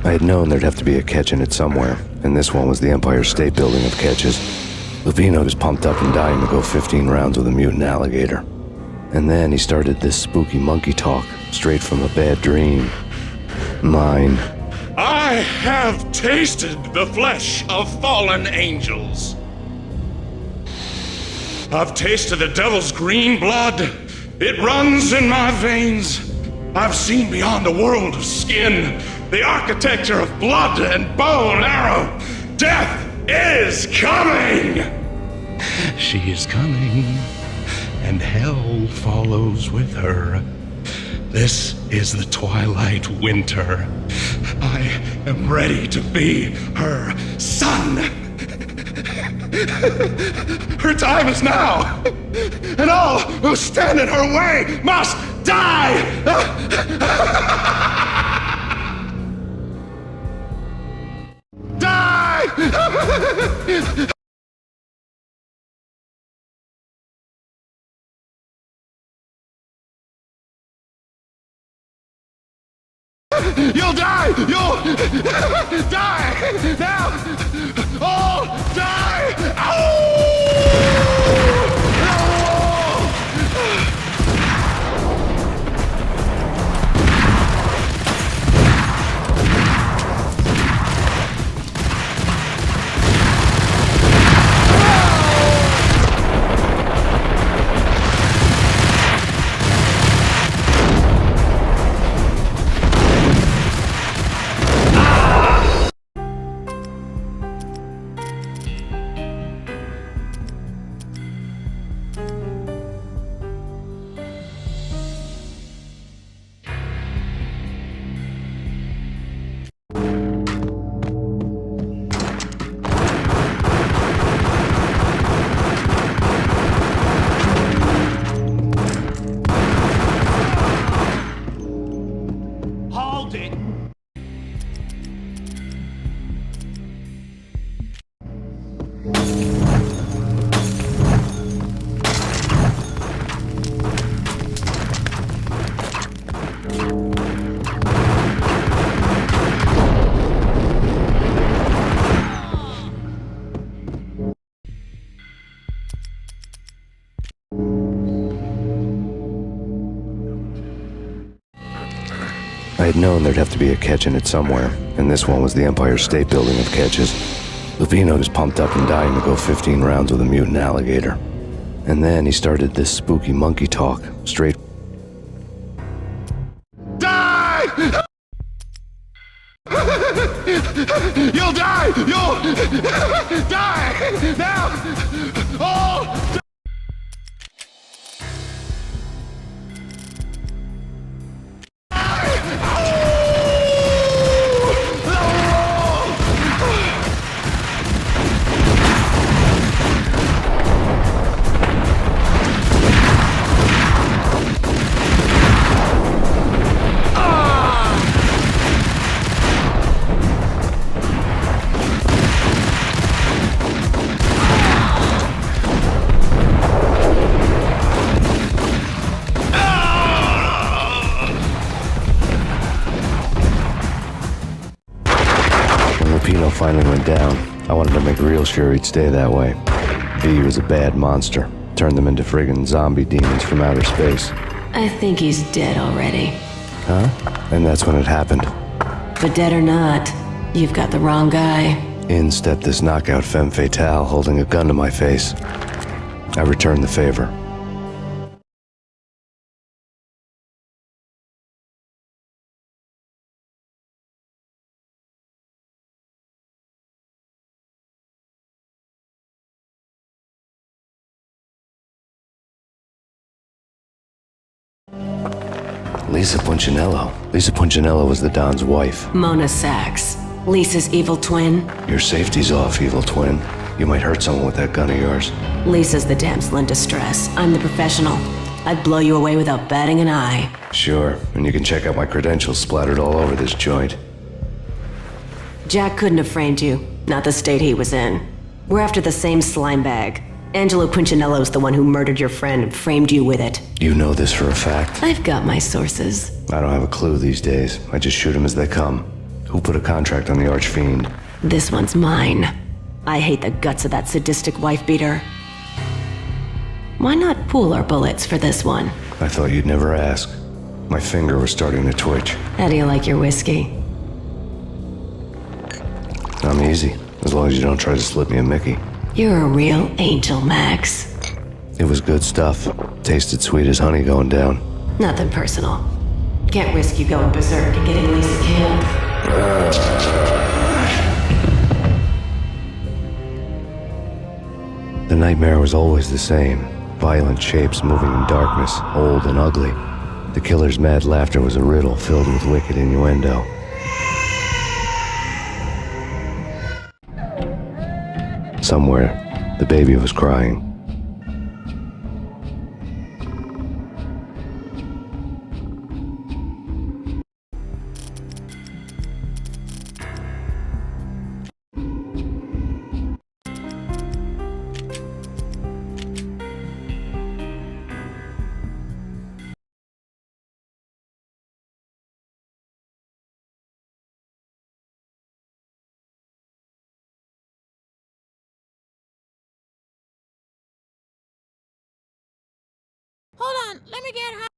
I had known there'd have to be a catch in it somewhere, and this one was the Empire State Building of catches. Lupino was pumped up and dying to go 15 rounds with a mutant alligator. And then he started this spooky monkey talk, straight from a bad dream. Mine. I have tasted the flesh of fallen angels. I've tasted the devil's green blood. It runs in my veins. I've seen beyond the world of skin, the architecture of blood and bow and arrow. Death is coming! She is coming, and hell follows with her. This is the twilight winter. I am ready to be her son. Her time is now, and all who stand in her way must die! Die! You'll die! You'll die! Now! All die! Ow! I had known there'd have to be a catch in it somewhere, and this one was the Empire State Building of catches. Lupino was pumped up and dying to go 15 rounds with a mutant alligator. And then he started this spooky monkey talk, straight... Die! You'll die! You'll die! Now! All die! finally went down, I wanted to make real sure he'd stay that way. V was a bad monster. Turned them into friggin' zombie demons from outer space. I think he's dead already. Huh? And that's when it happened. But dead or not, you've got the wrong guy. In stepped this knockout femme fatale holding a gun to my face. I returned the favor. Lisa Punchinello. Lisa Punchinello was the Don's wife. Mona Sachs. Lisa's evil twin. Your safety's off, evil twin. You might hurt someone with that gun of yours. Lisa's the damsel in distress. I'm the professional. I'd blow you away without batting an eye. Sure, and you can check out my credentials splattered all over this joint. Jack couldn't have framed you. Not the state he was in. We're after the same slime bag. Angelo Punchinello's the one who murdered your friend and framed you with it. You know this for a fact? I've got my sources. I don't have a clue these days. I just shoot them as they come. Who put a contract on the Archfiend? This one's mine. I hate the guts of that sadistic wife-beater. Why not pool our bullets for this one? I thought you'd never ask. My finger was starting to twitch. How do you like your whiskey? I'm easy, as long as you don't try to slip me a Mickey. You're a real angel, Max. It was good stuff. Tasted sweet as honey going down. Nothing personal. Can't risk you going berserk and getting Lisa killed. The nightmare was always the same. Violent shapes moving in darkness, old and ugly. The killer's mad laughter was a riddle filled with wicked innuendo. Somewhere, the baby was crying. Hold on, let me get her.